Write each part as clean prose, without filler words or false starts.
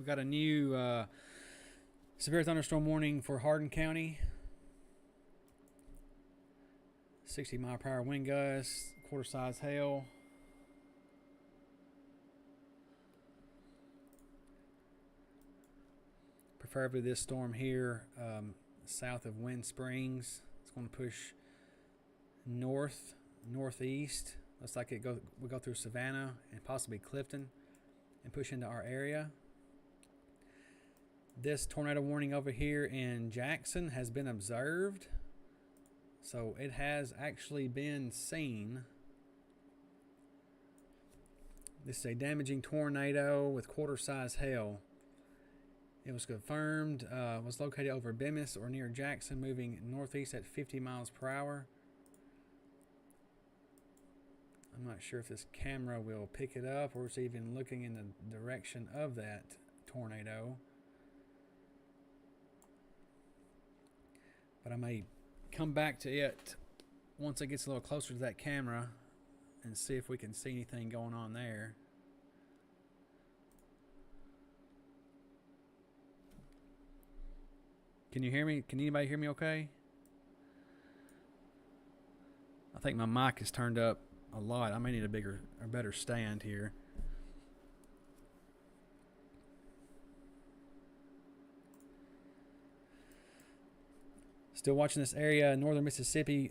We've got a new severe thunderstorm warning for Hardin County. 60-mile-per-hour wind gusts, quarter-size hail. Preferably this storm here, south of Wind Springs. It's going to push northeast. Looks like we'll go through Savannah and possibly Clifton and push into our area. This tornado warning over here in Jackson has been observed. So it has actually been seen. This is a damaging tornado with quarter-size hail. It was confirmed, was located over Bemis or near Jackson, moving northeast at 50 miles per hour. I'm not sure if this camera will pick it up or it's even looking in the direction of that tornado. But I may come back to it once it gets a little closer to that camera and see if we can see anything going on there. Can you hear me? Can anybody hear me okay? I think my mic is turned up a lot. I may need a better stand here. Still watching this area, northern Mississippi.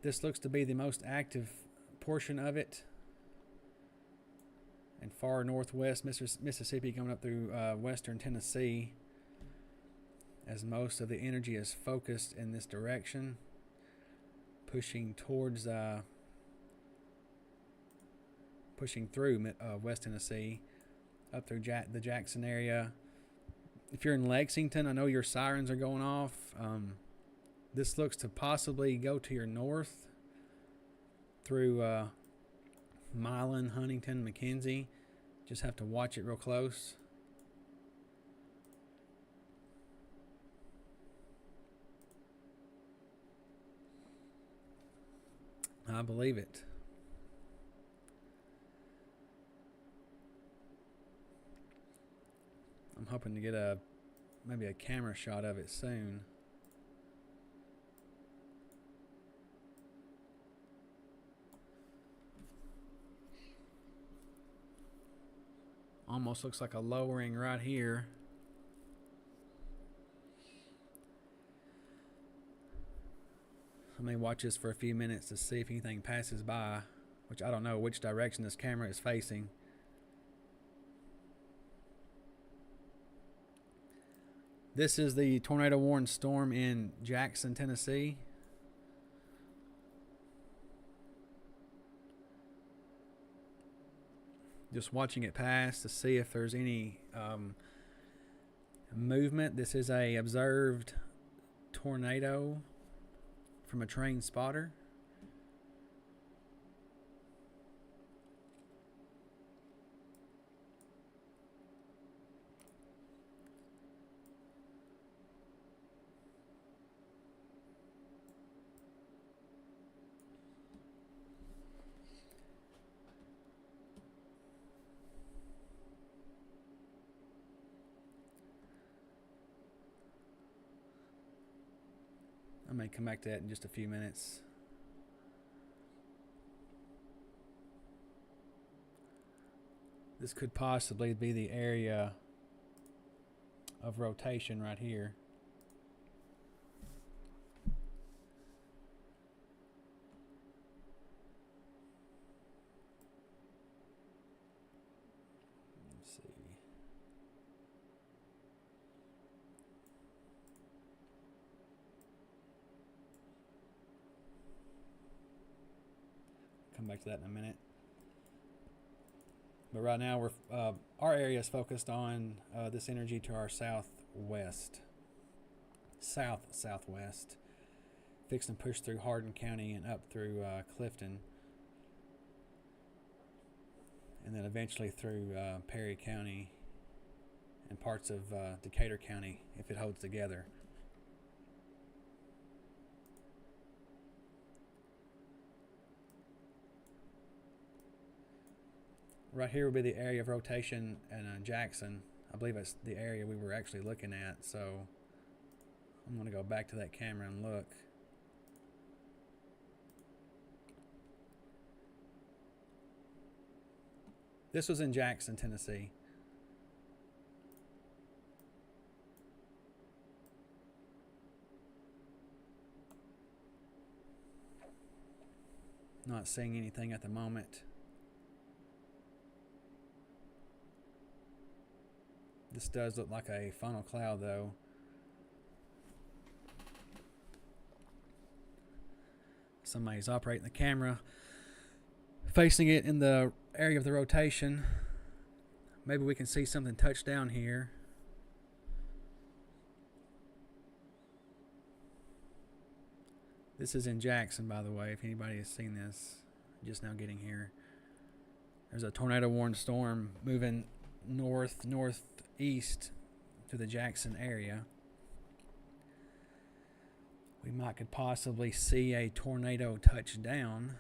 This looks to be the most active portion of it. And far northwest Mississippi coming up through western Tennessee, as most of the energy is focused in this direction, pushing towards pushing through West Tennessee, up through the Jackson area. If you're in Lexington, I know your sirens are going off. This looks to possibly go to your north through Milan, Huntington, McKenzie. Just have to watch it real close. I believe it. I'm hoping to get maybe a camera shot of it soon. Almost looks like a lowering right here. I may watch this for a few minutes to see if anything passes by, which I don't know which direction this camera is facing. This is the tornado warned storm in Jackson, Tennessee. Just watching it pass to see if there's any movement. This is a observed tornado from a trained spotter. I may come back to that in just a few minutes. This could possibly be the area of rotation right here. Let's see. Come back to that in a minute. But right now, our area is focused on this energy to our southwest, southwest, fixing to push through Hardin County and up through Clifton, and then eventually through Perry County and parts of Decatur County if it holds together. Right here would be the area of rotation in Jackson. I believe it's the area we were actually looking at. So I'm going to go back to that camera and look. This was in Jackson, Tennessee. Not seeing anything at the moment. This does look like a funnel cloud though. Somebody's operating the camera, facing it in the area of the rotation. Maybe we can see something touch down here. This is in Jackson, by the way, if anybody has seen this, just now getting here. There's a tornado warned storm moving northeast to the Jackson area. We could possibly see a tornado touch down.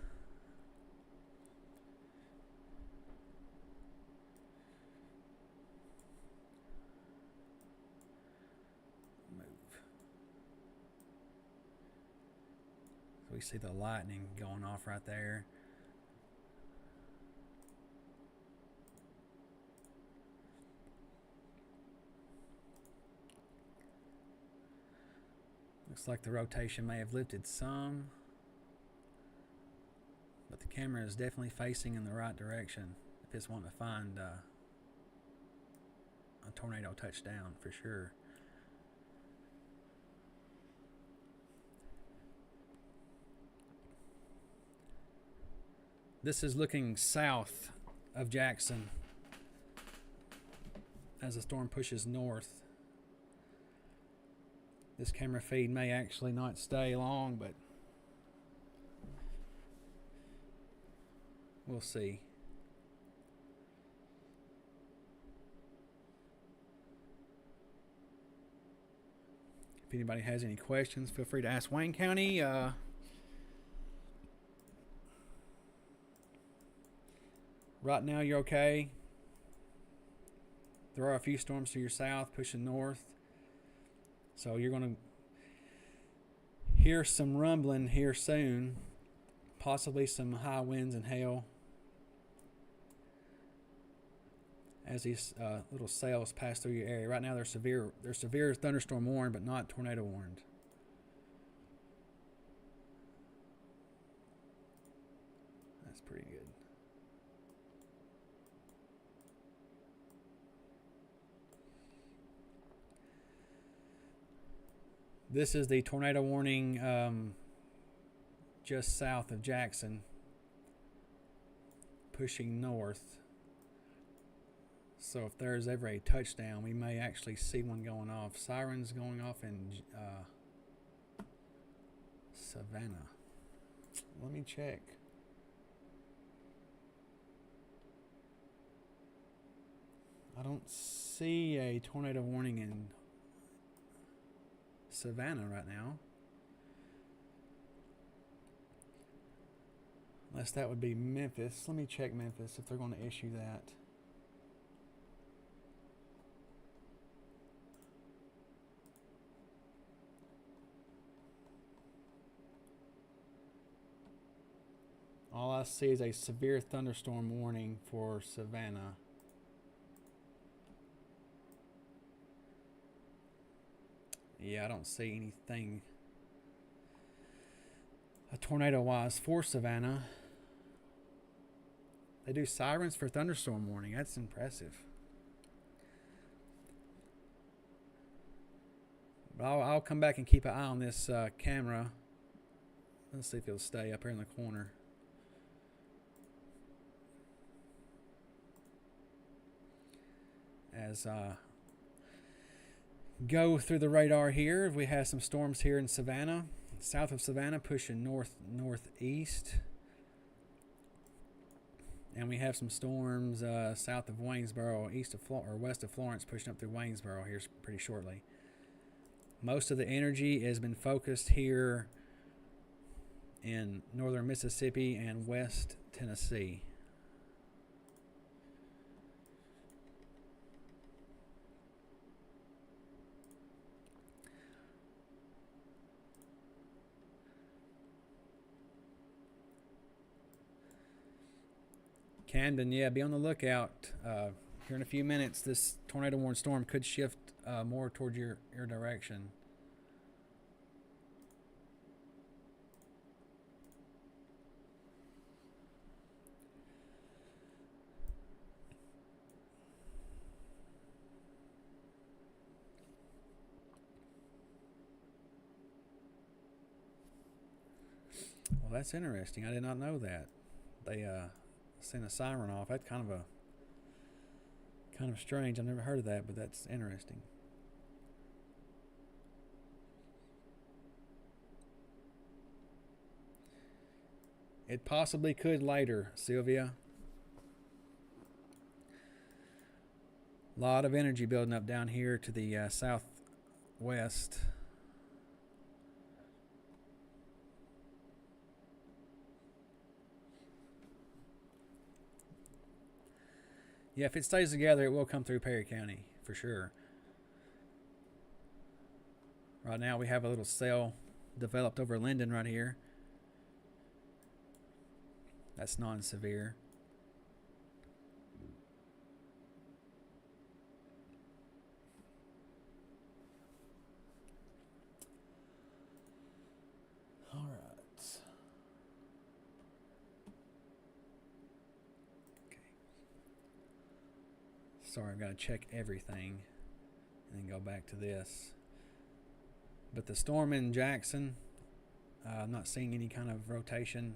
So we see the lightning going off right there. Looks like the rotation may have lifted some, but the camera is definitely facing in the right direction if it's wanting to find a tornado touchdown for sure. This is looking south of Jackson as the storm pushes north. This camera feed may actually not stay long, but we'll see. If anybody has any questions, feel free to ask Wayne County. Right now you're okay. There are a few storms to your south pushing north. So you're going to hear some rumbling here soon, possibly some high winds and hail as these little sails pass through your area. Right now they're severe thunderstorm warned, but not tornado warned. That's pretty good. This is the tornado warning just south of Jackson, pushing north. So if there's ever a touchdown, we may actually see one going off. Sirens going off in Savannah. Let me check. I don't see a tornado warning in Savannah right now, unless that would be Memphis. Let me check Memphis if they're going to issue that. All I see is a severe thunderstorm warning for Savannah. Yeah, I don't see anything tornado-wise for Savannah. They do sirens for thunderstorm warning. That's impressive. But I'll come back and keep an eye on this camera. Let's see if it'll stay up here in the corner. As go through the radar here, we have some storms here in Savannah, south of Savannah, pushing northeast, and we have some storms south of Waynesboro, west of Florence, pushing up through Waynesboro here pretty shortly. Most of the energy has been focused here in northern Mississippi and west Tennessee. Camden, yeah, be on the lookout. Here in a few minutes, this tornado warned storm could shift more towards your direction. Well, that's interesting. I did not know that. They sent a siren off. That's kind of strange. I've never heard of that, but that's interesting. It possibly could later, Sylvia. A lot of energy building up down here to the southwest. Yeah, if it stays together, it will come through Perry County for sure. Right now, we have a little cell developed over Linden right here. That's non-severe. All right. Sorry, I've got to check everything and then go back to this. But the storm in Jackson, I'm not seeing any kind of rotation.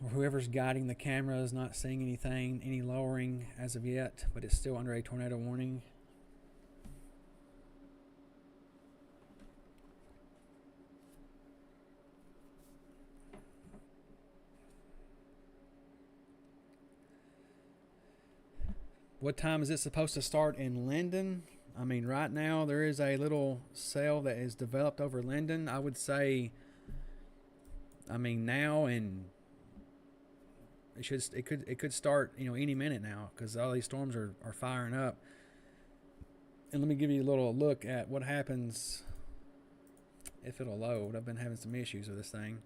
Or whoever's guiding the camera is not seeing anything, any lowering as of yet, but it's still under a tornado warning. What time is it supposed to start in Linden? I mean, right now there is a little cell that is developed over Linden. I would say, I mean, now and it could start, you know, any minute now because all these storms are firing up. And let me give you a little look at what happens if it'll load. I've been having some issues with this thing.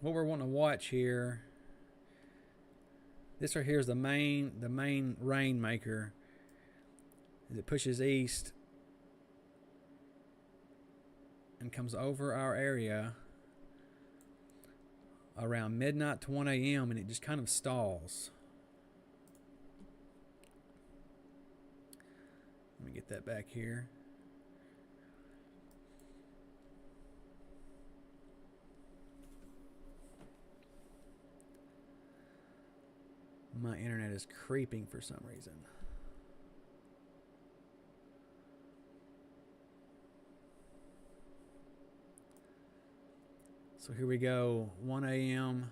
What we're wanting to watch here, this right here is the main rainmaker. As it pushes east and comes over our area around midnight to 1 a.m. and it just kind of stalls. Let me get that back here. My internet is creeping for some reason. So here we go. 1 a.m.,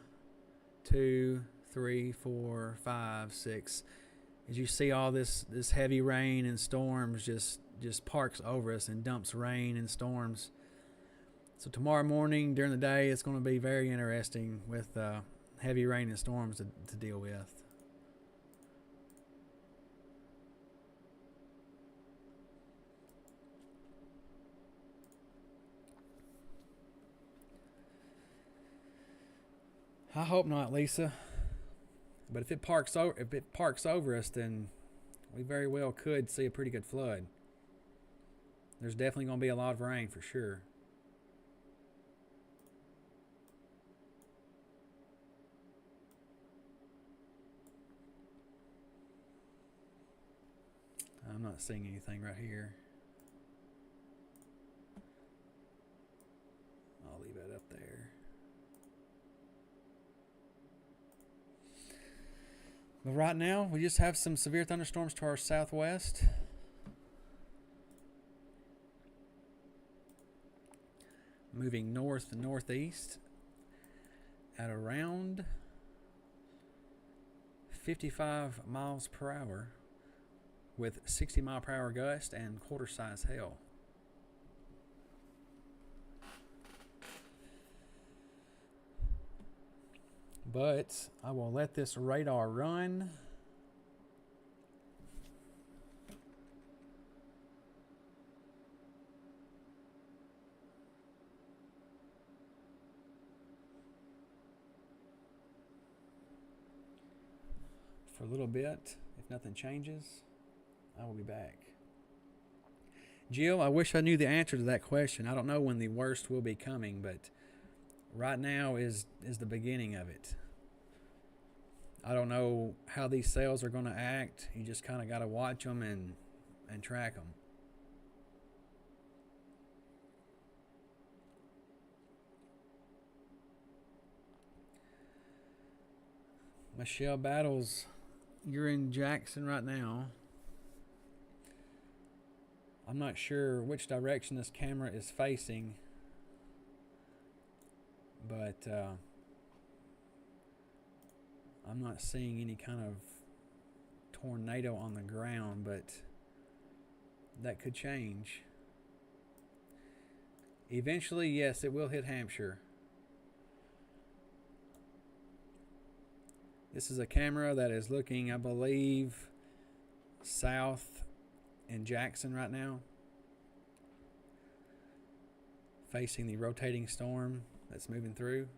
2, 3, 4, 5, 6. As you see all this heavy rain and storms just parks over us and dumps rain and storms. So tomorrow morning during the day, it's going to be very interesting with heavy rain and storms to deal with. I hope not, Lisa. But if it parks over us, then we very well could see a pretty good flood. There's definitely going to be a lot of rain for sure. I'm not seeing anything right here. I'll leave that up there. But right now, we just have some severe thunderstorms to our southwest. Moving north and northeast at around 55 miles per hour with 60 mile per hour gust and quarter size hail. But I will let this radar run. for a little bit. If nothing changes, I will be back. Jill, I wish I knew the answer to that question. I don't know when the worst will be coming, but right now is the beginning of it. I don't know how these cells are going to act. You just kind of got to watch them and track them. Michelle Battles, you're in Jackson right now. I'm not sure which direction this camera is facing, but I'm not seeing any kind of tornado on the ground, but that could change. Eventually, yes, it will hit Hampshire. This is a camera that is looking, I believe, south in Jackson right now, facing the rotating storm that's moving through.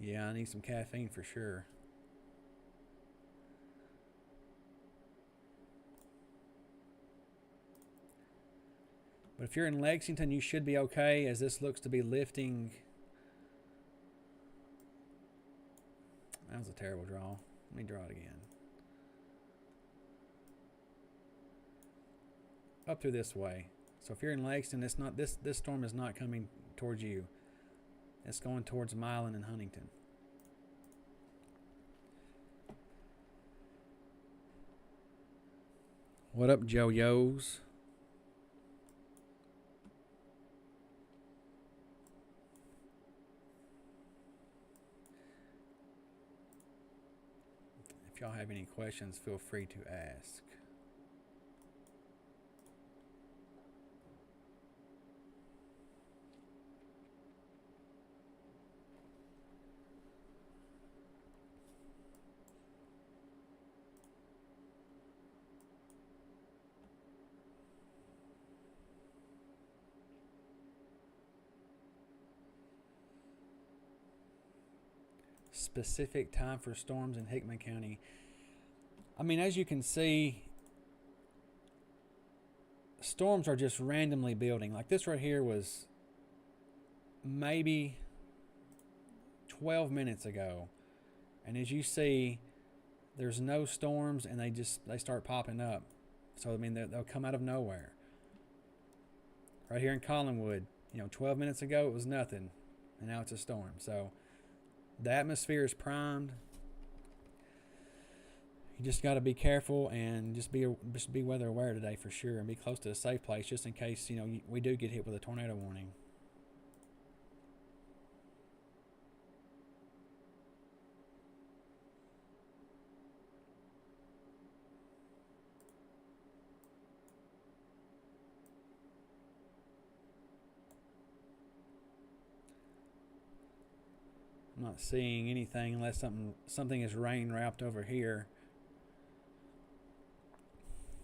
Yeah, I need some caffeine for sure. But if you're in Lexington, you should be okay, as this looks to be lifting. That was a terrible draw. Let me draw it again. Up through this way. So if you're in Lexington, it's not this storm is not coming towards you. It's going towards Milan and Huntington. What up, Yo-Yos? If y'all have any questions, feel free to ask. Specific time for storms in Hickman County. I mean, as you can see, storms are just randomly building. Like this right here was maybe 12 minutes ago, and as you see, there's no storms, and they start popping up. So I mean, they'll come out of nowhere. Right here in Collinwood, 12 minutes ago it was nothing, and now it's a storm. So the atmosphere is primed. You just got to be careful and just be weather aware today for sure, and be close to a safe place just in case we do get hit with a tornado warning. I'm not seeing anything unless something is rain wrapped over here,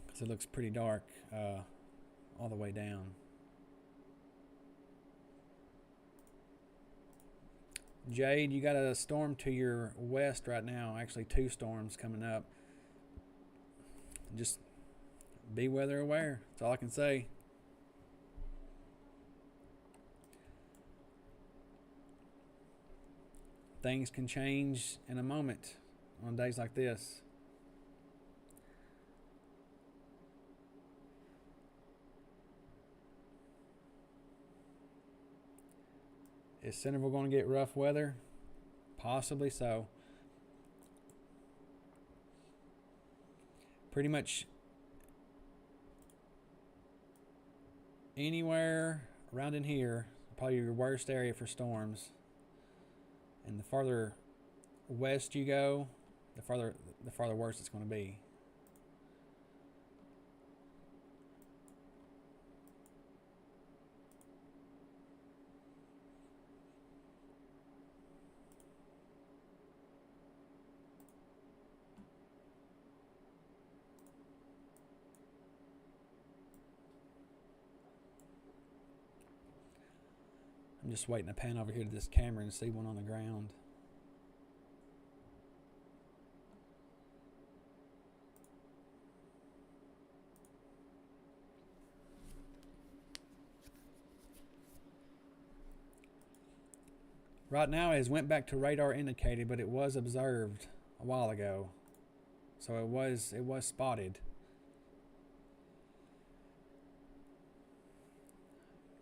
because it looks pretty dark all the way down. Jade, you got a storm to your west right now. Actually, 2 storms coming up. Just be weather aware. That's all I can say. Things can change in a moment on days like this. Is Centerville going to get rough weather? Possibly so. Pretty much anywhere around in here, probably your worst area for storms. And the farther west you go, the farther worse it's going to be. I'm I'm just waiting to pan over here to this camera and see one on the ground. Right now it has went back to radar indicated, but it was observed a while ago. So it was spotted.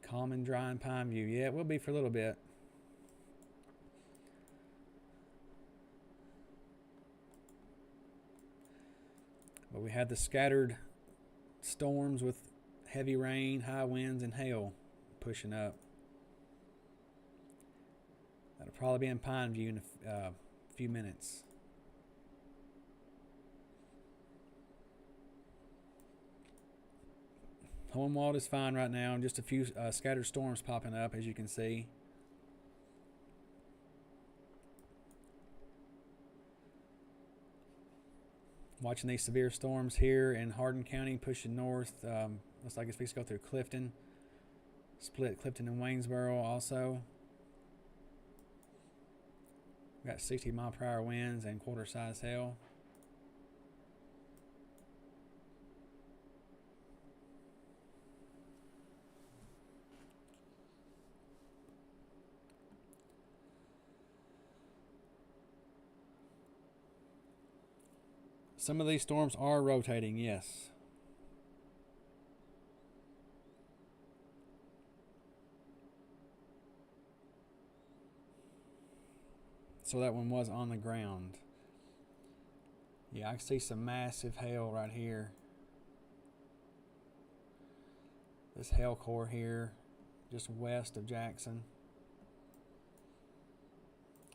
Calm and dry in Pine View. Yeah, it will be for a little bit. But we had the scattered storms with heavy rain, high winds, and hail pushing up. That'll probably be in Pine View in a few minutes. Hohenwald is fine right now, and just a few scattered storms popping up, as you can see. Watching these severe storms here in Hardin County pushing north. Looks like it's supposed to go through Clifton. Split Clifton and Waynesboro also. We've got 60-mile-per-hour winds and quarter-size hail. Some of these storms are rotating, yes. So that one was on the ground. Yeah, I can see some massive hail right here. This hail core here, just west of Jackson.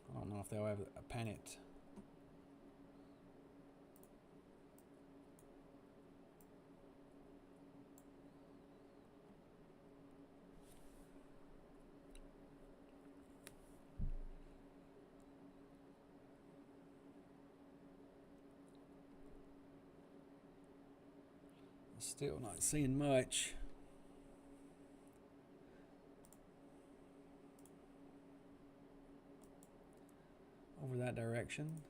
I don't know if they'll have a panicked. Still not seeing much. Over that direction.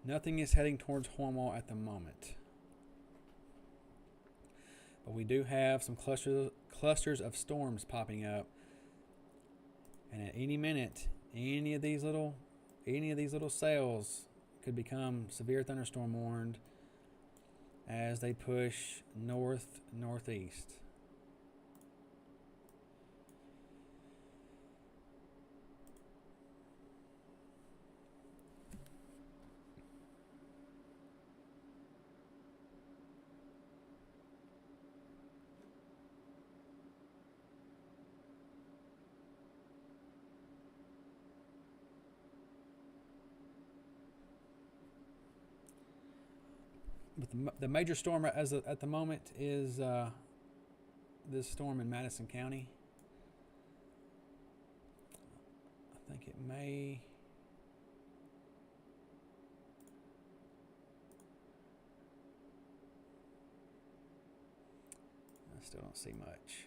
Nothing is heading towards Hohenwald at the moment. But we do have some clusters of storms popping up. And at any minute, any of these little cells could become severe thunderstorm warned as they push northeast. But the major storm at the moment is this storm in Madison County. I think it may. I still don't see much.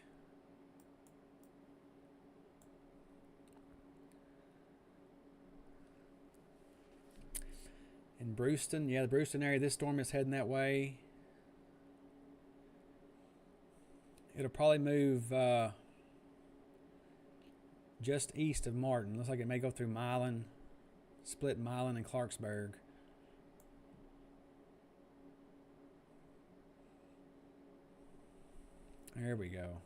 In Brewston, yeah, the Brewston area, this storm is heading that way. It'll probably move just east of Martin. Looks like it may go through Milan, split Milan and Clarksburg. There we go.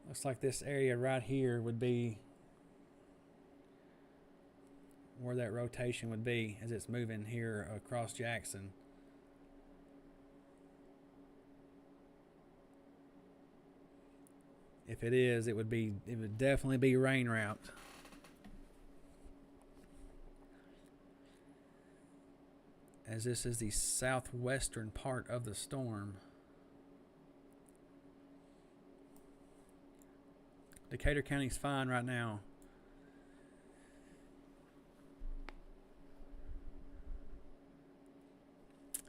Looks like this area right here would be where that rotation would be as it's moving here across Jackson. If it is, it would definitely be rain route. As this is the southwestern part of the storm. Decatur County's fine right now.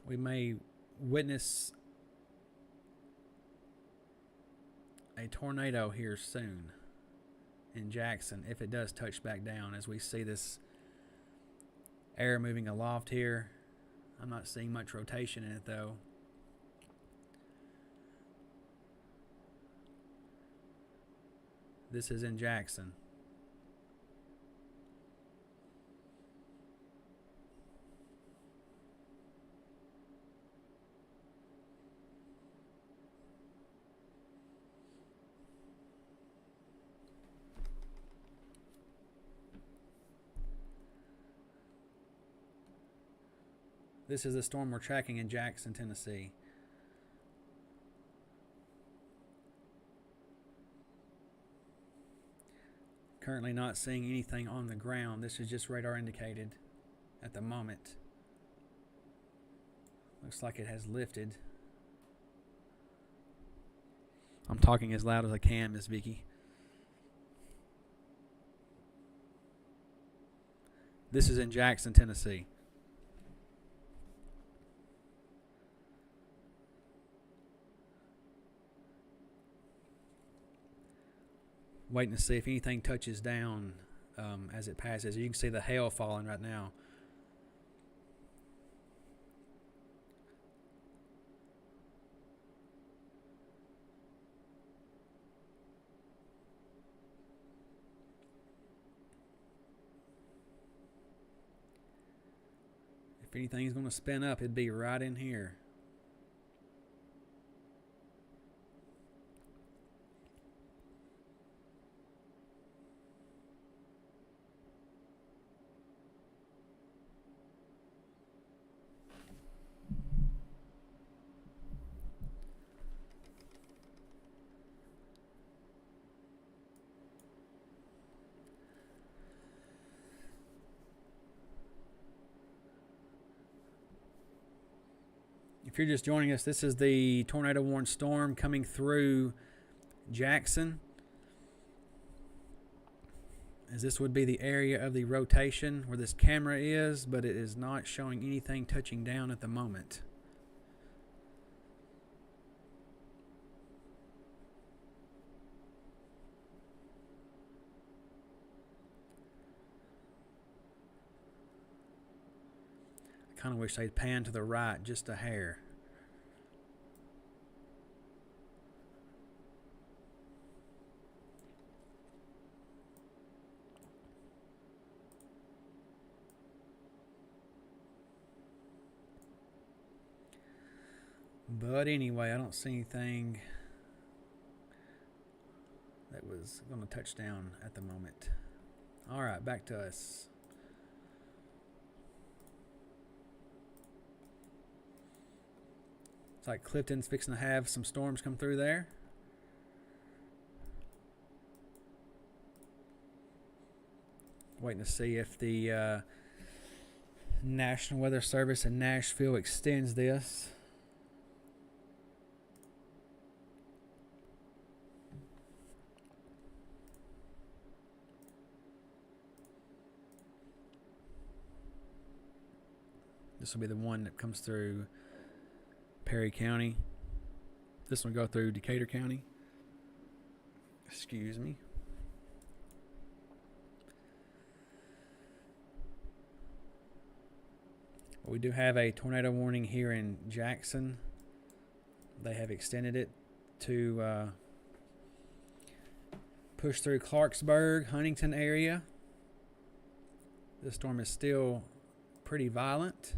We may witness a tornado here soon in Jackson if it does touch back down, as we see this air moving aloft here. I'm not seeing much rotation in it though. This is in Jackson. This is the storm we're tracking in Jackson, Tennessee. Currently not seeing anything on the ground. This is just radar indicated at the moment. Looks like it has lifted. I'm talking as loud as I can, Miss Vicky. This is in Jackson, Tennessee. Waiting to see if anything touches down as it passes. You can see the hail falling right now. If anything's going to spin up, it'd be right in here. If you're just joining us, this is the tornado warned storm coming through Jackson, as this would be the area of the rotation where this camera is, but it is not showing anything touching down at the moment. I kind of wish they'd pan to the right just a hair. But anyway, I don't see anything that was going to touch down at the moment. All right, back to us. It's like Clifton's fixing to have some storms come through there. Waiting to see if the National Weather Service in Nashville extends this. This will be the one that comes through Perry County. This one will go through Decatur County. Excuse me. We do have a tornado warning here in Jackson. They have extended it to push through Clarksburg, Huntington area. This storm is still pretty violent.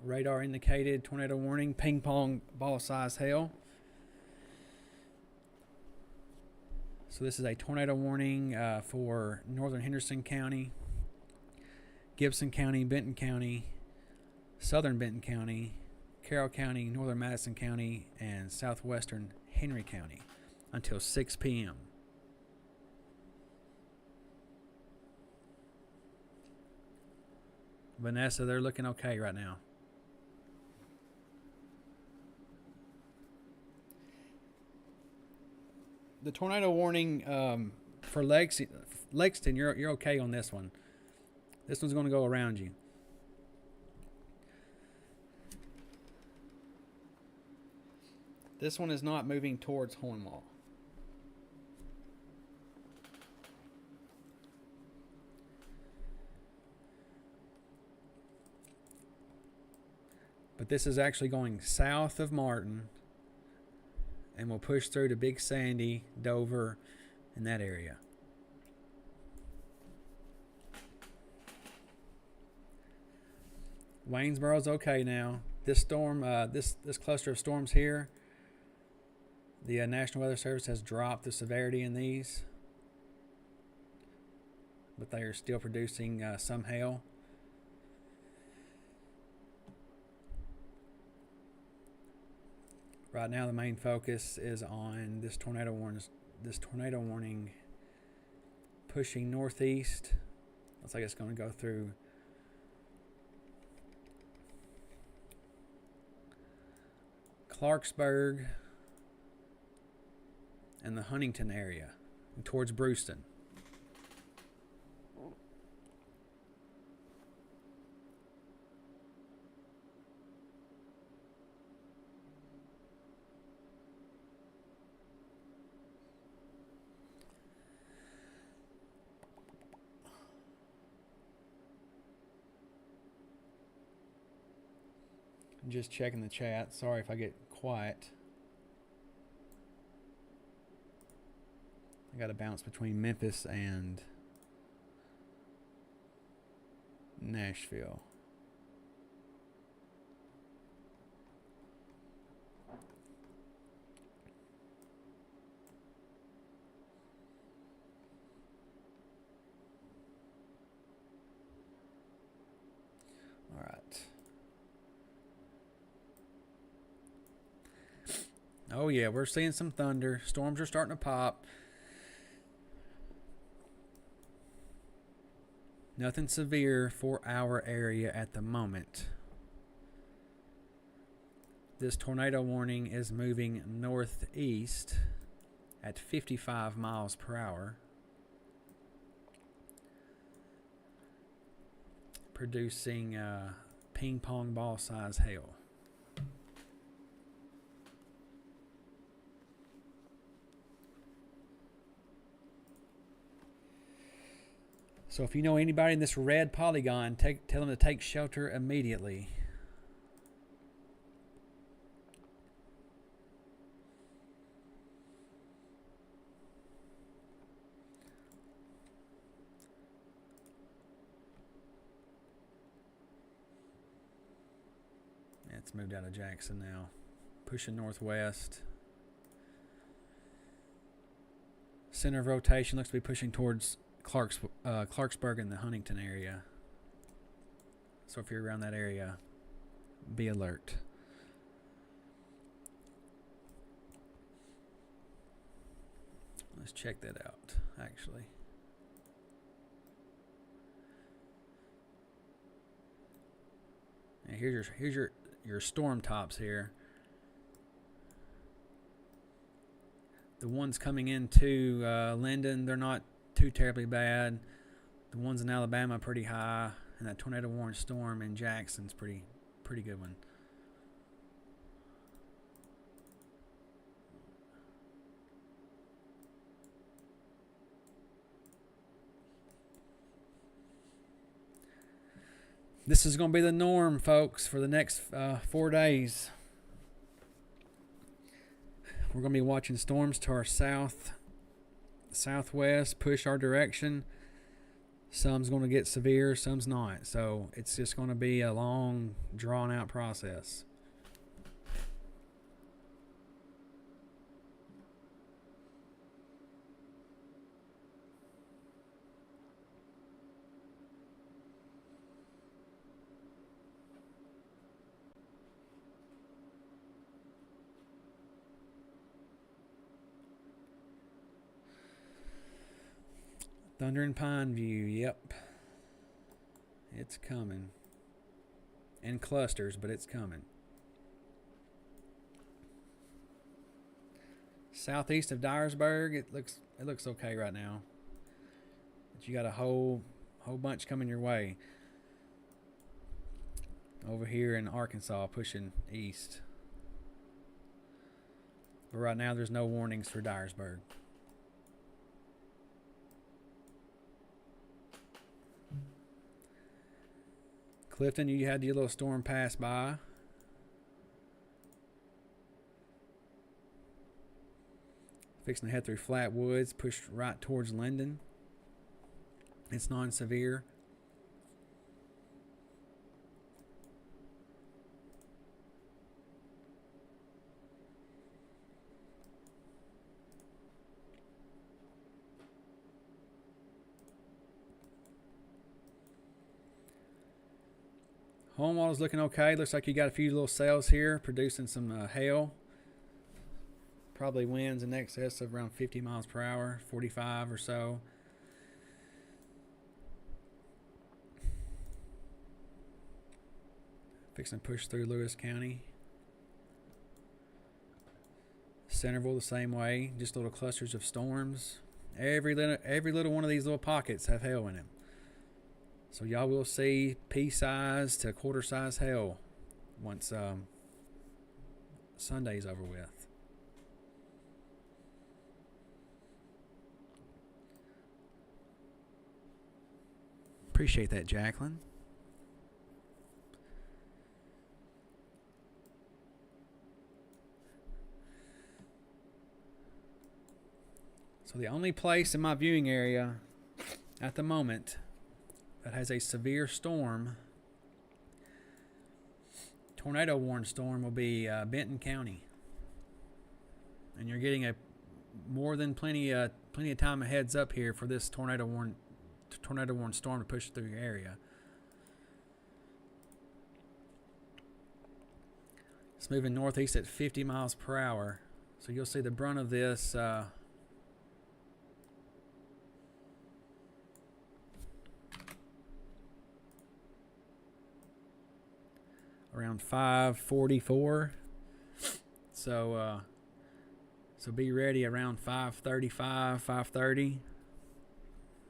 Radar indicated tornado warning, ping pong ball size hail. So this is a tornado warning for northern Henderson County, Gibson County, Benton County, southern Benton County, Carroll County, northern Madison County, and southwestern Henry County until 6 p.m. Vanessa, they're looking okay right now. the tornado warning for Lexington, you're okay on this one. This one's going to go around you. This one is not moving towards Hornwall. But this is actually going south of Martin and will push through to Big Sandy, Dover, in that area. Waynesboro's okay now. This storm, this cluster of storms here, the National Weather Service has dropped the severity in these, but they are still producing some hail. Right now, the main focus is on this tornado warning pushing northeast. Looks like it's going to go through Clarksburg and the Huntington area and towards Brewston. Just checking the chat. Sorry if I get quiet. I got to bounce between Memphis and Nashville. All right. Oh yeah, we're seeing some thunder. Storms are starting to pop. Nothing severe for our area at the moment. This tornado warning is moving northeast at 55 miles per hour, producing ping pong ball size hail. So if you know anybody in this red polygon, tell them to take shelter immediately. It's moved out of Jackson now, pushing northwest. Center of rotation looks to be pushing towards Clarksburg and the Huntington area. So if you're around that area, be alert. Let's check that out, actually. And here's your storm tops here. The ones coming into Linden, they're not too terribly bad. The ones in Alabama are pretty high, and that tornado warning storm in Jackson's pretty good one. This is going to be the norm, folks, for the next 4 days. We're going to be watching storms to our southwest push our direction. Some's going to get severe, some's not. So it's just going to be a long, drawn-out process. Thunder in Pineview, yep. It's coming. In clusters, but it's coming. southeast of Dyersburg, it looks okay right now. But you got a whole bunch coming your way. Over here in Arkansas, pushing east. But right now, there's no warnings for Dyersburg. Clifton, you had your little storm pass by. Fixing to head through Flat Woods, pushed right towards Linden. It's non-severe. Home wall is looking okay. Looks like you got a few little cells here producing some hail. Probably winds in excess of around 50 miles per hour, 45 or so. Fixing to push through Lewis County. Centerville the same way, just little clusters of storms. Every little one of these little pockets have hail in them. So y'all will see pea-size to quarter-size hail once Sunday's over with. Appreciate that, Jacqueline. So the only place in my viewing area at the moment that has a severe storm, tornado warned storm, will be Benton County, and you're getting a more than plenty of time a heads up here for this tornado warned storm to push through your area. It's moving northeast at 50 miles per hour, so you'll see the brunt of this around 5:44. So be ready around 5:35, 5:30,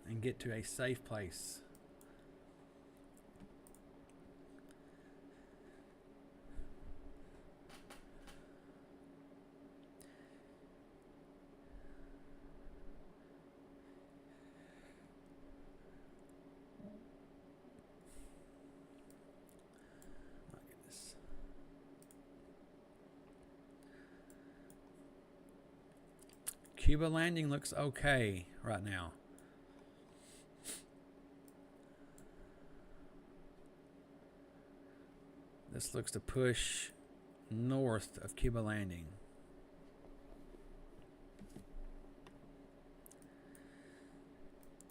and get to a safe place. Cuba landing looks okay right now. This looks to push north of Cuba landing.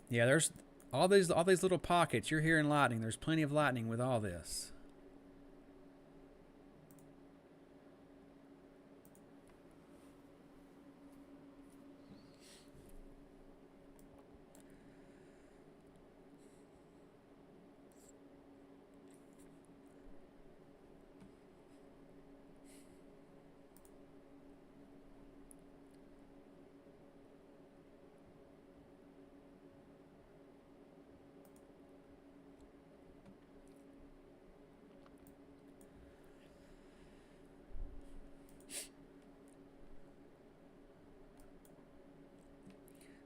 Yeah, there's all these little pockets. You're hearing lightning. There's plenty of lightning with all this.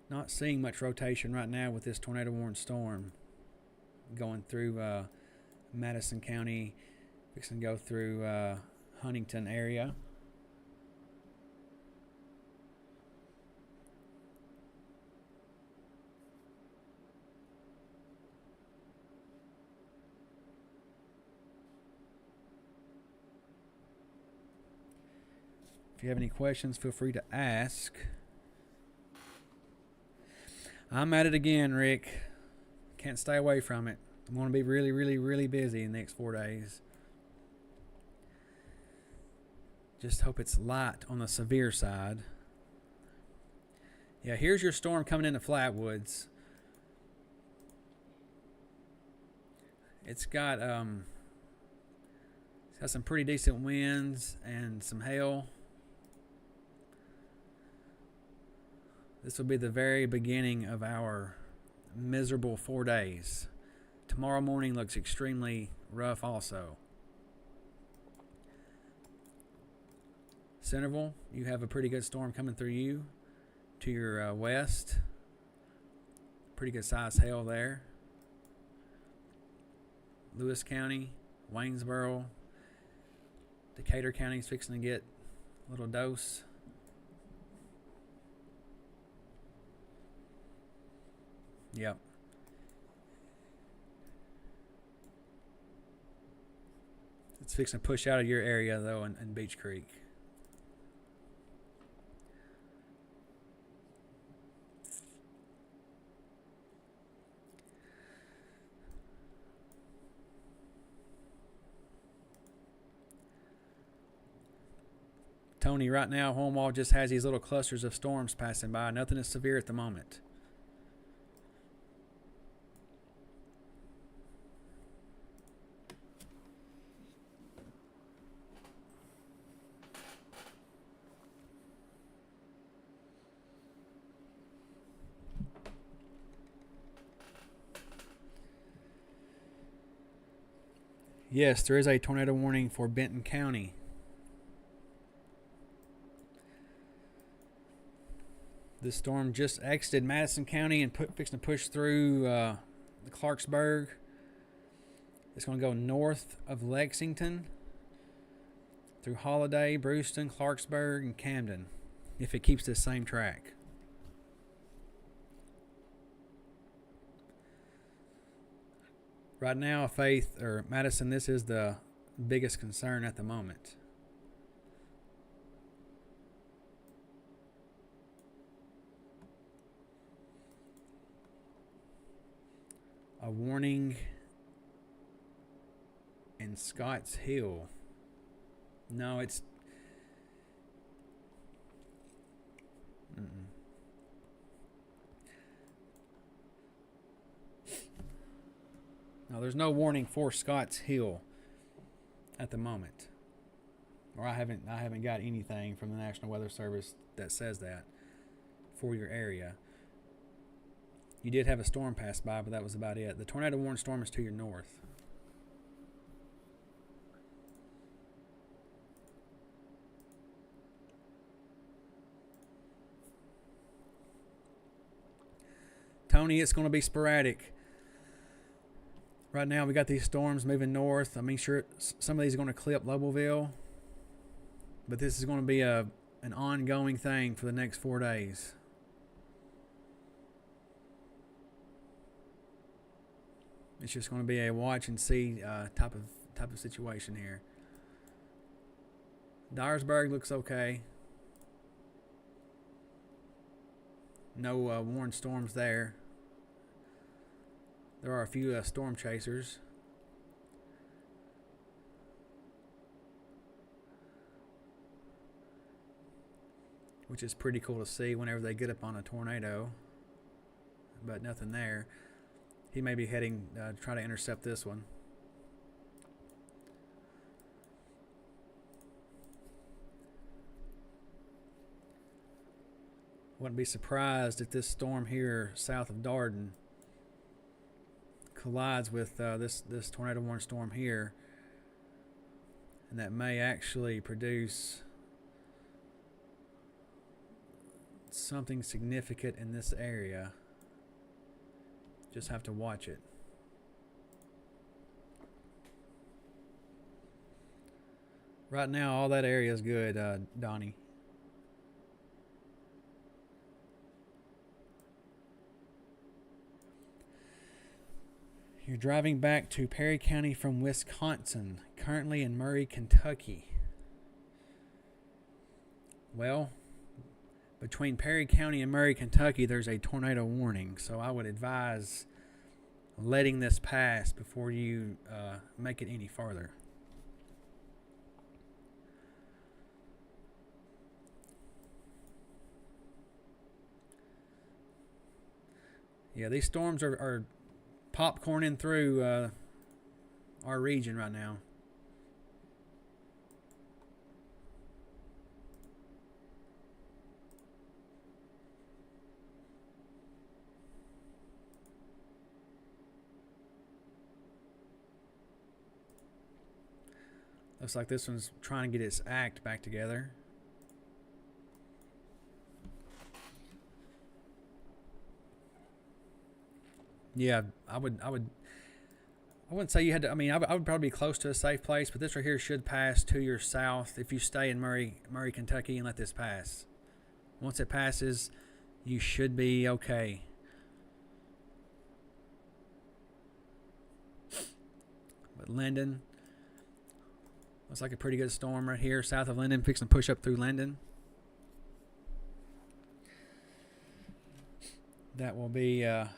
Not seeing much rotation right now with this tornado warned storm going through Madison County, fixing to go through Huntington area. If you have any questions, feel free to ask. I'm at it again, Rick. Can't stay away from it. I'm going to be really, really, really busy in the next 4 days. Just hope it's light on the severe side. Yeah, here's your storm coming into Flatwoods. It's got some pretty decent winds and some hail. This will be the very beginning of our miserable 4 days. Tomorrow morning looks extremely rough also. Centerville, you have a pretty good storm coming through you to your west. Pretty good size hail there. Lewis County, Waynesboro, Decatur County is fixing to get a little dose. Yep. It's fixing to push out of your area though in Beach Creek. Tony, right now, Homewall just has these little clusters of storms passing by. Nothing is severe at the moment. Yes, there is a tornado warning for Benton County. This storm just exited Madison County and fixing to push through the Clarksburg. It's going to go north of Lexington through Holiday, Brewston, Clarksburg, and Camden if it keeps this same track. Right now, Faith or Madison, this is the biggest concern at the moment. A warning in Scotts Hill. No, it's... No, there's no warning for Scotts Hill at the moment. Or I haven't got anything from the National Weather Service that says that for your area. You did have a storm pass by, but that was about it. The tornado warning storm is to your north. Tony, it's going to be sporadic. Right now, we got these storms moving north. I mean, sure, some of these are going to clip Lobelville, but this is going to be an ongoing thing for the next 4 days. It's just going to be a watch and see type of situation here. Dyersburg looks okay. No warned storms there. There are a few storm chasers. Which is pretty cool to see whenever they get up on a tornado. But nothing there. He may be heading to try to intercept this one. Wouldn't be surprised if this storm here south of Darden collides with this tornado warning storm here, and that may actually produce something significant in this area. Just have to watch it. Right now, all that area is good, Donnie. You're driving back to Perry County from Wisconsin, currently in Murray, Kentucky. Well, between Perry County and Murray, Kentucky, there's a tornado warning, so I would advise letting this pass before you make it any farther. Yeah, these storms are popcorning through our region right now. Looks like this one's trying to get its act back together. Yeah, I wouldn't say you had to. I mean, I would probably be close to a safe place, but this right here should pass to your south if you stay in Murray, Kentucky, and let this pass. Once it passes, you should be okay. But Linden, looks like a pretty good storm right here south of Linden, fixing to push up through Linden. That will be, that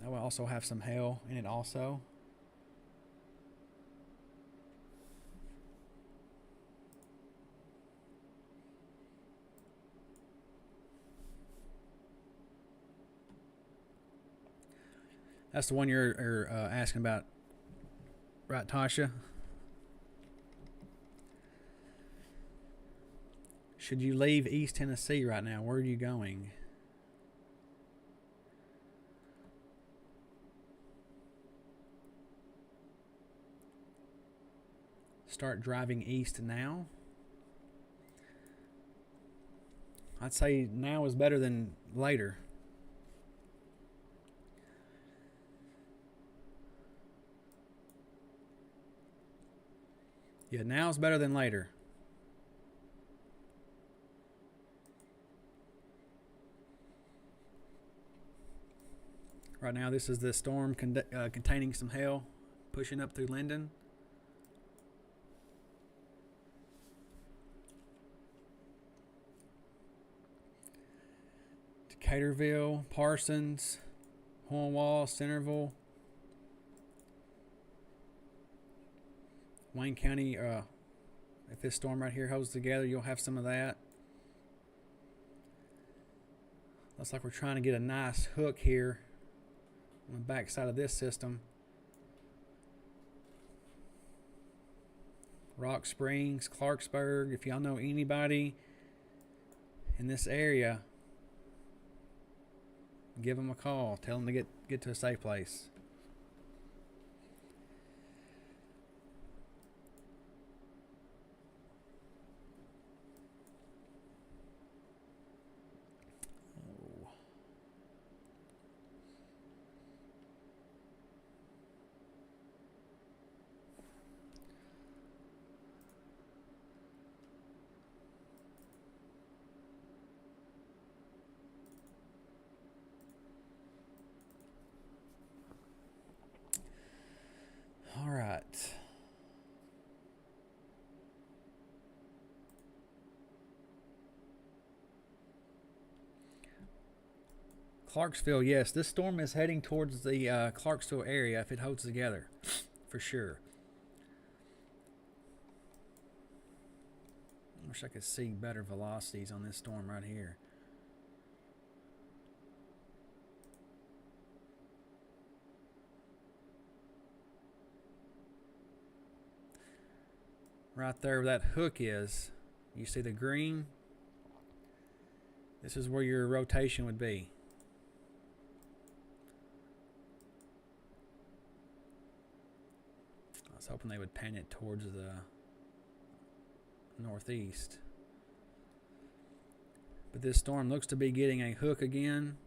will also have some hail in it also. That's the one you're asking about, right, Tasha? Should you leave East Tennessee right now? Where are you going? Start driving east now. I'd say now is better than later. Yeah, now is better than later. Right now, this is the storm containing some hail, pushing up through Linden. Decaturville, Parsons, Hornwall, Centerville, Wayne County. If this storm right here holds together, you'll have some of that. Looks like we're trying to get a nice hook here on the back side of this system. Rock Springs, Clarksburg. If y'all know anybody in this area, give them a call. Tell them to get to a safe place. All right. Clarksville, yes, this storm is heading towards the Clarksville area if it holds together, for sure. I wish I could see better velocities on this storm right here. Right there where that hook is, you see the green? This is where your rotation would be. I was hoping they would pan it towards the northeast. But this storm looks to be getting a hook again,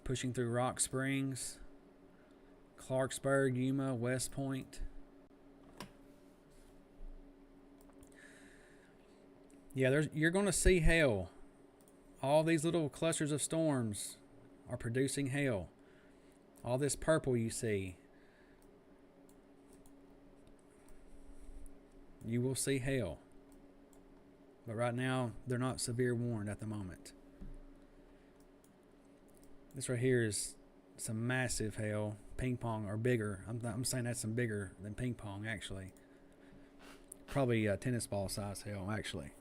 pushing through Rock Springs, Clarksburg, Yuma, West Point. Yeah, you're going to see hail. All these little clusters of storms are producing hail. All this purple you see, you will see hail. But right now, they're not severe warned at the moment. This right here is some massive hail. Ping pong or bigger. I'm saying that's some bigger than ping pong, actually. Probably tennis ball size hail, actually.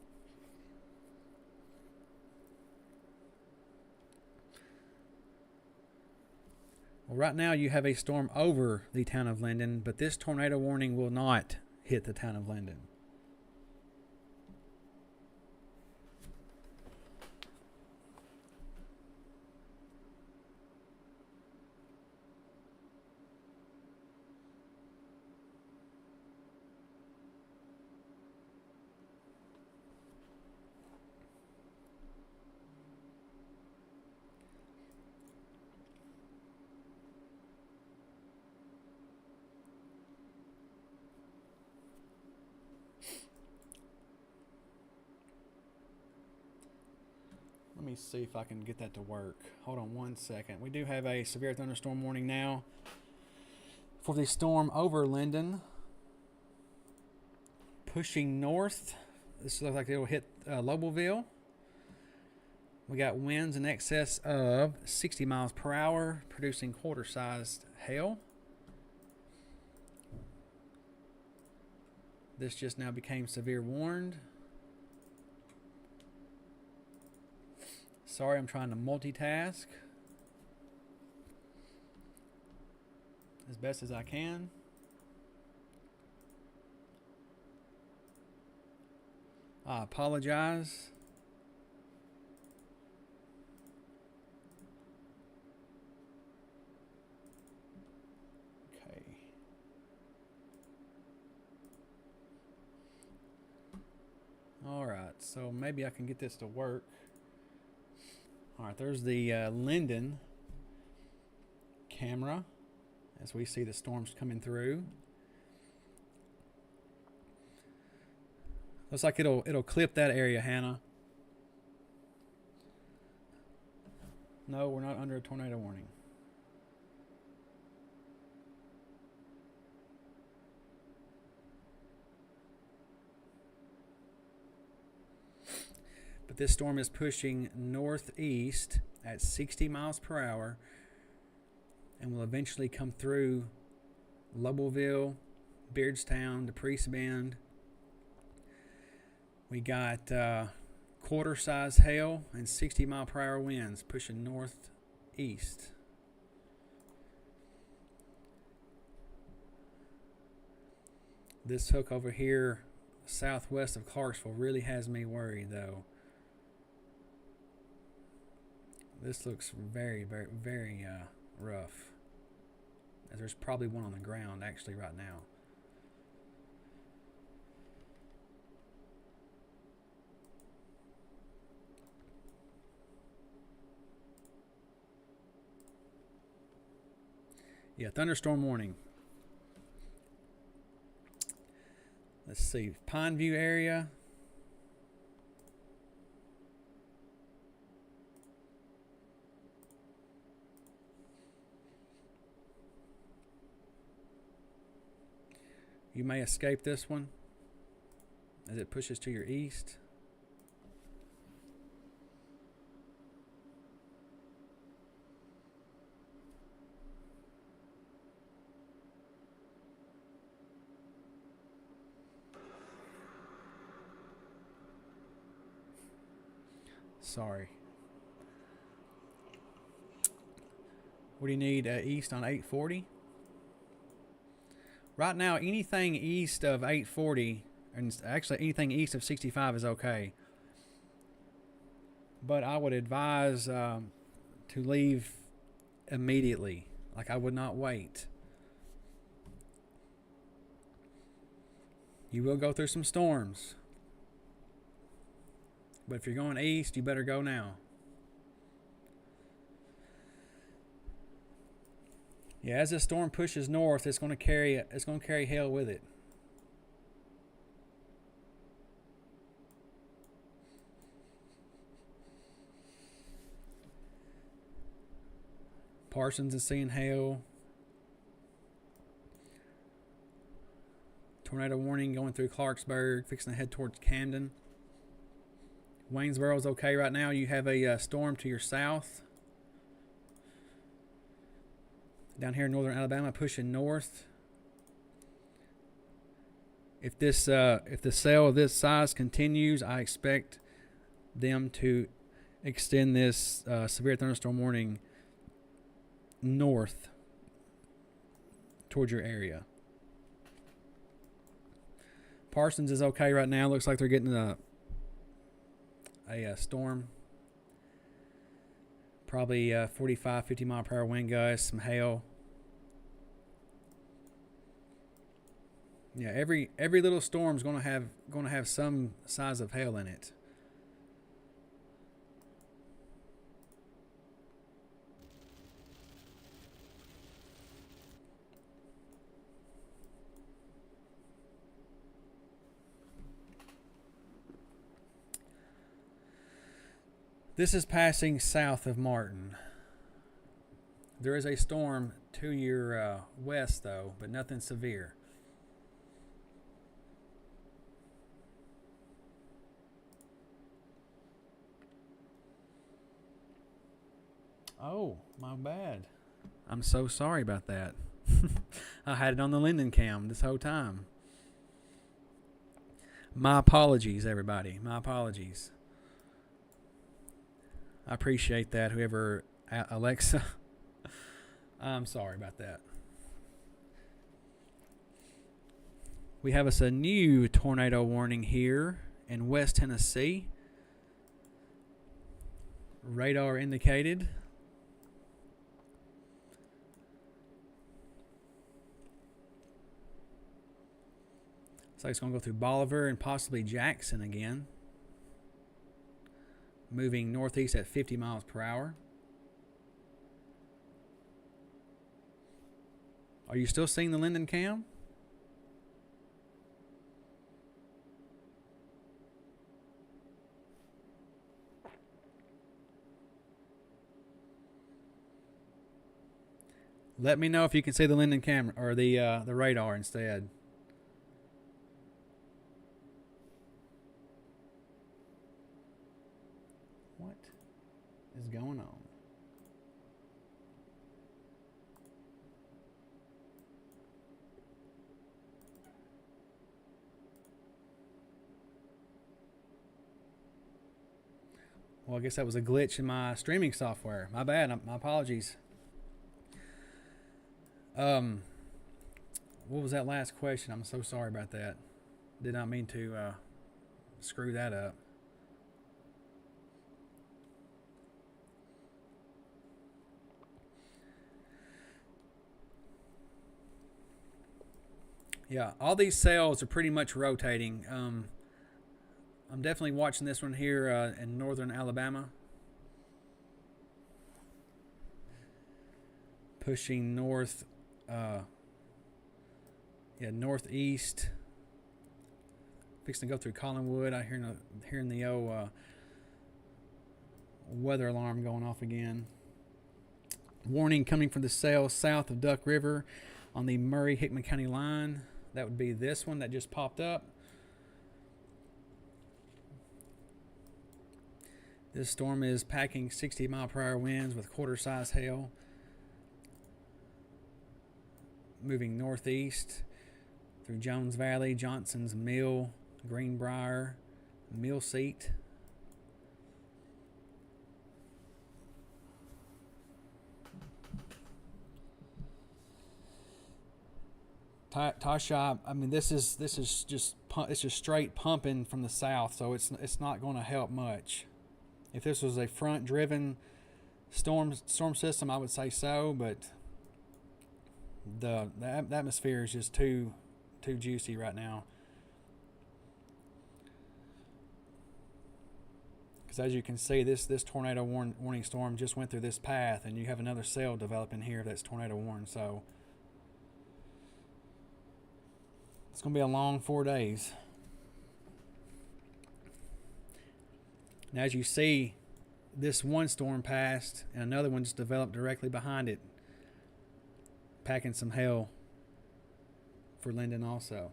Well, right now you have a storm over the town of Linden, but this tornado warning will not hit the town of Linden. me see if I can get that to work. Hold on one second. We do have a severe thunderstorm warning now for the storm over Linden. Pushing north. This looks like it'll hit Lobelville. We got winds in excess of 60 miles per hour, producing quarter-sized hail. This just now became severe warned. Sorry, I'm trying to multitask as best as I can. I apologize. Okay. All right, so maybe I can get this to work. All right, there's the Linden camera as we see the storms coming through. Looks like it'll clip that area, Hannah. No, we're not under a tornado warning. But this storm is pushing northeast at 60 miles per hour and will eventually come through Lobelville, Beardstown, DePriest Bend. We got quarter-size hail and 60 mile per hour winds pushing northeast. This hook over here southwest of Clarksville really has me worried, though. This looks very, very, very rough. There's probably one on the ground actually right now. Yeah, thunderstorm warning. Let's see, Pineview area. You may escape this one as it pushes to your east. Sorry. What do you need east on 840? Right now, anything east of 840, and actually anything east of 65 is okay. But I would advise to leave immediately. Like, I would not wait. You will go through some storms. But if you're going east, you better go now. Yeah, as this storm pushes north, it's going to carry hail with it. Parsons is seeing hail. Tornado warning going through Clarksburg, fixing to head towards Camden. Waynesboro's okay right now. You have a storm to your south. Down here in northern Alabama, pushing north. If the cell of this size continues, I expect them to extend this severe thunderstorm warning north towards your area. Parsons is okay right now. Looks like they're getting a storm. Probably 45, 50 mile per hour wind gusts, some hail. Yeah, every little storm is gonna have some size of hail in it. This is passing south of Martin. There is a storm to your west, though, but nothing severe. Oh, my bad. I'm so sorry about that. I had it on the Linden cam this whole time. My apologies, everybody. My apologies. I appreciate that, whoever, Alexa. I'm sorry about that. We have us a new tornado warning here in West Tennessee. Radar indicated. Looks like it's going to go through Bolivar and possibly Jackson again. Moving northeast at 50 miles per hour. Are you still seeing the Linden cam? Let me know if you can see the Linden camera or the radar instead. What is going on? Well, I guess that was a glitch in my streaming software. My bad. My apologies. What was that last question? I'm so sorry about that. Did not mean to screw that up. Yeah, all these cells are pretty much rotating. I'm definitely watching this one here in northern Alabama. Pushing north, northeast. Fixing to go through Collinwood. I hearing the old weather alarm going off again. Warning coming from the cell south of Duck River on the Murray-Hickman County line. That would be this one that just popped up. This storm is packing 60-mile-per-hour winds with quarter-size hail. Moving northeast through Jones Valley, Johnson's Mill, Greenbrier, Mill Seat. Tasha, I mean, this is just it's just straight pumping from the south, so it's not going to help much. If this was a front-driven storm system, I would say so, but the atmosphere is just too juicy right now. Because as you can see, this tornado warning storm just went through this path, and you have another cell developing here that's tornado warned. So it's going to be a long 4 days. And as you see, this one storm passed, and another one just developed directly behind it, packing some hail for Linden also.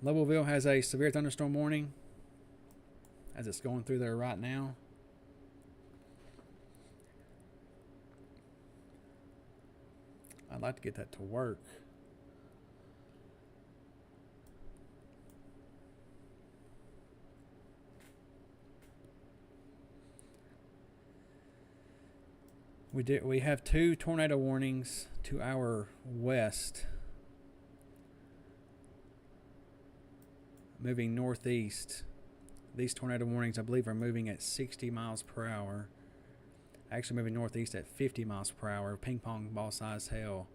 Levelville has a severe thunderstorm warning as it's going through there right now. I'd like to get that to work. We have 2 tornado warnings to our west, moving northeast. These tornado warnings, I believe, are moving at 60 miles per hour. Actually moving northeast at 50 miles per hour. Ping pong ball size hail.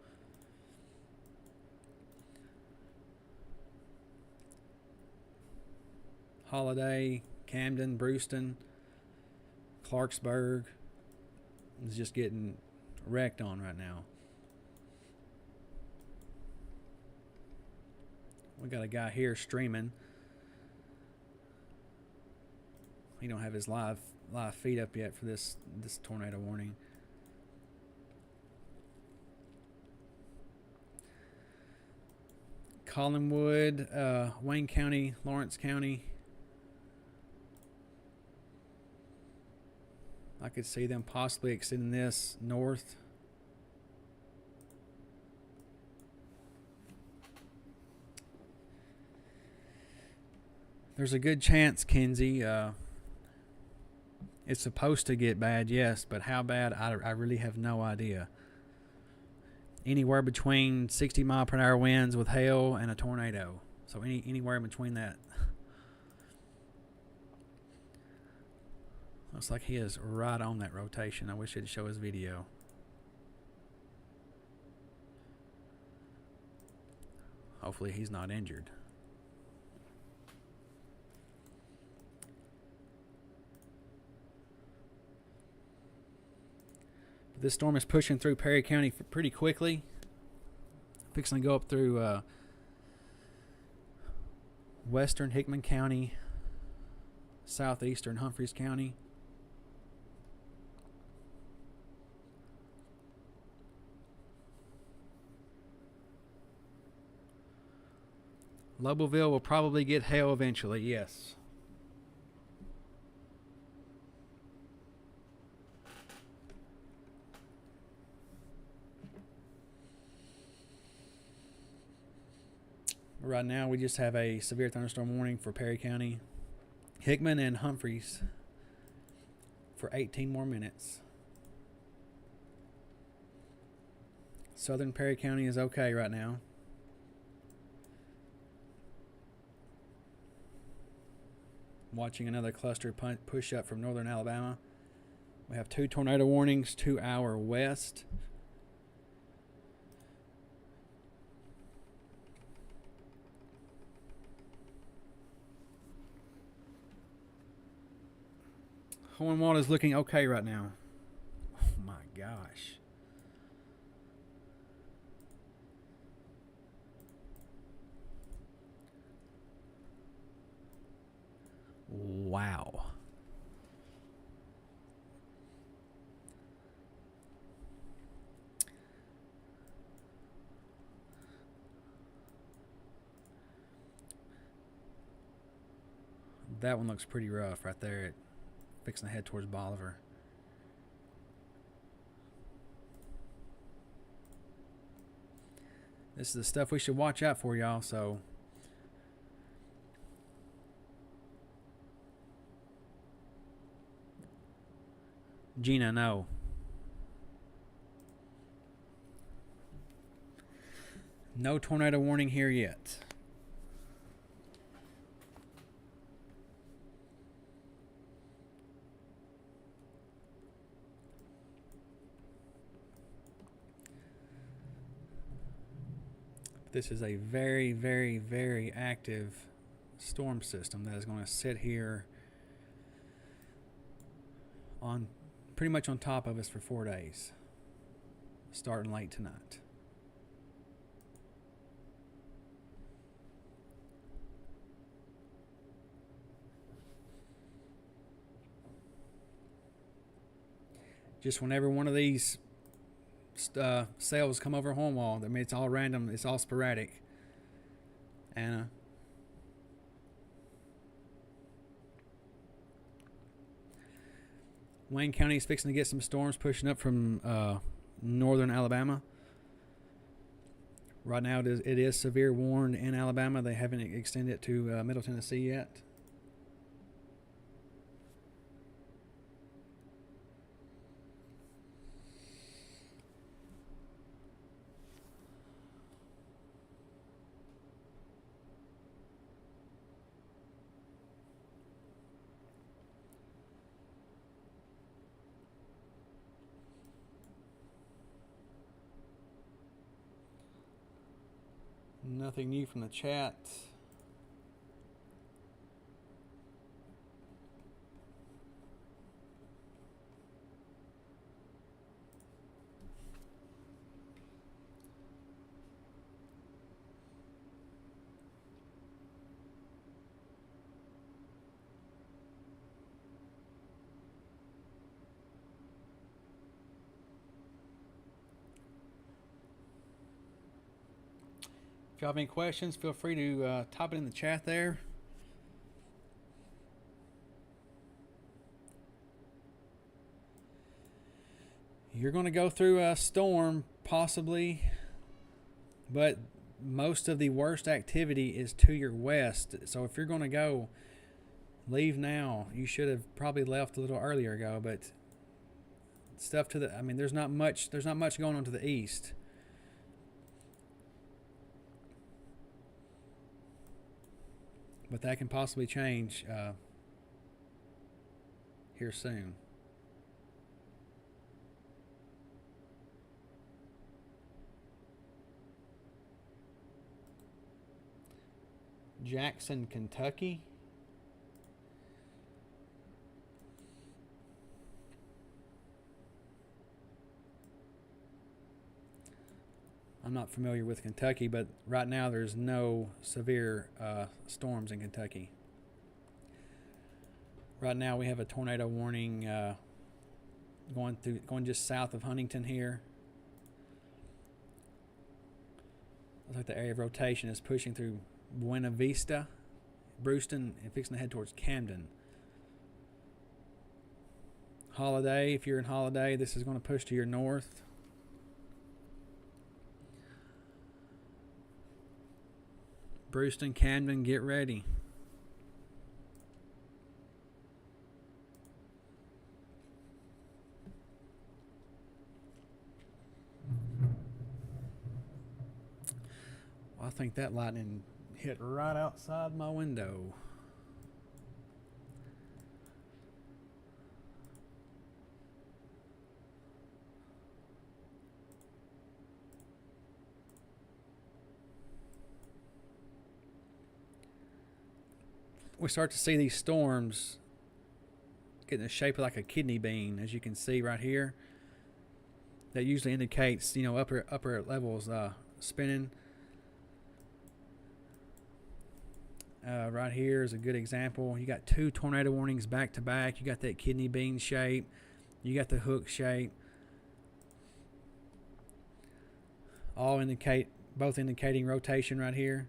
Holiday, Camden, Brewston, Clarksburg is just getting wrecked on right now. We got a guy here streaming. He don't have his live feed up yet for this tornado warning. Collinwood, Wayne County, Lawrence County. I could see them possibly extending this north. There's a good chance, Kenzie. It's supposed to get bad, yes, but how bad, I really have no idea. Anywhere between 60-mile-per-hour winds with hail and a tornado. So anywhere in between that. Looks like he is right on that rotation. I wish it'd show his video. Hopefully he's not injured. This storm is pushing through Perry County pretty quickly. Fixing to go up through western Hickman County, southeastern Humphreys County. Lobelville will probably get hail eventually, yes. Right now, we just have a severe thunderstorm warning for Perry County, Hickman, and Humphreys for 18 more minutes. Southern Perry County is okay right now. Watching another cluster push up from northern Alabama. We have 2 tornado warnings to our west. Hohenwald is looking okay right now. Oh my gosh. Wow. That one looks pretty rough right there. Fixing to head towards Bolivar. This is the stuff we should watch out for, y'all. So Gina, no. No tornado warning here yet. This is a very, very, very active storm system that is going to sit here on pretty much on top of us for 4 days, starting late tonight. Just whenever one of these cells come over Hohenwald, I mean, it's all random, it's all sporadic. Anna. Wayne County is fixing to get some storms pushing up from northern Alabama. Right now, it is severe warned in Alabama. They haven't extended it to Middle Tennessee yet. Nothing new from the chat. If y'all have any questions, feel free to type it in the chat there. You're going to go through a storm, possibly, but most of the worst activity is to your west. So if you're going to go, leave now. You should have probably left a little earlier ago, but stuff to the, I mean, there's not much going on to the east. But that can possibly change here soon. Jackson, Kentucky. I'm not familiar with Kentucky, but right now there's no severe storms in Kentucky. Right now we have a tornado warning going just south of Huntington here. Looks like the area of rotation is pushing through Buena Vista, Brewston, and fixing to head towards Camden. Holiday, if you're in Holiday, this is going to push to your north. Brewston, Camden, get ready. Well, I think that lightning hit right outside my window. We start to see these storms getting the shape of like a kidney bean, as you can see right here. That usually indicates, you know, upper levels spinning. Right here is a good example. You got two tornado warnings back to back. You got that kidney bean shape. You got the hook shape. Both indicating rotation right here.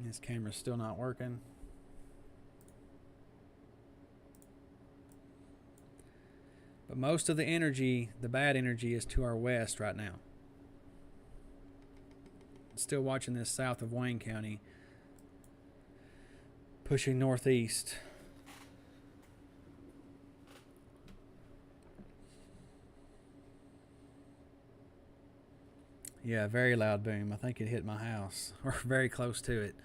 This camera's still not working. But most of the energy, the bad energy, is to our west right now. Still watching this south of Wayne County, pushing northeast. Yeah, very loud boom. I think it hit my house, or very close to it.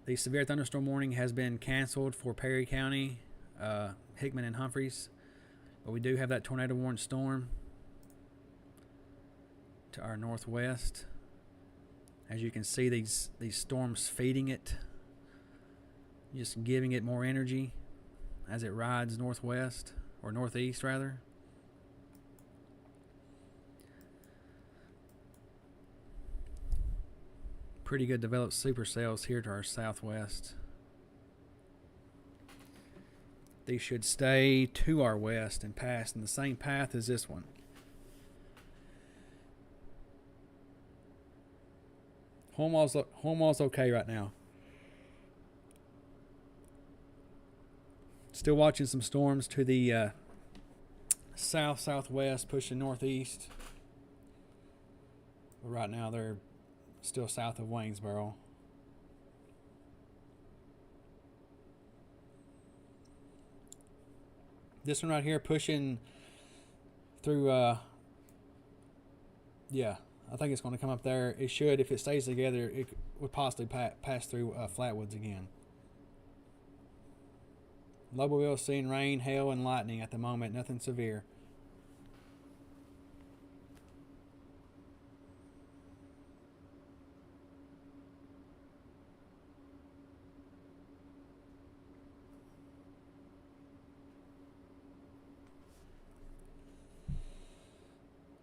The severe thunderstorm warning has been canceled for Perry County, Hickman, and Humphreys. But we do have that tornado warning storm to our northwest. As you can see, these storms feeding it, just giving it more energy as it rides northwest, or northeast rather. Pretty good developed supercells here to our southwest. These should stay to our west and pass in the same path as this one. Hornwall's okay right now. Still watching some storms to the southwest, pushing northeast. But right now they're still south of Waynesboro. This one right here pushing through, yeah, I think it's going to come up there. It should, if it stays together, it would possibly pass through Flatwoods again. Loboville seeing rain, hail, and lightning at the moment. Nothing severe.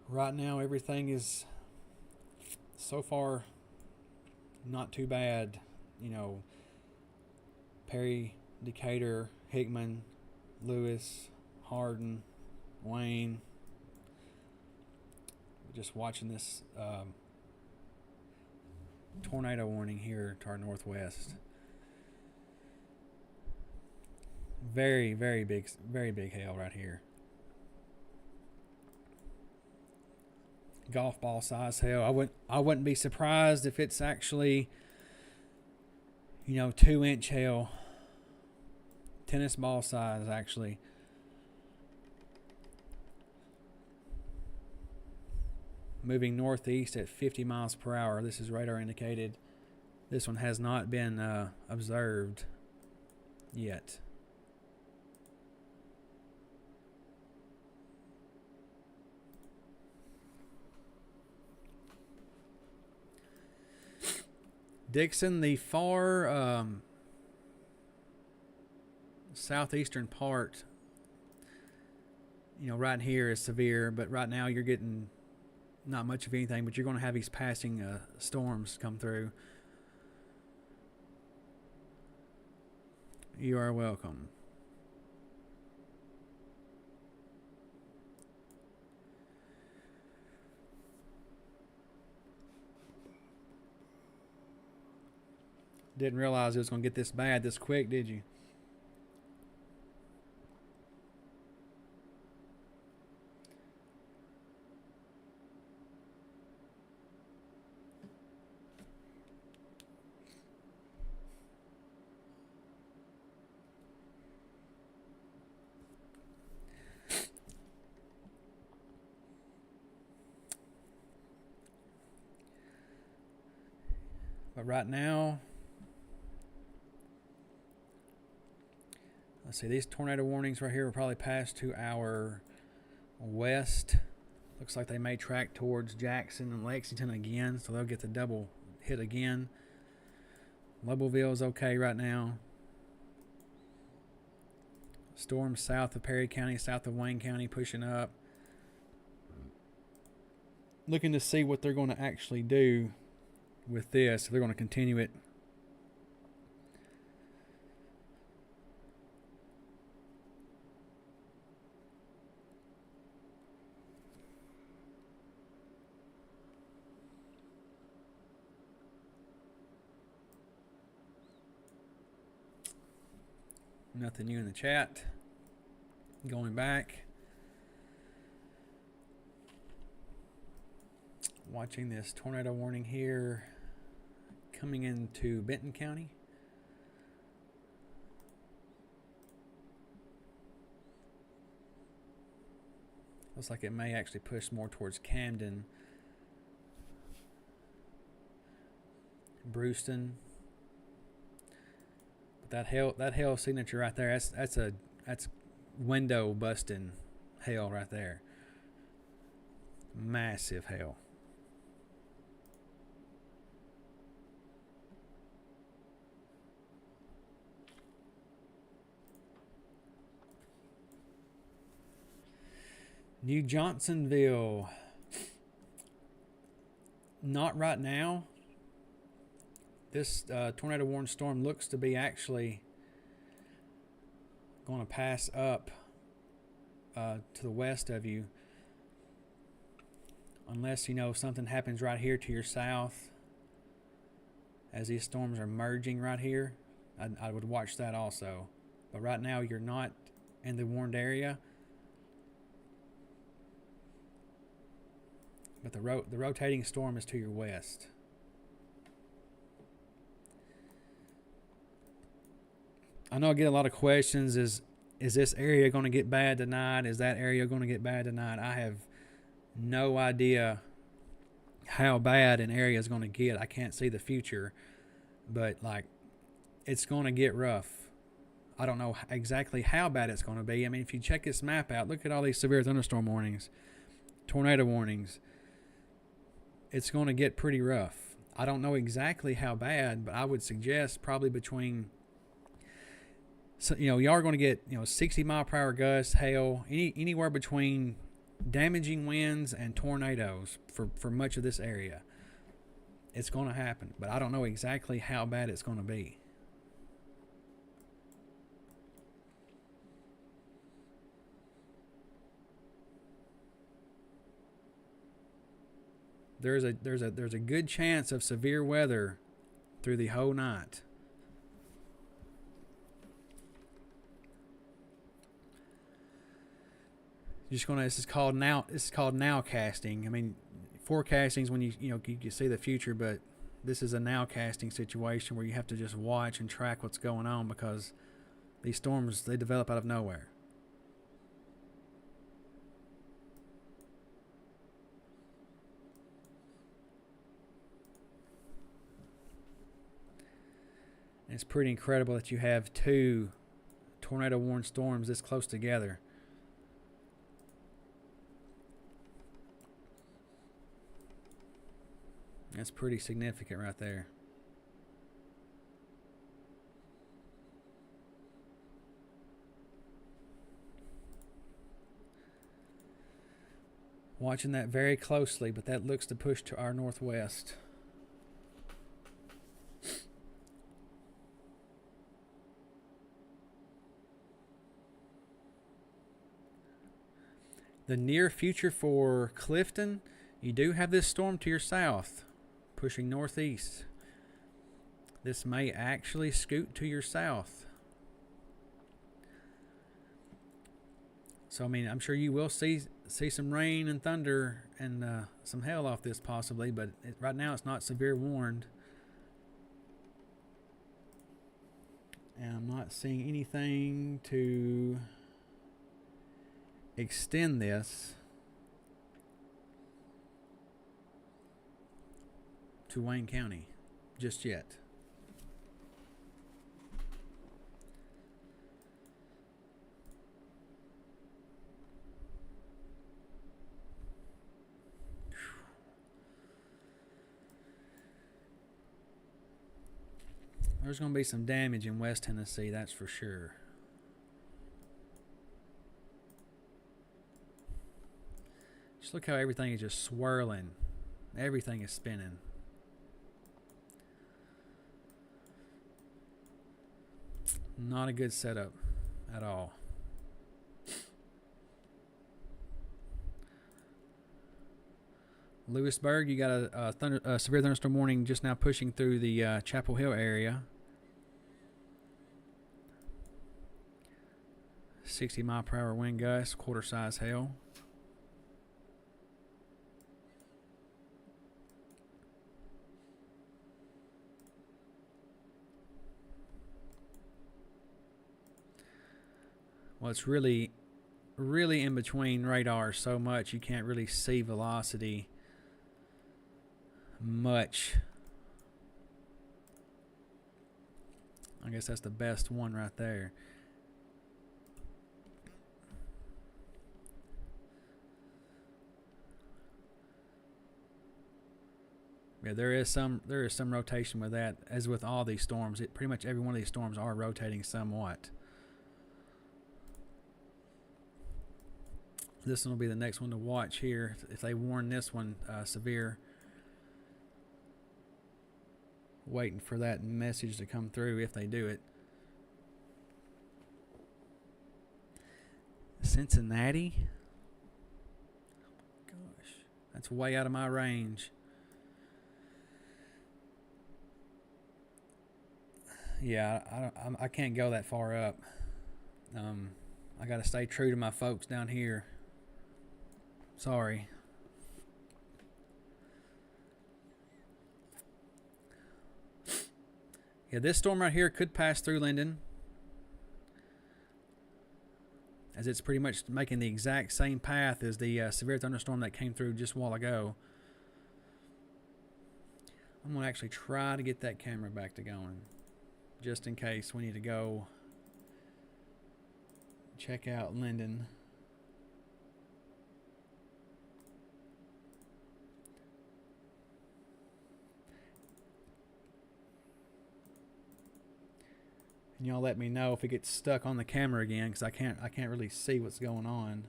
Right now, everything is so far not too bad. You know, Perry, Decatur, Hickman, Lewis, harden, wane. Just watching this tornado warning here to our northwest. Very big hail right here. Golf ball size hail. I wouldn't be surprised if it's actually, 2-inch hail. Tennis ball size, actually. Moving northeast at 50 miles per hour. This is radar indicated. This one has not been observed yet. Dixon, the far southeastern part, right here is severe, but right now you're getting not much of anything, but you're going to have these passing storms come through. You are welcome. Didn't realize it was going to get this bad this quick, did you? But right now, let's see, these tornado warnings right here will probably pass to our west. Looks like they may track towards Jackson and Lexington again, so they'll get the double hit again. Lobelville is okay right now. Storms south of Perry County, south of Wayne County pushing up. Looking to see what they're going to actually do with this. They're going to continue it. Nothing new in the chat. Going back. Watching this tornado warning here coming into Benton County. Looks like it may actually push more towards Camden, Brewston. But that hail signature right there, that's window busting hail right there. Massive hail. New Johnsonville. Not right now. This tornado warning storm looks to be actually going to pass up to the west of you. Unless, something happens right here to your south as these storms are merging right here. I would watch that also. But right now you're not in the warned area. But the rotating storm is to your west. I know I get a lot of questions. Is this area going to get bad tonight? Is that area going to get bad tonight? I have no idea how bad an area is going to get. I can't see the future. But, it's going to get rough. I don't know exactly how bad it's going to be. I mean, if you check this map out, look at all these severe thunderstorm warnings, tornado warnings. It's going to get pretty rough. I don't know exactly how bad, but I would suggest probably between, y'all are going to get, 60 mile per hour gusts, hail, anywhere between damaging winds and tornadoes for much of this area. It's going to happen, but I don't know exactly how bad it's going to be. there's a good chance of severe weather through the whole night. Just gonna. This is called nowcasting. I mean, forecasting is when you can see the future, but this is a nowcasting situation where you have to just watch and track what's going on, because these storms, they develop out of nowhere. And it's pretty incredible that you have two tornado warned storms this close together. That's pretty significant right there. Watching that very closely, but that looks to push to our northwest. The near future for Clifton, you do have this storm to your south, pushing northeast. This may actually scoot to your south. So, I mean, I'm sure you will see some rain and thunder and some hail off this possibly, but right now it's not severe warned. And I'm not seeing anything to extend this to Wayne County just yet. There's going to be some damage in West Tennessee, that's for sure. Just look how everything is just swirling. Everything is spinning. Not a good setup at all. Lewisburg, you got a severe thunderstorm warning just now pushing through the Chapel Hill area. 60-mile-per-hour wind gusts, quarter-size hail. Well, it's really in between radars so much you can't really see velocity much. I guess that's the best one right there. Yeah, there is some rotation with that, as with all these storms. Pretty much every one of these storms are rotating somewhat. This one will be the next one to watch here. If they warn this one severe, waiting for that message to come through if they do it. Cincinnati? Gosh, that's way out of my range. Yeah, I can't go that far up. I got to stay true to my folks down here. Sorry. Yeah, this storm right here could pass through Linden, as it's pretty much making the exact same path as the severe thunderstorm that came through just a while ago. I'm going to actually try to get that camera back to going, just in case we need to go check out Linden. And y'all let me know if it gets stuck on the camera again, because I can't really see what's going on.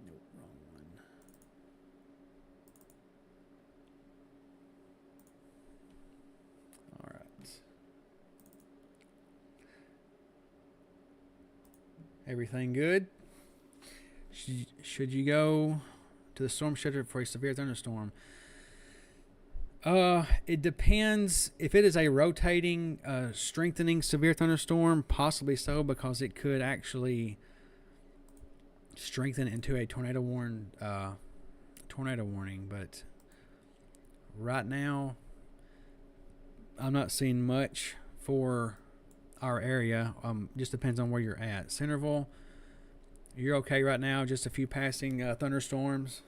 Nope, wrong one. Everything good? Should you go to the storm shelter for a severe thunderstorm? It depends. If it is a rotating, strengthening severe thunderstorm, possibly so, because it could actually strengthen into a tornado warning. But right now, I'm not seeing much for our area. Just depends on where you're at. Centerville, you're okay right now. Just a few passing thunderstorms.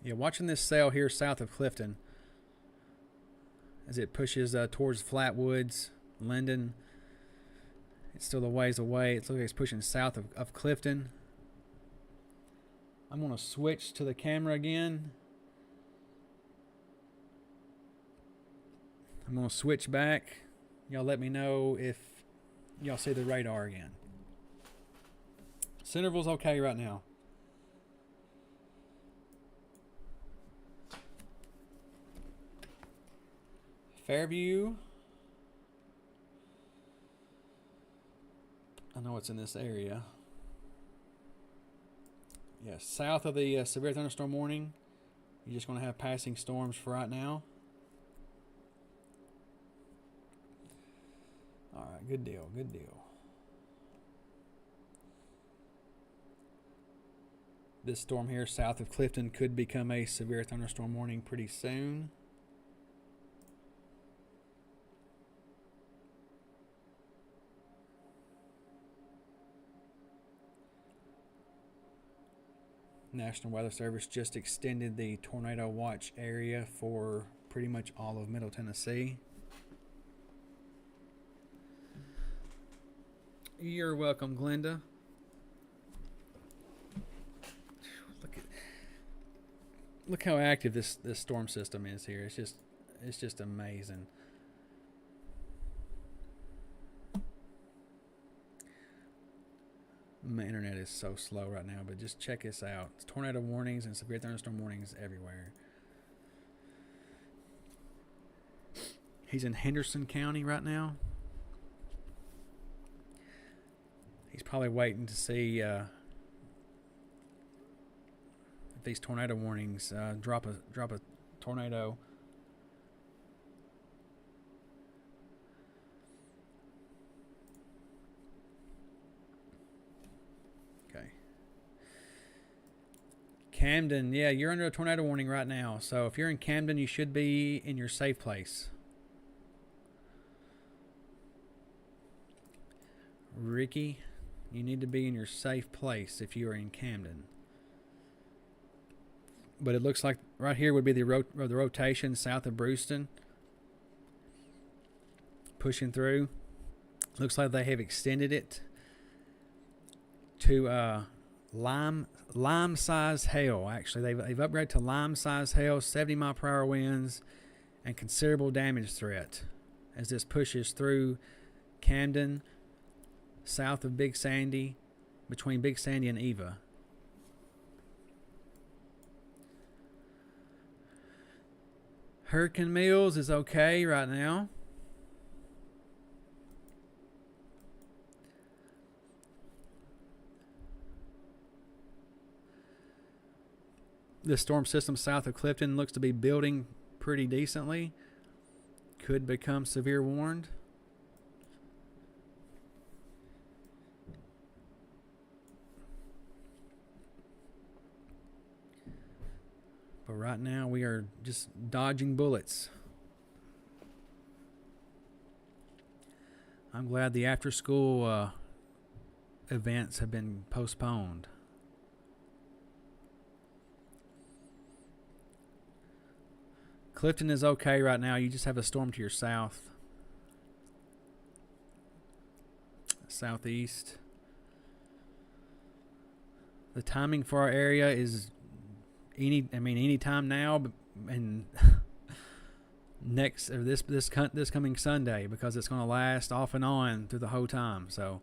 Yeah, watching this sail here south of Clifton as it pushes towards Flatwoods, Linden. It's still a ways away. It looks like it's pushing south of Clifton. I'm going to switch to the camera again. I'm going to switch back. Y'all let me know if y'all see the radar again. Centerville's okay right now. Fairview. I know it's in this area. Yeah, south of the severe thunderstorm warning. You're just going to have passing storms for right now. All right, good deal, good deal. This storm here south of Clifton could become a severe thunderstorm warning pretty soon. National Weather Service just extended the tornado watch area for pretty much all of Middle Tennessee. You're welcome, Glenda. Look how active this storm system is here. It's just amazing. My internet is so slow right now, but just check this out. It's tornado warnings and severe thunderstorm warnings everywhere. He's in Henderson County right now. He's probably waiting to see if these tornado warnings drop a tornado. Camden, yeah, you're under a tornado warning right now. So if you're in Camden, you should be in your safe place. Ricky, you need to be in your safe place if you are in Camden. But it looks like right here would be the rotation south of Brewston. Pushing through. Looks like they have extended it to lime size hail. Actually, they've upgraded to lime size hail, 70-mile-per-hour winds, and considerable damage threat as this pushes through Camden, south of Big Sandy, between Big Sandy and Eva. Hurricane Mills is okay right now. The storm system south of Clifton looks to be building pretty decently. Could become severe warned. But right now we are just dodging bullets. I'm glad the after school events have been postponed. Clifton is okay right now. You just have a storm to your south. Southeast. The timing for our area is any time now, and this coming Sunday, because it's going to last off and on through the whole time. So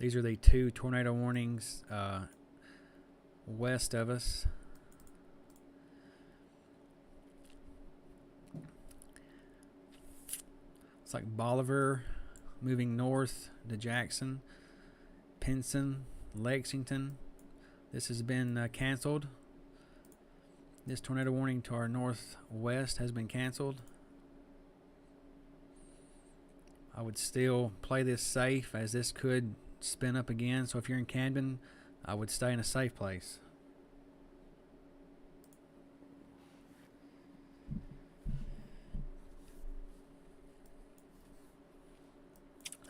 these are the 2 tornado warnings west of us. It's like Bolivar moving north to Jackson, Pinson, Lexington. This has been canceled. This tornado warning to our northwest has been canceled. I would still play this safe, as this could spin up again. So if you're in Camden, I would stay in a safe place.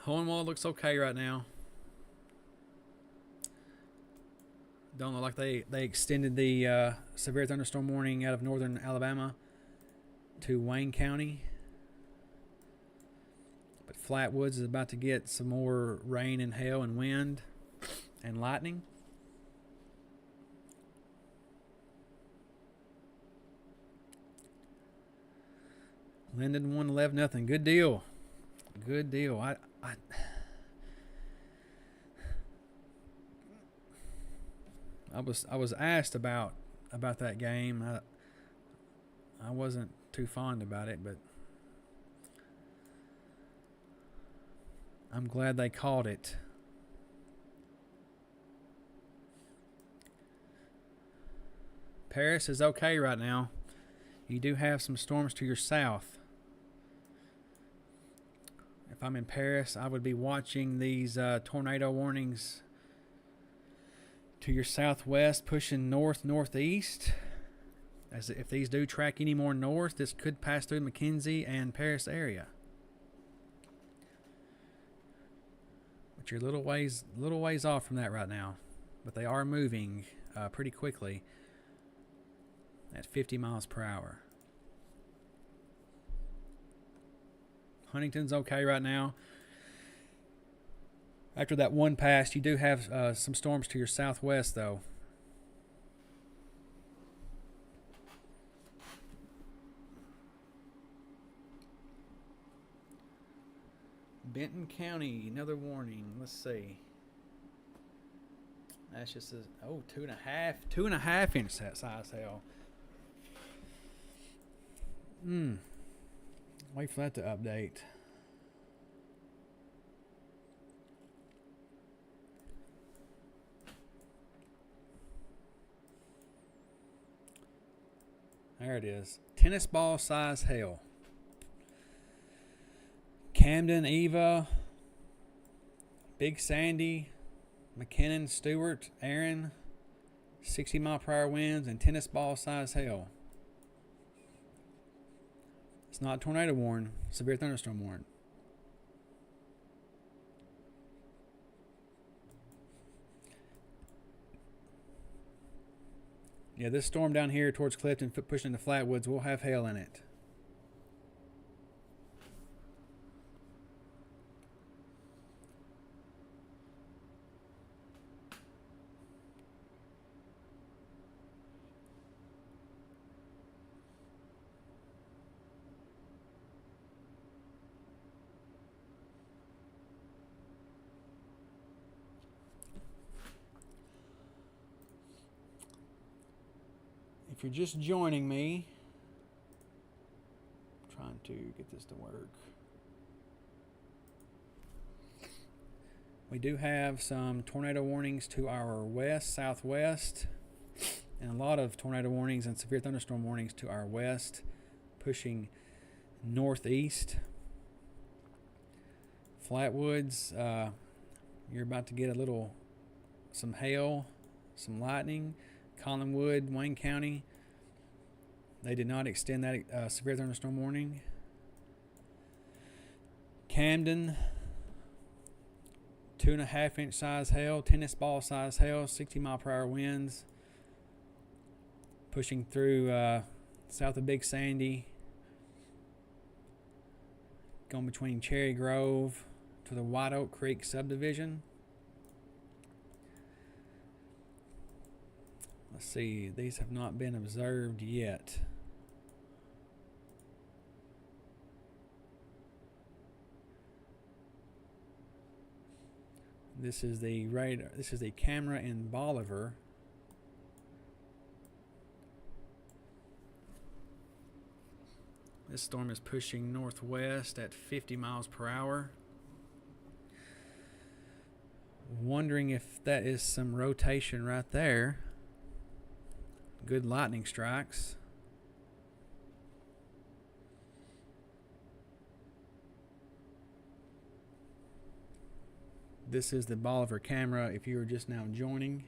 Hole in wall looks okay right now. Don't look like they extended the severe thunderstorm warning out of northern Alabama to Wayne County. But Flatwoods is about to get some more rain and hail and wind and lightning. Linden 111-0. Good deal. Good deal. I was asked about that game. I wasn't too fond about it, but I'm glad they called it. Paris is okay right now. You do have some storms to your south. If I'm in Paris, I would be watching these tornado warnings to your southwest, pushing northeast. As if these do track any more north, this could pass through McKenzie and Paris area. But you're a little ways off from that right now. But they are moving pretty quickly at 50 miles per hour. Huntington's okay right now. After that one pass, you do have some storms to your southwest, though. Benton County, another warning. Let's see. That's just a 2.5 inch size hail. Wait for that to update. There it is. Tennis ball size hail. Camden, Eva, Big Sandy, McKinnon, Stewart, Aaron, 60 mile per hour winds and tennis ball size hail. It's not tornado warning, severe thunderstorm warning. Yeah, this storm down here towards Clifton, pushing into Flatwoods, will have hail in it. If you're just joining me, I'm trying to get this to work. We do have some tornado warnings to our west, southwest, and a lot of tornado warnings and severe thunderstorm warnings to our west, pushing northeast. Flatwoods, you're about to get some hail, some lightning. Collinwood, Wayne County, they did not extend that severe thunderstorm warning. Camden, 2.5-inch size hail, tennis ball size hail, 60-mile-per-hour winds, pushing through south of Big Sandy, going between Cherry Grove to the White Oak Creek subdivision. Let's see, these have not been observed yet. This is the radar. This is the camera in Bolivar. This storm is pushing northwest at 50 miles per hour. Wondering if that is some rotation right there. Good lightning strikes. This is the Bolivar camera if you were just now joining.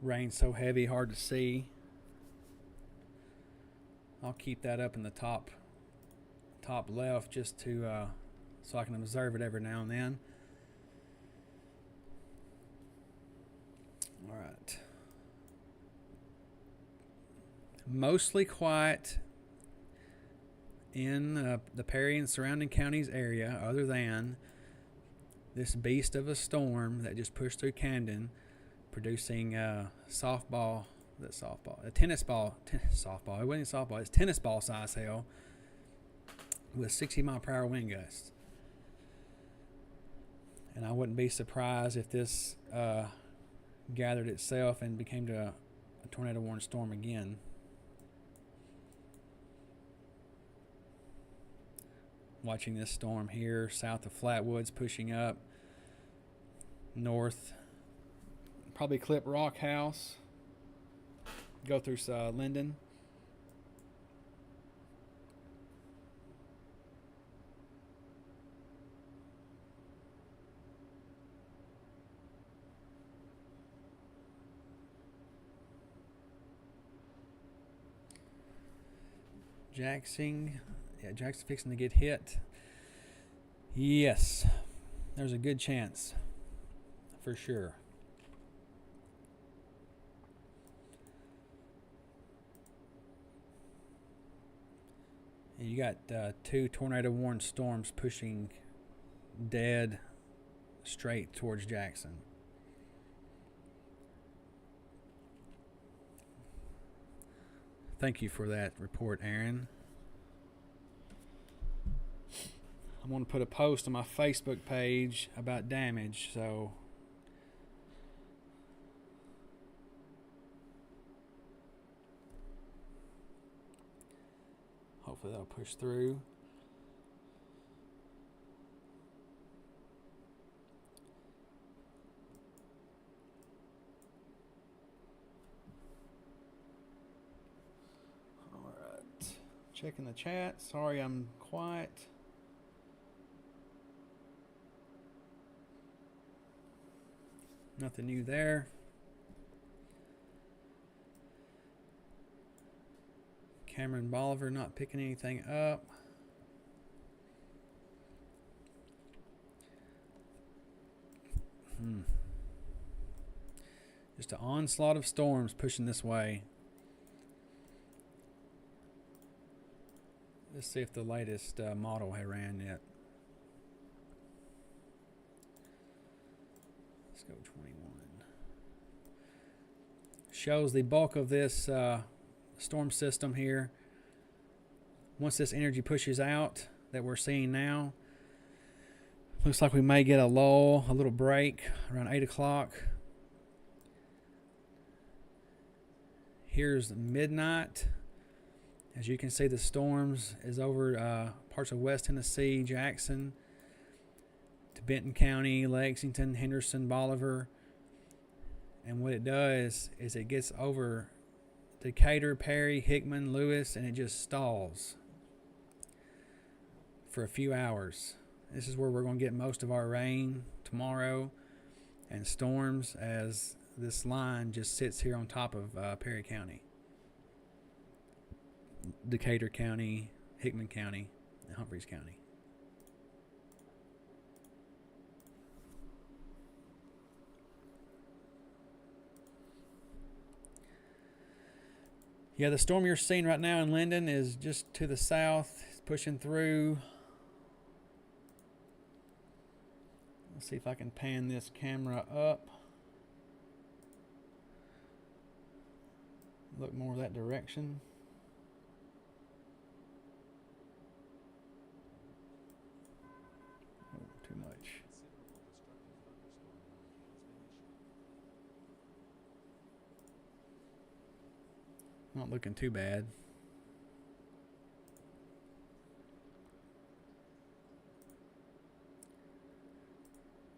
Rain so heavy, hard to see. I'll keep that up in the top left just to so I can observe it every now and then. All right. Mostly quiet in the Perry and surrounding counties area, other than this beast of a storm that just pushed through Camden, producing a tennis ball. It wasn't softball. It's tennis ball size hail with 60-mile-per-hour wind gusts. And I wouldn't be surprised if this gathered itself and became a tornado warning storm again. Watching this storm here south of Flatwoods, pushing up north, probably clip Rock House, go through Linden. Jackson fixing to get hit. Yes, there's a good chance for sure. And you got 2 tornado warned storms pushing dead straight towards Jackson. Thank you for that report, Aaron. I'm going to put a post on my Facebook page about damage, so hopefully that'll push through. All right. Checking the chat. Sorry I'm quiet. Nothing new there. Cameron Bolivar not picking anything up. Just an onslaught of storms pushing this way. Let's see if the latest model has ran yet. Let's go 21. Shows the bulk of this storm system here. Once this energy pushes out that we're seeing now, looks like we may get a lull, a little break around 8 o'clock. Here's midnight. As you can see, the storms is over parts of West Tennessee, Jackson, to Benton County, Lexington, Henderson, Bolivar. And what it does is it gets over Decatur, Perry, Hickman, Lewis, and it just stalls for a few hours. This is where we're going to get most of our rain tomorrow. and storms, as this line just sits here on top of Perry County, Decatur County, Hickman County, and Humphreys County. Yeah, the storm you're seeing right now in Linden is just to the south. It's pushing through. Let's see if I can pan this camera up. Look more that direction. Oh, too much. Not looking too bad.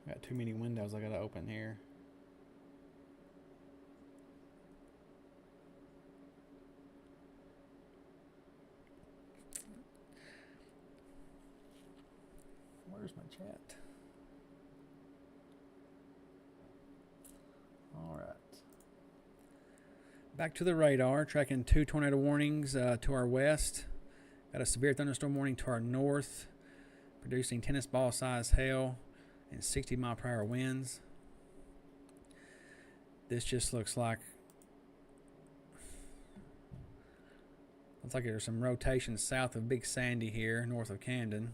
Got too many windows I gotta open here. Where's my chat? All right. Back to the radar, tracking 2 tornado warnings to our west. Got a severe thunderstorm warning to our north, producing tennis ball size hail and 60-mile-per-hour winds. This just looks like there's some rotation south of Big Sandy here, north of Camden.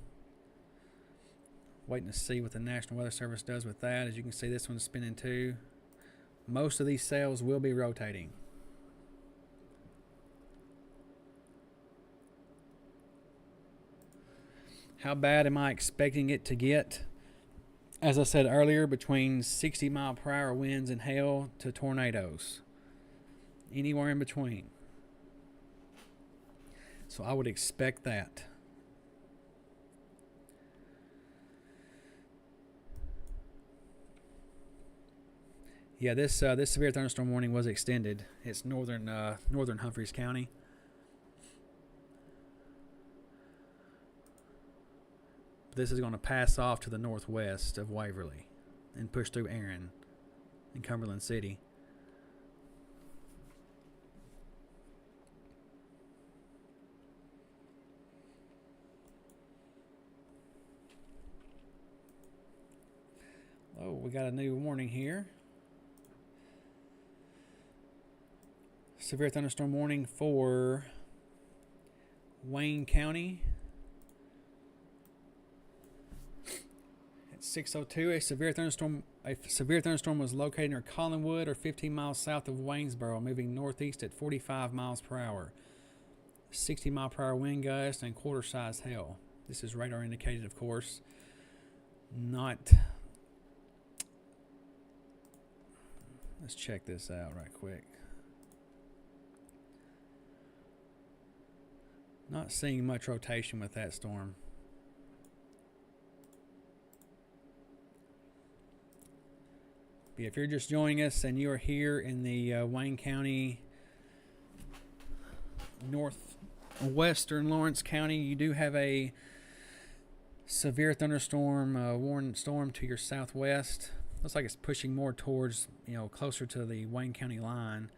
Waiting to see what the National Weather Service does with that. As you can see, this one's spinning too. Most of these sails will be rotating. How bad am I expecting it to get? As I said earlier, between 60-mile-per-hour winds and hail to tornadoes. Anywhere in between. So I would expect that. Yeah, this severe thunderstorm warning was extended. It's northern Humphreys County. This is going to pass off to the northwest of Waverly and push through Erin and Cumberland City. Oh, we got a new warning here. Severe thunderstorm warning for Wayne County. At 6:02, a severe thunderstorm was located near Collinwood, or 15 miles south of Waynesboro, moving northeast at 45 miles per hour. 60-mile-per-hour wind gust and quarter-size hail. This is radar indicated, of course. Let's check this out right quick. Not seeing much rotation with that storm. But if you're just joining us and you are here in the Wayne County, northwestern Lawrence County, you do have a severe thunderstorm warning storm to your southwest. Looks like it's pushing more towards, closer to the Wayne County line.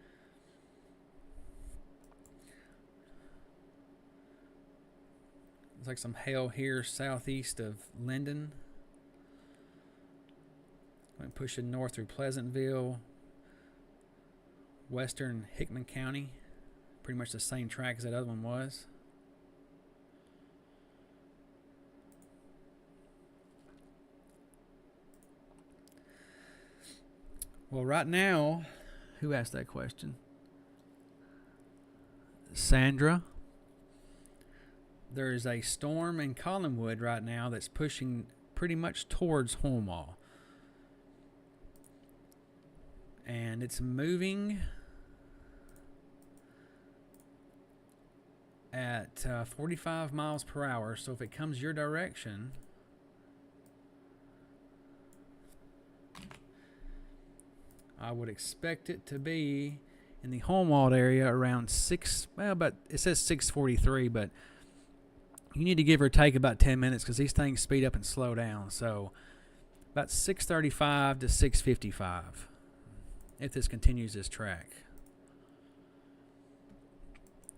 Looks like some hail here southeast of Linden. Going pushing north through Pleasantville, western Hickman County. Pretty much the same track as that other one was. Well, right now, who asked that question? Sandra. There is a storm in Collinwood right now that's pushing pretty much towards Holmall. And it's moving at 45 miles per hour. So if it comes your direction, I would expect it to be in the Holmwald area around but it says 6:43, but you need to give or take about 10 minutes because these things speed up and slow down. So about 635 to 655 if this continues this track.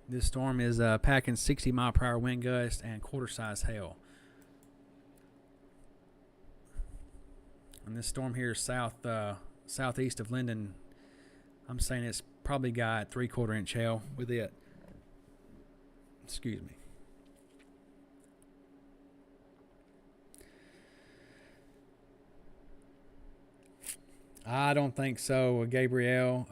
This storm is packing 60 mile per hour wind gusts and quarter size hail. And this storm here is southeast of Linden. I'm saying it's probably got 3/4 inch hail with it. Excuse me. I don't think so, Gabrielle.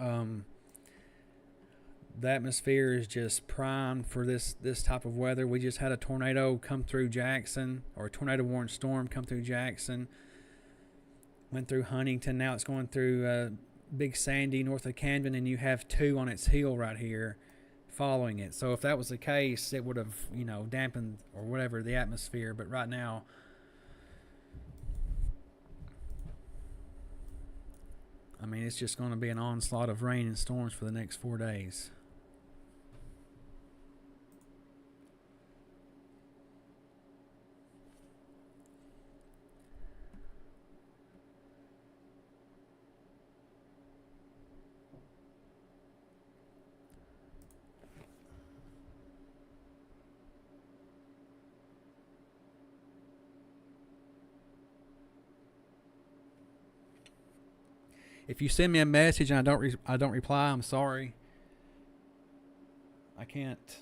The atmosphere is just primed for this type of weather. We just had a tornado come through Jackson, or a tornado warned storm come through Jackson. Went through Huntington. Now it's going through Big Sandy north of Camden, and you have 2 on its heel right here following it. So if that was the case, it would have, dampened or whatever the atmosphere. But right now, I mean, it's just going to be an onslaught of rain and storms for the next 4 days. If you send me a message and I don't reply, I'm sorry. I can't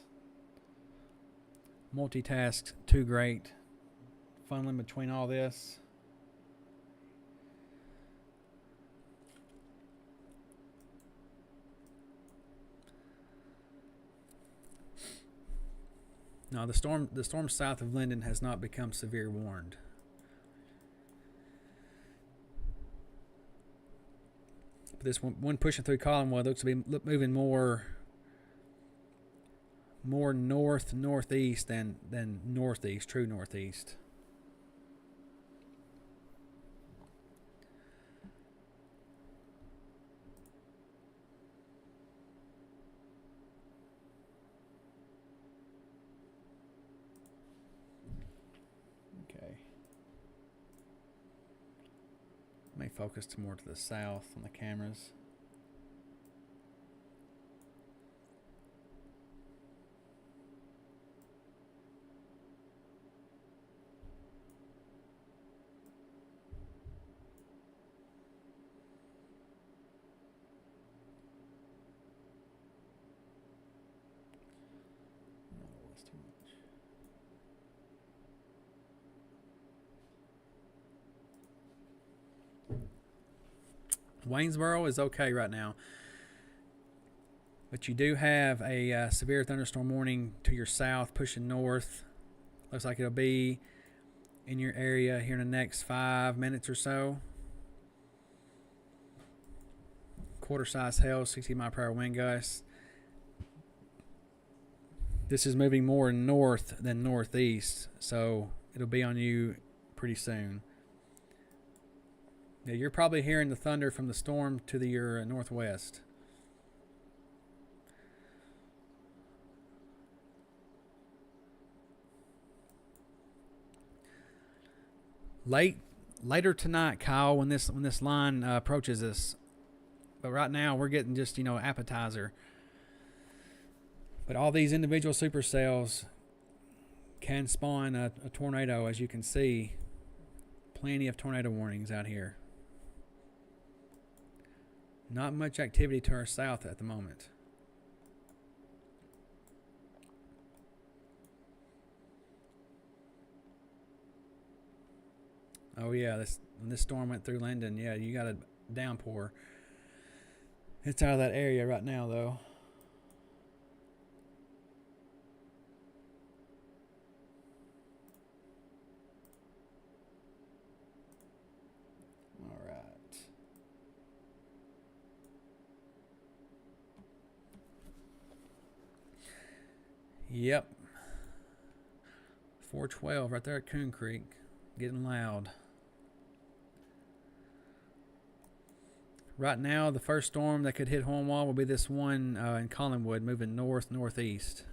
multitask too great. Funneling between all this. No, the storm south of Linden has not become severe warned. But this one pushing through Collinwood looks to be moving more northeast than northeast, true northeast. May focus more to the south on the cameras. Waynesboro is okay right now, but you do have a severe thunderstorm warning to your south pushing north. Looks like it'll be in your area here in the next 5 minutes or so. Quarter size hail, 60 mile per hour wind gusts. This is moving more north than northeast, so it'll be on you pretty soon. Yeah, you're probably hearing the thunder from the storm to your northwest. Later tonight, Kyle, when this line approaches us. But right now we're getting just appetizer. But all these individual supercells can spawn a tornado, as you can see. Plenty of tornado warnings out here. Not much activity to our south at the moment. Oh yeah, when this storm went through Linden, yeah, you got a downpour. It's out of that area right now, though. All right. Yep. 412 right there at Coon Creek. Getting loud. Right now, the first storm that could hit Hornwall will be this one in Collinwood, moving northeast.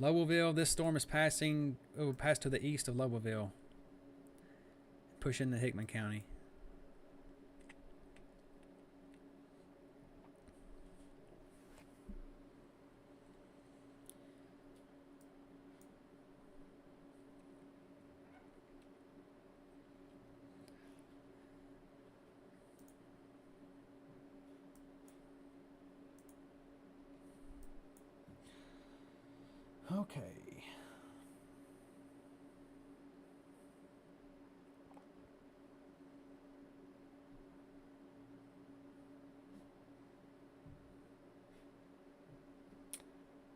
Lowellville, this storm is passing. It will pass to the east of Lowellville, push into Hickman County. Okay.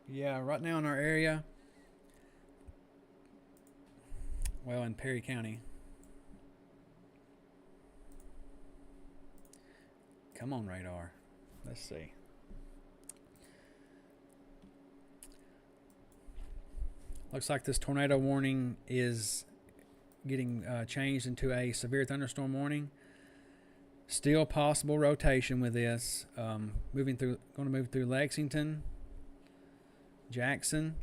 Yeah, right now in our area, well, in Perry County. Come on, radar. Let's see. Looks like this tornado warning is getting changed into a severe thunderstorm warning. Still possible rotation with this. Going to move through Lexington, Jackson.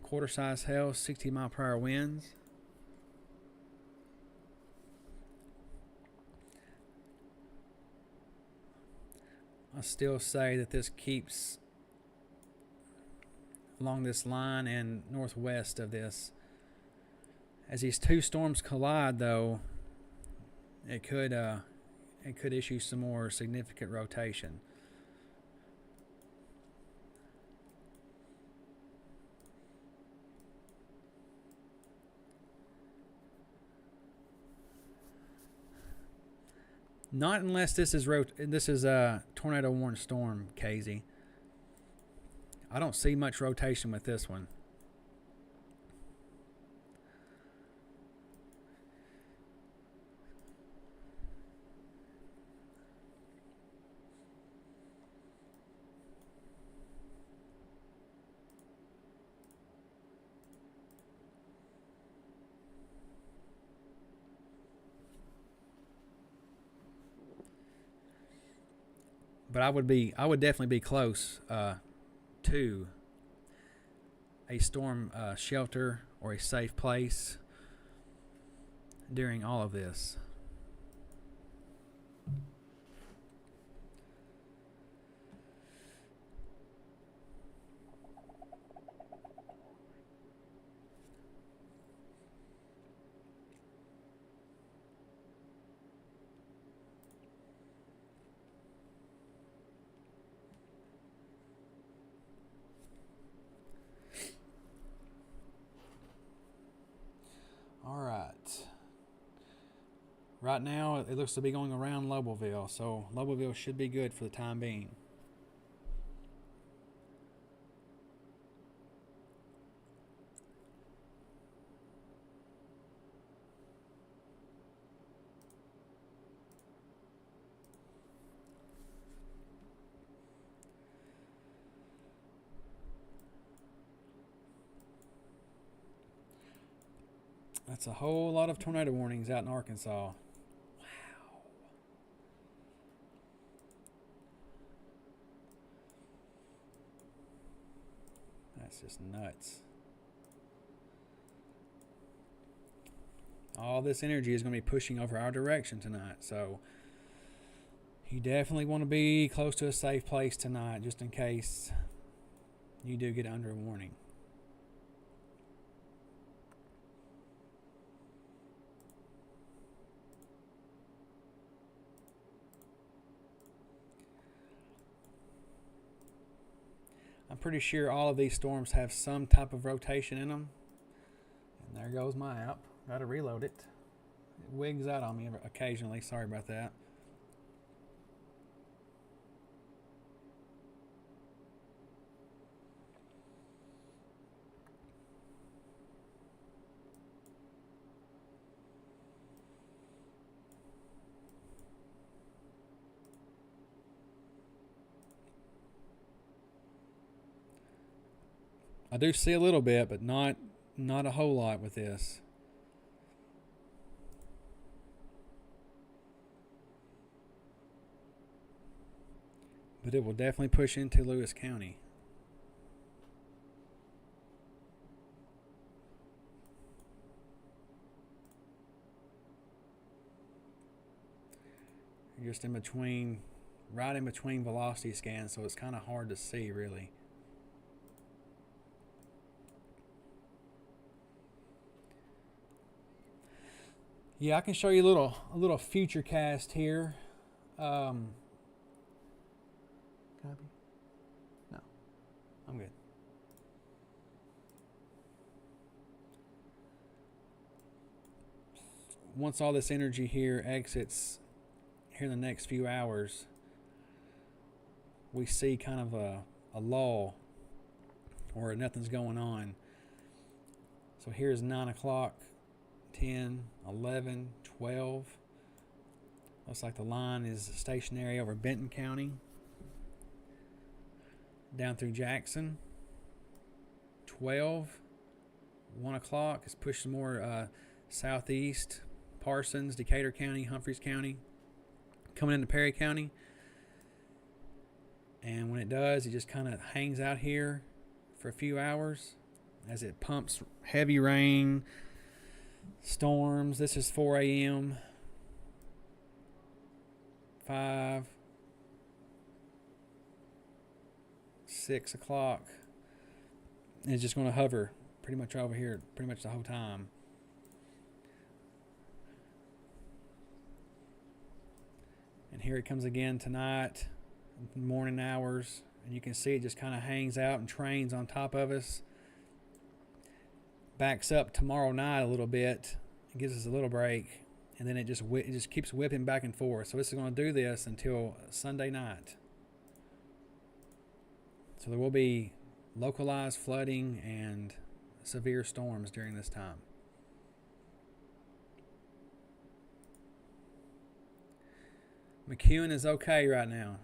Quarter size hail, 60 mile per hour winds. I still say that this keeps along this line and northwest of this. As these two storms collide, though, it could issue some more significant rotation. Not unless this is a tornado warned storm, Casey. I don't see much rotation with this one. But I would definitely be close to a storm shelter or a safe place during all of this. All right. Right now, it looks to be going around Lowellville, so Lowellville should be good for the time being. That's a whole lot of tornado warnings out in Arkansas. Wow. That's just nuts. All this energy is going to be pushing over our direction tonight, so you definitely want to be close to a safe place tonight just in case you do get under a warning. I'm pretty sure all of these storms have some type of rotation in them. And there goes my app. Got to reload it. It wigs out on me occasionally. Sorry about that. I do see a little bit, but not a whole lot with this. But it will definitely push into Lewis County. You're just in between, right in between velocity scans, so it's kind of hard to see really. Yeah, I can show you a little Futurecast here. Copy? No, I'm good. Once all this energy here exits here in the next few hours, we see kind of a lull or nothing's going on. So here's 9 o'clock, 10, 11, 12. Looks like the line is stationary over Benton County, down through Jackson. 12, 1 o'clock is pushing more southeast, Parsons, Decatur County, Humphreys County, coming into Perry County. And when it does, it just kind of hangs out here for a few hours as it pumps heavy rain, storms. This is 4 a.m., 5, 6 o'clock. And it's just going to hover pretty much over here pretty much the whole time. And here it comes again tonight, morning hours, and you can see it just kind of hangs out and trains on top of us. Backs up tomorrow night a little bit, it gives us a little break, and then it just keeps whipping back and forth. So this is going to do this until Sunday night. So there will be localized flooding and severe storms during this time. McEwen is okay right now.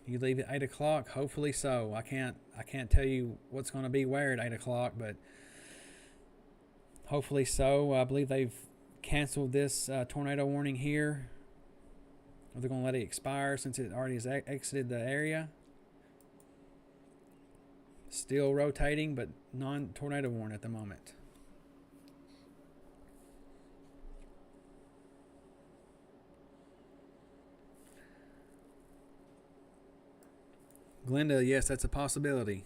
You leave at 8 o'clock? Hopefully so. I can't tell you what's going to be where at 8 o'clock, but hopefully so. I believe they've canceled this tornado warning here. They're going to let it expire since it already has exited the area. Still rotating, but non-tornado warning at the moment. Glenda, yes, that's a possibility.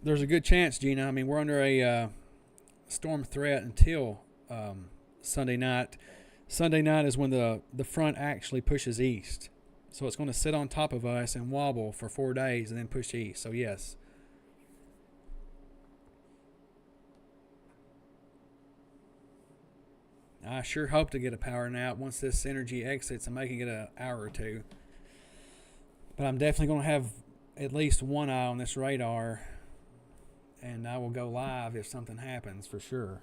There's a good chance, Gina. I mean, we're under a storm threat until Sunday night. Sunday night is when the front actually pushes east. So it's going to sit on top of us and wobble for 4 days and then push east. So yes. I sure hope to get a power nap once this energy exits and making it an hour or two. But I'm definitely going to have at least one eye on this radar, and I will go live if something happens for sure.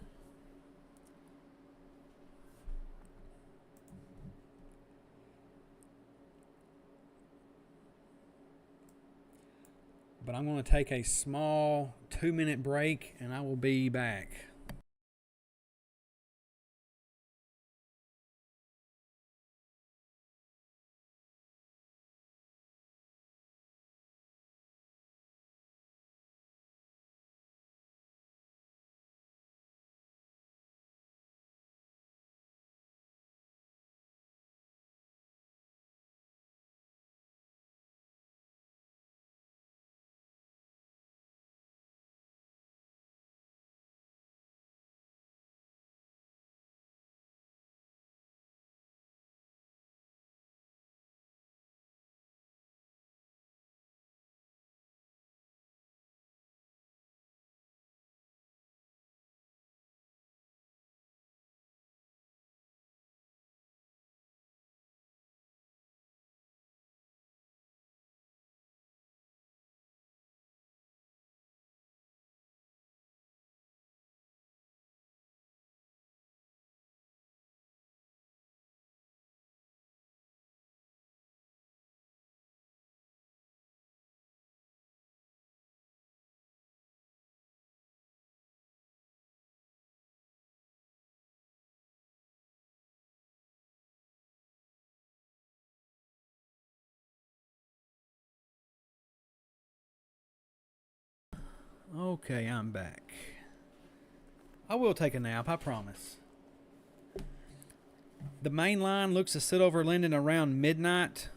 But I'm going to take a small 2-minute break, and I will be back. Okay, I'm back. I will take a nap, I promise. The main line looks to sit over Linden around midnight.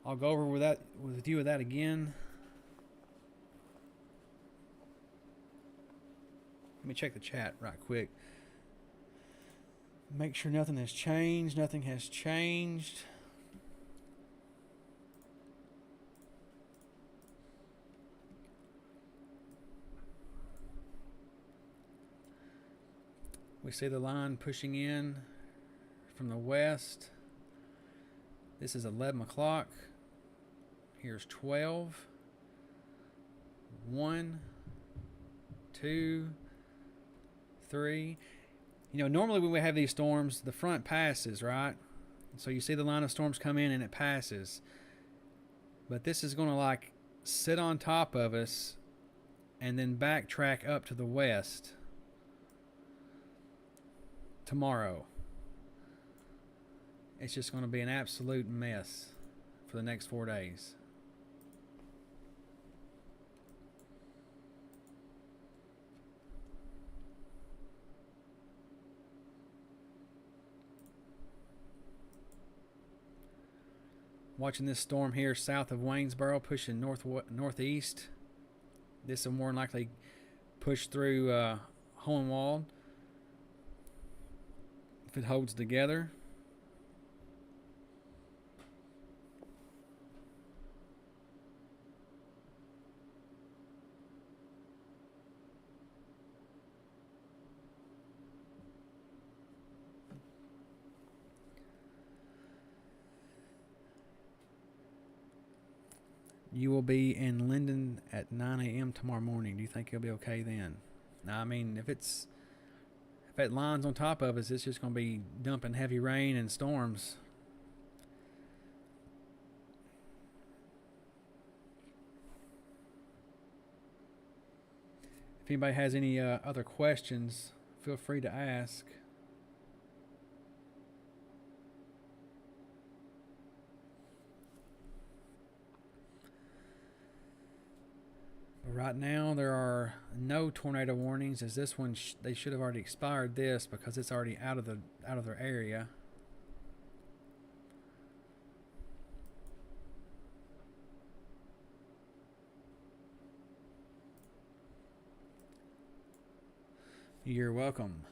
I'll go over with you with that again. Let me check the chat right quick. Make sure nothing has changed. Nothing has changed. We see the line pushing in from the west. This is 11 o'clock. Here's 12. 1, 2, 3. You know, normally when we have these storms, the front passes, right? So you see the line of storms come in and it passes. But this is going to like sit on top of us and then backtrack up to the west tomorrow. It's just going to be an absolute mess for the next 4 days. Watching this storm here south of Waynesboro pushing northeast. This will more than likely push through Hohenwald if it holds together. You will be in Linden at 9 a.m. tomorrow morning. Do you think you'll be okay then? Now, I mean, if that line's on top of us, it's just going to be dumping heavy rain and storms. If anybody has any other questions, feel free to ask. Right now, there are no tornado warnings, as this one they should have already expired this because it's already out of their area. You're welcome.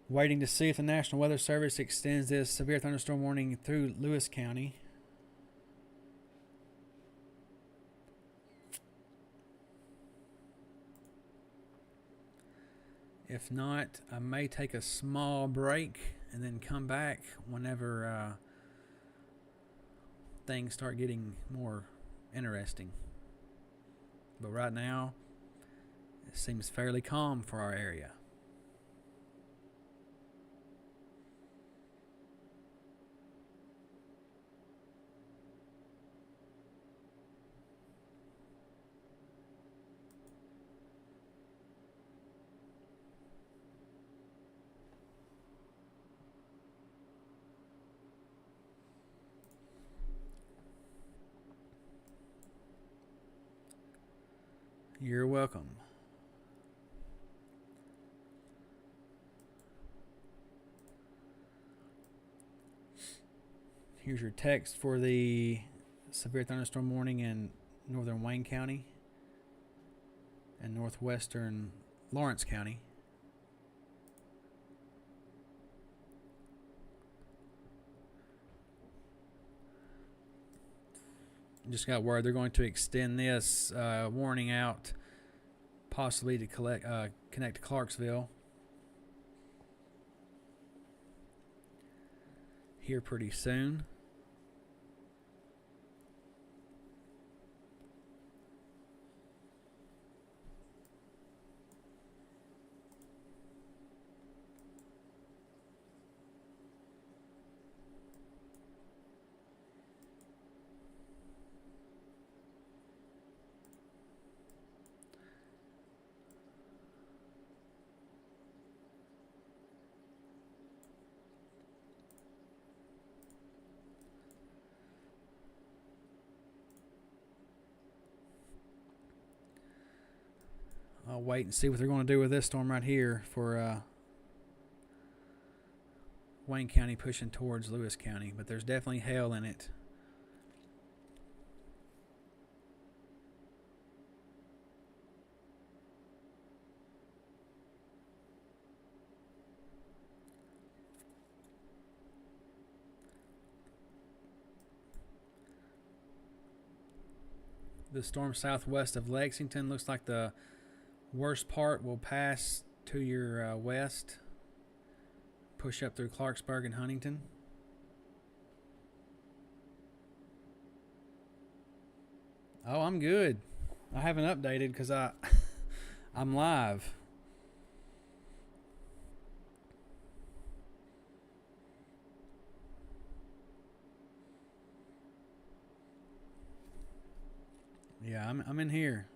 Waiting to see if the National Weather Service extends this severe thunderstorm warning through Lewis County. If not, I may take a small break and then come back whenever things start getting more interesting. But right now, it seems fairly calm for our area. You're welcome. Here's your text for the severe thunderstorm warning in northern Wayne County and northwestern Lawrence County. Just got word they're going to extend this warning out, possibly to connect to Clarksville here pretty soon. I'll wait and see what they're going to do with this storm right here for Wayne County pushing towards Lewis County. But there's definitely hail in it. The storm southwest of Lexington looks like the worst part will pass to your west, push up through Clarksburg and Huntington. Oh, I'm good. I haven't updated because I'm live. Yeah, I'm in here.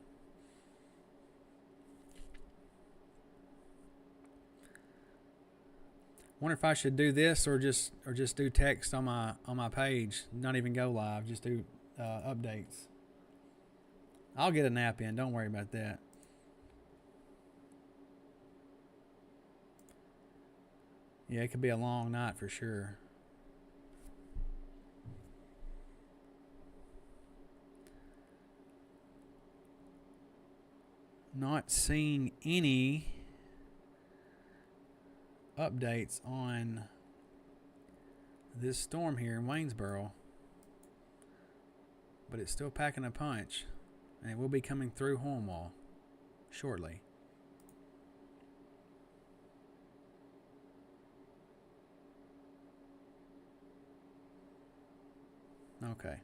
Wonder if I should do this or just do text on my page, not even go live, just do updates. I'll get a nap in. Don't worry about that. Yeah, it could be a long night for sure. Not seeing any updates on this storm here in Waynesboro, but it's still packing a punch, and it will be coming through Hornwall shortly. Okay.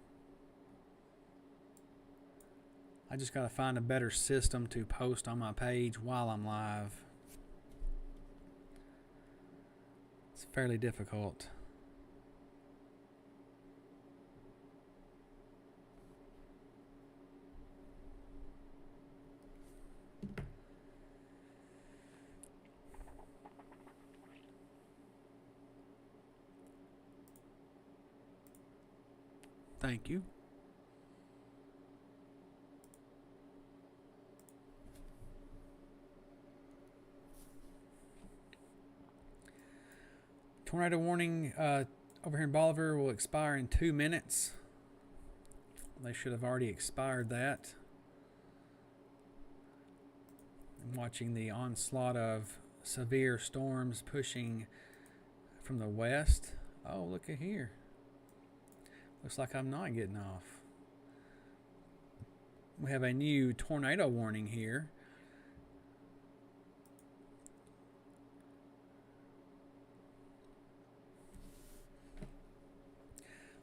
I just got to find a better system to post on my page while I'm live. It's fairly difficult. Thank you. Tornado warning over here in Bolivar will expire in 2 minutes. They should have already expired that. I'm watching the onslaught of severe storms pushing from the west. Oh, look at here. Looks like I'm not getting off. We have a new tornado warning here.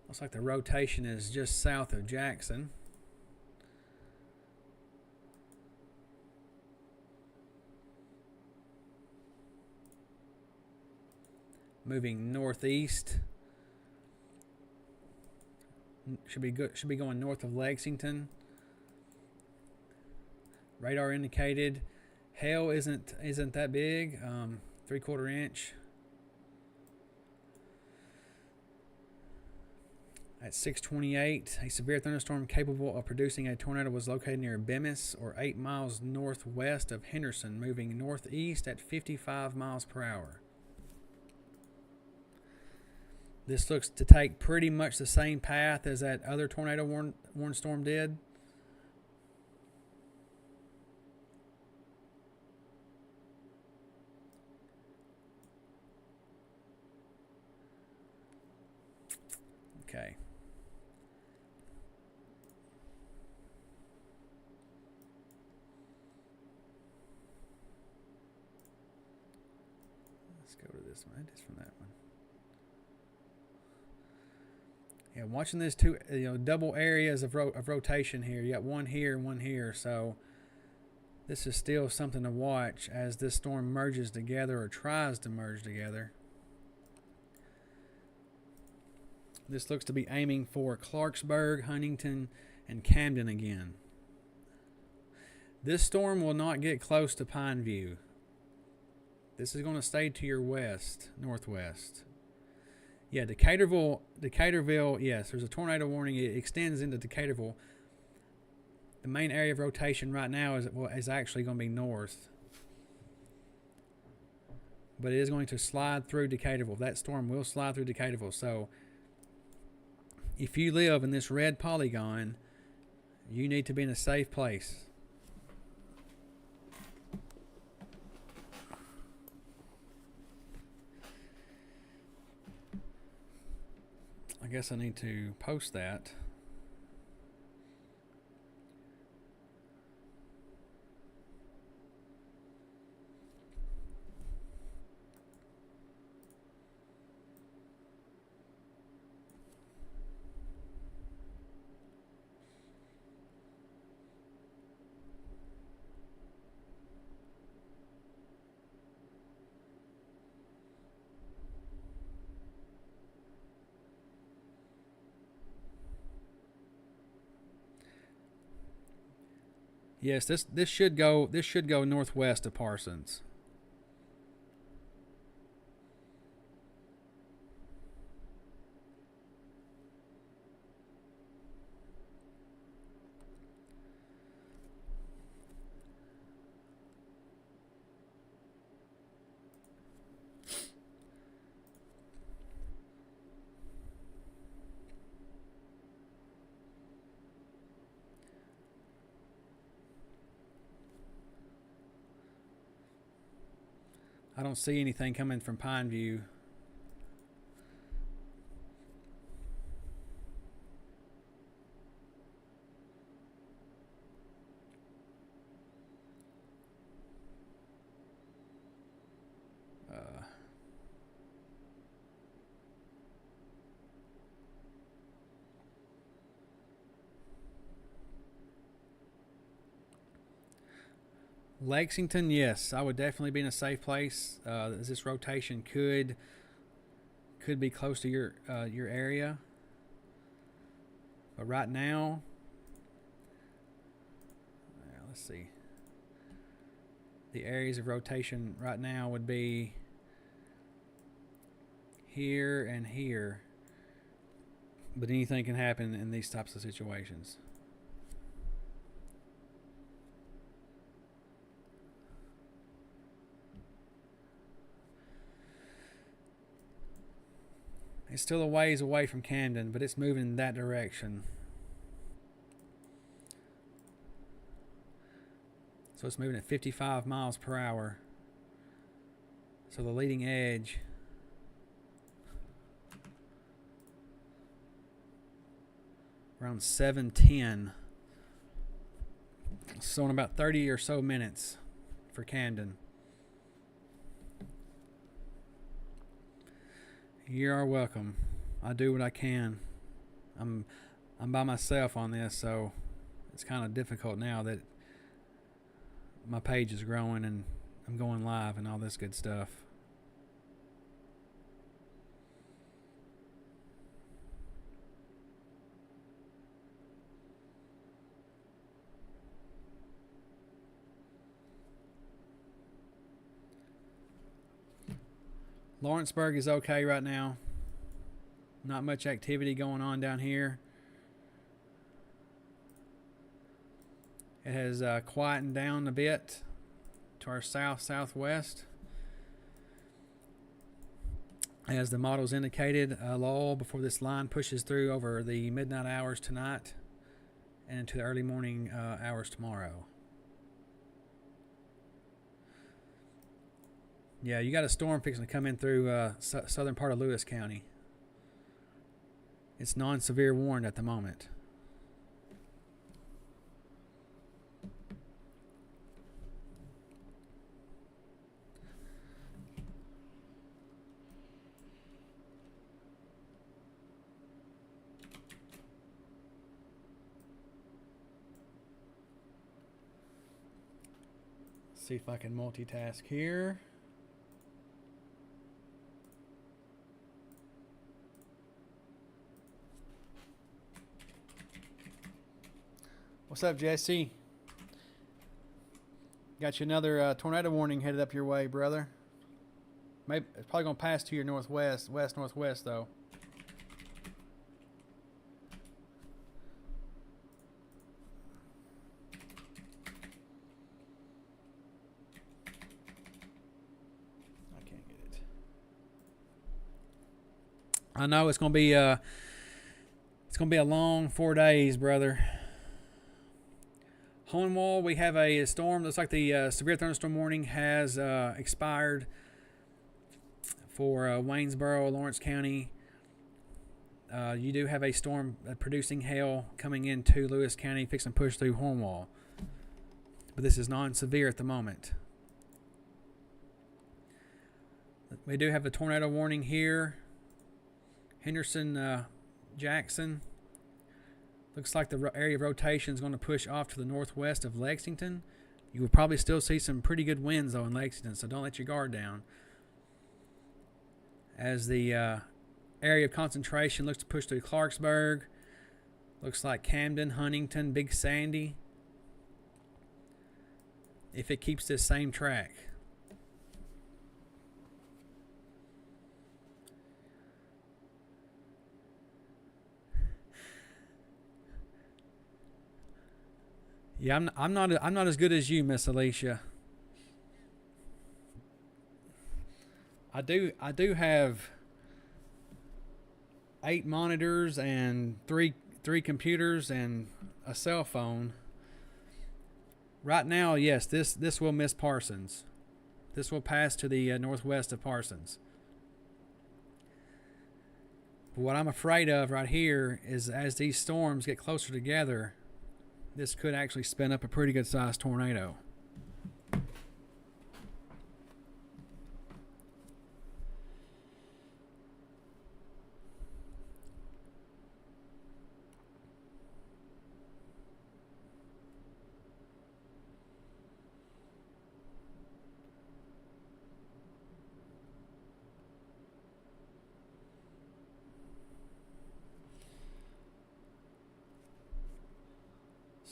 Looks like the rotation is just south of Jackson. Moving northeast. Should be going north of Lexington. Radar indicated hail isn't that big. 3/4 inch. At 6:28, a severe thunderstorm capable of producing a tornado was located near Bemis, or 8 miles northwest of Henderson, moving northeast at 55 miles per hour. This looks to take pretty much the same path as that other tornado warn storm did. Okay. Let's go to this one. It is from that one. Yeah, watching these two, double areas of rotation here. You got one here and one here, so this is still something to watch as this storm merges together or tries to merge together. This looks to be aiming for Clarksburg, Huntington, and Camden again. This storm will not get close to Pineview. This is going to stay to your west, northwest. Yeah, Decaturville, yes, there's a tornado warning. It extends into Decaturville. the main area of rotation right now is actually going to be north. But it is going to slide through Decaturville. That storm will slide through Decaturville. So if you live in this red polygon, you need to be in a safe place. I guess I need to post that. Yes, this should go northwest of Parsons. I don't see anything coming from Pineview. Lexington, yes, I would definitely be in a safe place. This rotation could be close to your area, but right now, let's see. The areas of rotation right now would be here and here, but anything can happen in these types of situations. It's still a ways away from Camden, but it's moving in that direction. So it's moving at 55 miles per hour. So the leading edge around 710. So in about 30 or so minutes for Camden. You are welcome. I do what I can. I'm by myself on this, so it's kind of difficult now that my page is growing and I'm going live and all this good stuff. Lawrenceburg is okay right now. Not much activity going on down here. It has quietened down a bit to our southwest. As the models indicated, a lull before this line pushes through over the midnight hours tonight and into the early morning hours tomorrow. Yeah, you got a storm fixing to come in through southern part of Lewis County. It's non-severe warned at the moment. See if I can multitask here. What's up, Jesse? Got you another tornado warning headed up your way, brother. Maybe it's probably going to pass to your northwest, west-northwest, though. I know it's gonna be a long 4 days, brother. Hornwall, we have a storm. Looks like the severe thunderstorm warning has expired for Waynesboro, Lawrence County. You do have a storm producing hail coming into Lewis County, fixing to push through Hornwall. But this is non-severe at the moment. We do have a tornado warning here. Henderson, Jackson. Looks like the area of rotation is going to push off to the northwest of Lexington. You will probably still see some pretty good winds, though, in Lexington, so don't let your guard down. As the area of concentration looks to push through Clarksburg. Looks like Camden, Huntington, Big Sandy. If it keeps this same track. Yeah, I'm not as good as you, Miss Alicia. I do have 8 monitors and three computers and a cell phone. Right now, yes, this will miss Parsons. This will pass to the northwest of Parsons. But what I'm afraid of right here is as these storms get closer together, this could actually spin up a pretty good sized tornado.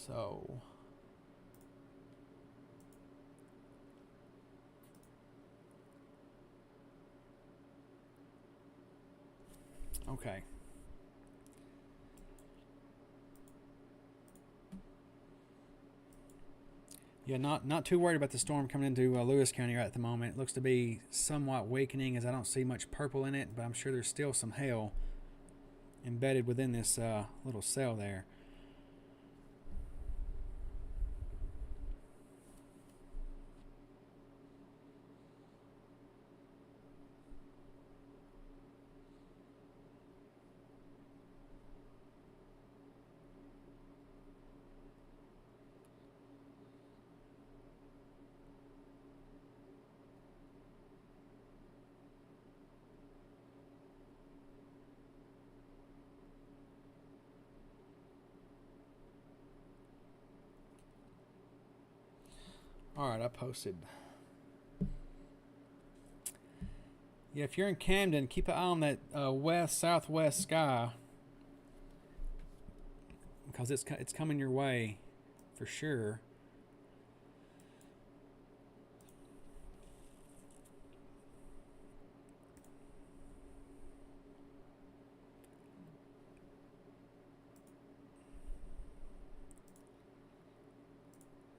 So okay. Yeah, not too worried about the storm coming into Lewis County right at the moment. It looks to be somewhat weakening as I don't see much purple in it, but I'm sure there's still some hail embedded within this little cell there. All right, I posted. Yeah, if you're in Camden, keep an eye on that west-southwest sky because it's coming your way for sure.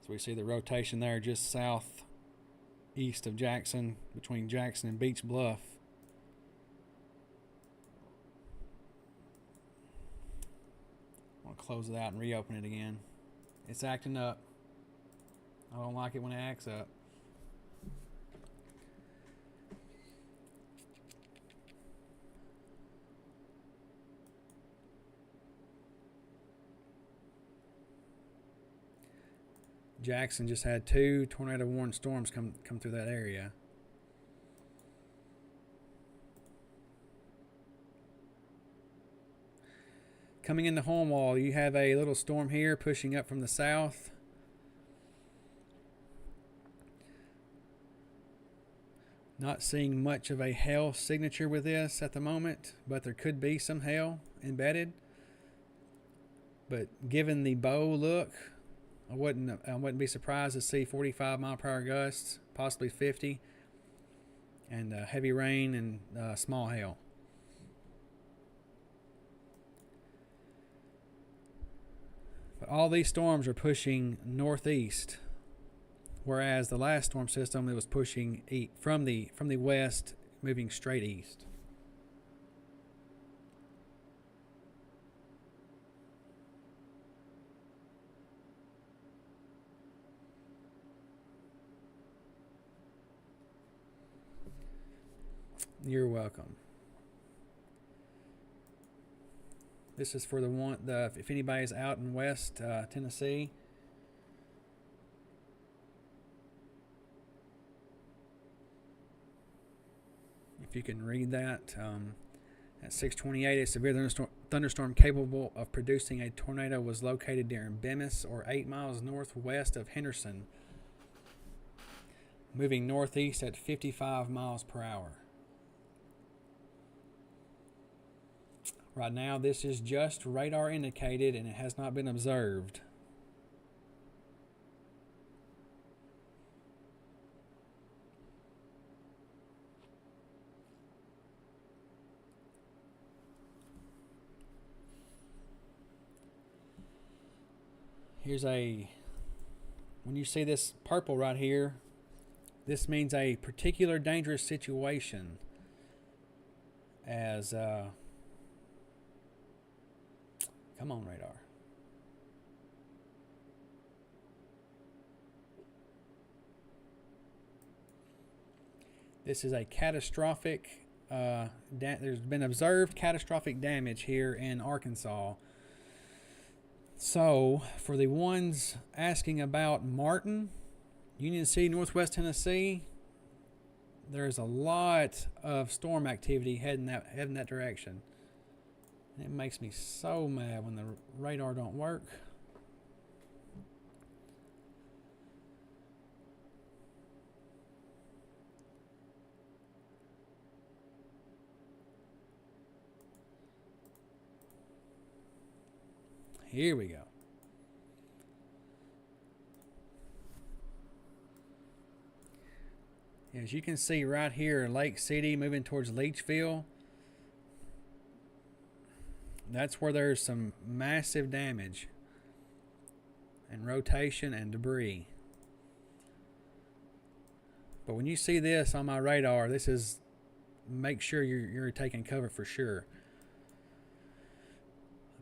So we see the rotation there just southeast of Jackson, between Jackson and Beach Bluff. I want to close it out and reopen it again. It's acting up. I don't like it when it acts up. Jackson just had 2 tornado warning storms come through that area. Coming into Hornwall, you have a little storm here pushing up from the south. Not seeing much of a hail signature with this at the moment, but there could be some hail embedded. But given the bow look, I wouldn't be surprised to see 45 mile per hour gusts, possibly 50, and heavy rain and small hail. But all these storms are pushing northeast, whereas the last storm system, it was pushing from the west, moving straight east. You're welcome. This is for if anybody's out in West Tennessee. If you can read that. At 6:28, a severe thunderstorm capable of producing a tornado was located near Bemis, or 8 miles northwest of Henderson, moving northeast at 55 miles per hour. Right now, this is just radar indicated and it has not been observed. When you see this purple right here, this means a particular dangerous situation as, come on, radar. This is a catastrophic, there's been observed catastrophic damage here in Arkansas. So, for the ones asking about Martin, Union City, Northwest Tennessee, there's a lot of storm activity heading that direction. It makes me so mad when the radar don't work. Here we go. As you can see right here, Lake City moving towards Leachville. That's where there's some massive damage and rotation and debris. But when you see this on my radar, make sure you're taking cover for sure,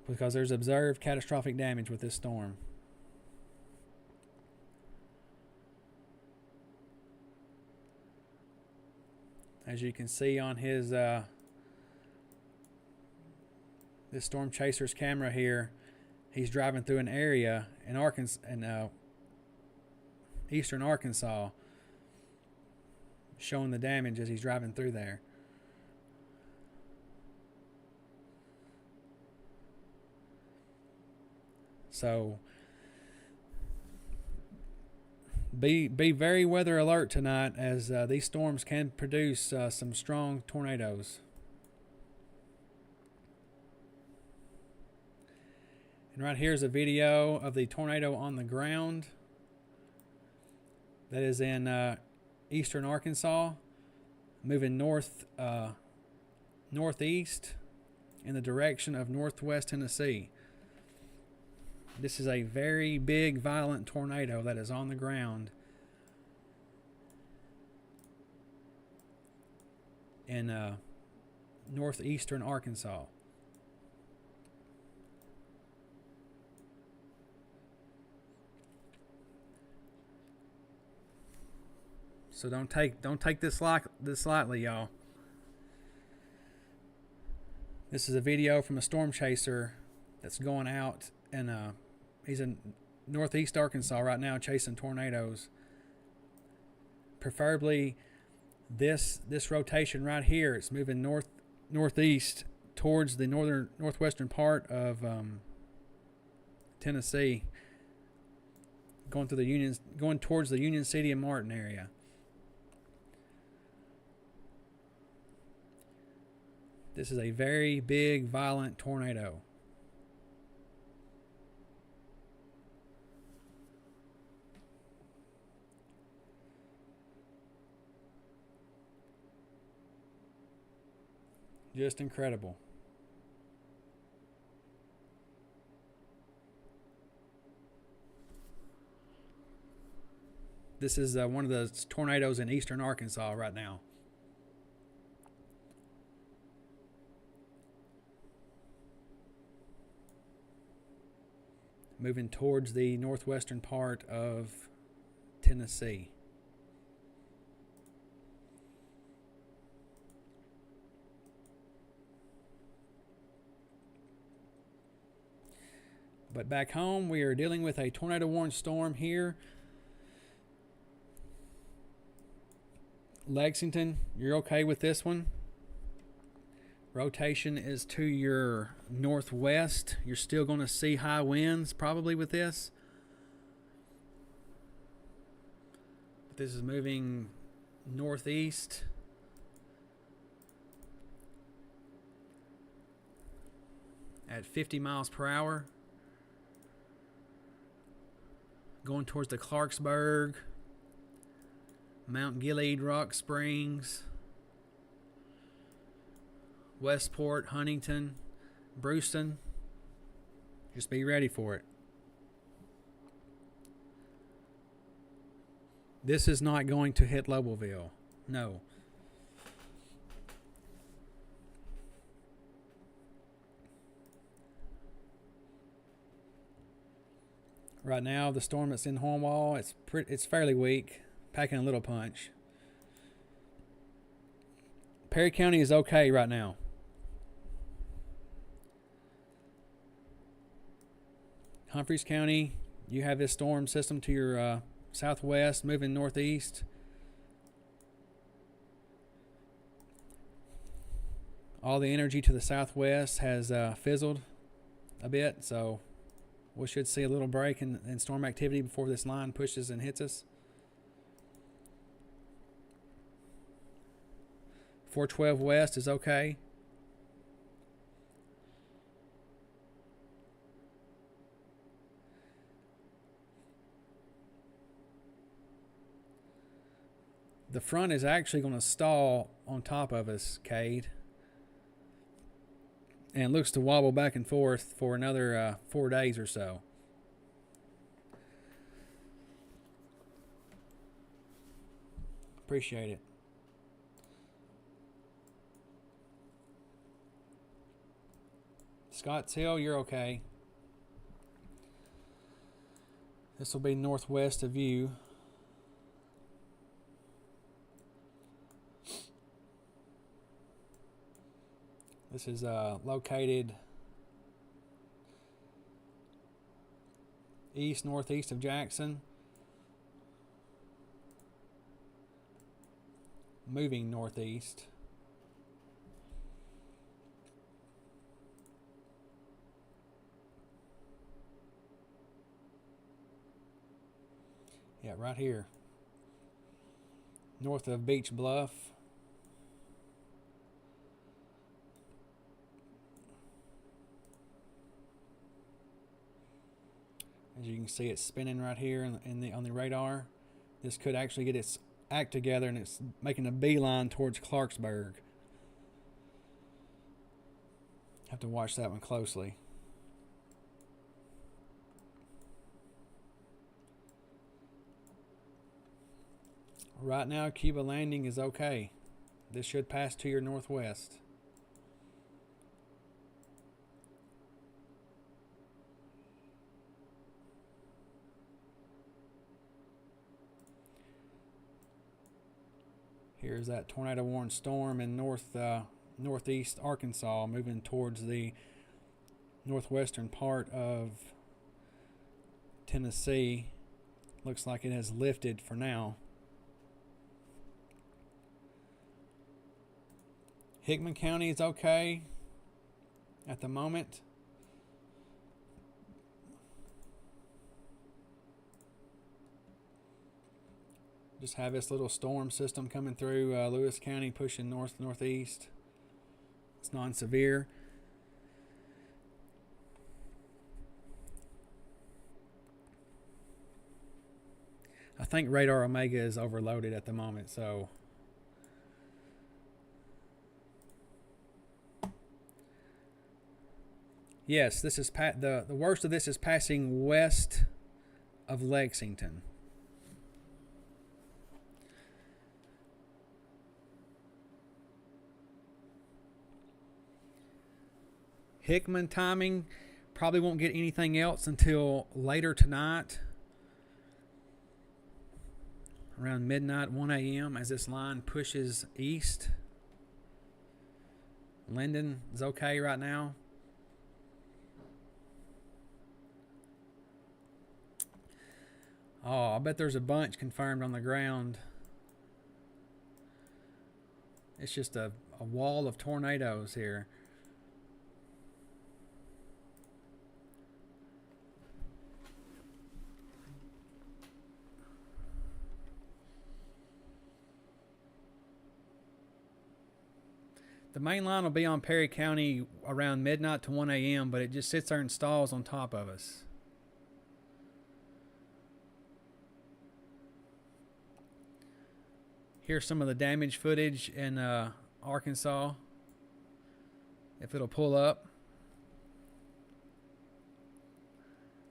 because there's observed catastrophic damage with this storm. As you can see on his this storm chaser's camera here, he's driving through an area in Arkansas, eastern Arkansas, showing the damage as he's driving through there. So be very weather alert tonight, as these storms can produce some strong tornadoes. And right here is a video of the tornado on the ground that is in eastern Arkansas, moving northeast in the direction of northwest Tennessee. This is a very big, violent tornado that is on the ground in northeastern Arkansas. So don't take this lightly, y'all. This is a video from a storm chaser that's going out, and he's in northeast Arkansas right now chasing tornadoes. Preferably this rotation right here. It's moving northeast towards the northwestern part of Tennessee, going towards the Union City and Martin area. This is a very big, violent tornado. Just incredible. This is one of the tornadoes in eastern Arkansas right now. Moving towards the northwestern part of Tennessee. But back home, we are dealing with a tornado warning storm here. Lexington, you're okay with this one. Rotation is to your northwest. You're still going to see high winds probably with this. But this is moving northeast. At 50 miles per hour. Going towards the Clarksburg, Mount Gilead, Rock Springs, Westport, Huntington, Brewston. Just be ready for it. This is not going to hit Lobelville. No. Right now, the storm that's in Hornwall, it's fairly weak, packing a little punch. Perry County is okay right now. Humphreys County, you have this storm system to your southwest, moving northeast. All the energy to the southwest has fizzled a bit, so we should see a little break in storm activity before this line pushes and hits us. 412 west is okay. The front is actually going to stall on top of us, Cade. And it looks to wobble back and forth for another 4 days or so. Appreciate it. Scotts Hill, you're okay. This will be northwest of you. This is located northeast of Jackson. Moving northeast. Yeah, right here. North of Beach Bluff. As you can see, it's spinning right here on the radar. This could actually get its act together, and it's making a beeline towards Clarksburg. Have to watch that one closely. Right now, Cuba Landing is okay. This should pass to your northwest. Here's that tornado warning storm in northeast Arkansas, moving towards the northwestern part of Tennessee. Looks like it has lifted for now. Hickman County is okay at the moment. Just have this little storm system coming through Lewis County, pushing northeast. It's non-severe. I think Radar Omega is overloaded at the moment, so yes, this is the worst of this is passing west of Lexington. Hickman timing, probably won't get anything else until later tonight, around midnight, 1 a.m. as this line pushes east. Linden is okay right now. Oh, I bet there's a bunch confirmed on the ground. It's just a wall of tornadoes here. The main line will be on Perry County around midnight to 1 a.m., but it just sits there and stalls on top of us. Here's some of the damage footage in Arkansas, if it'll pull up.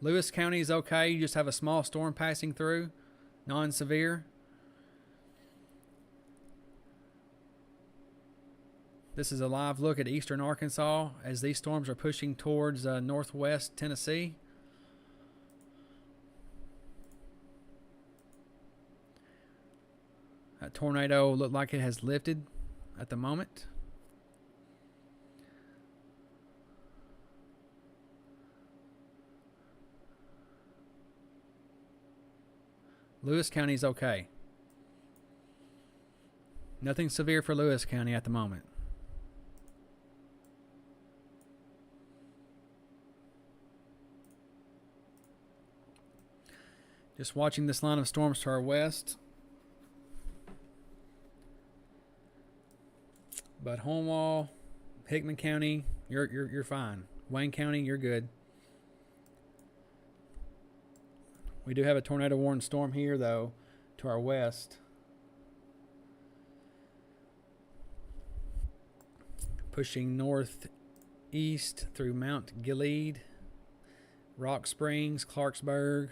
Lewis County is okay. You just have a small storm passing through, non-severe. This is a live look at eastern Arkansas as these storms are pushing towards northwest Tennessee. That tornado looked like it has lifted at the moment. Lewis County is okay. Nothing severe for Lewis County at the moment. Just watching this line of storms to our west. But Homewall, Hickman County, you're fine. Wayne County, you're good. We do have a tornado warning storm here though to our west. Pushing northeast through Mount Gilead, Rock Springs, Clarksburg,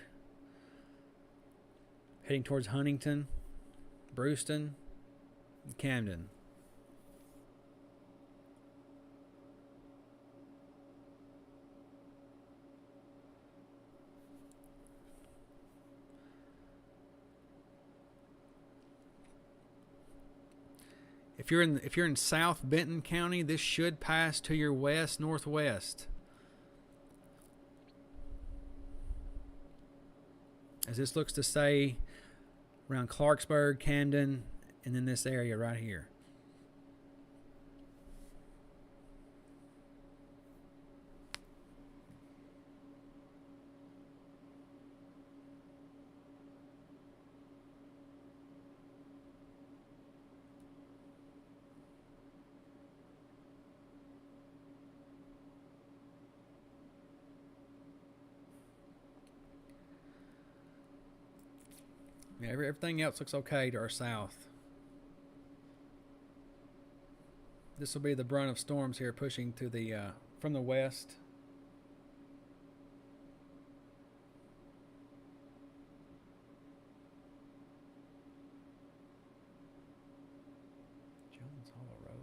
heading towards Huntington, Brewston, and Camden. If you're in South Benton County, this should pass to your west northwest. As this looks to stay around Clarksburg, Camden, and then this area right here. Yeah, everything else looks okay to our south. This will be the brunt of storms here pushing to the from the west. Jones Hollow Road.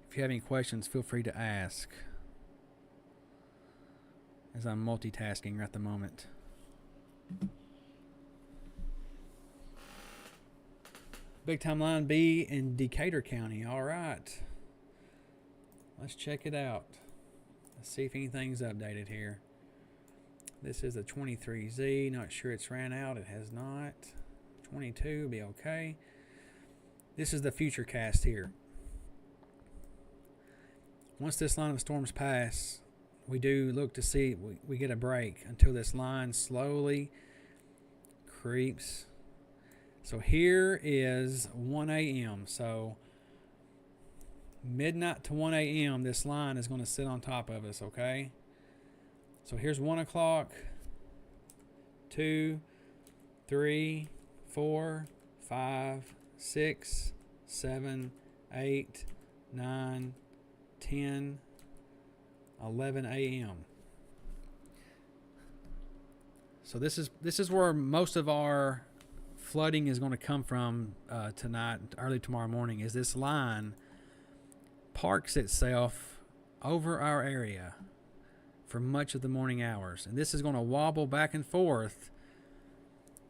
If you have any questions, feel free to ask, as I'm multitasking at the moment. Big time line B in Decatur County. All right. Let's check it out. Let's see if anything's updated here. This is a 23Z. Not sure it's ran out. It has not. 22 will be okay. This is the Futurecast here. Once this line of storms pass, we do look to see we get a break until this line slowly creeps. So here is 1 a.m. So midnight to 1 a.m. this line is going to sit on top of us, okay? So here's 1 o'clock, 2, 3, 4, 5, 6, 7, 8, 9, 10, 11 a.m. So this is where most of our flooding is going to come from tonight, early tomorrow morning, is this line parks itself over our area for much of the morning hours. And this is going to wobble back and forth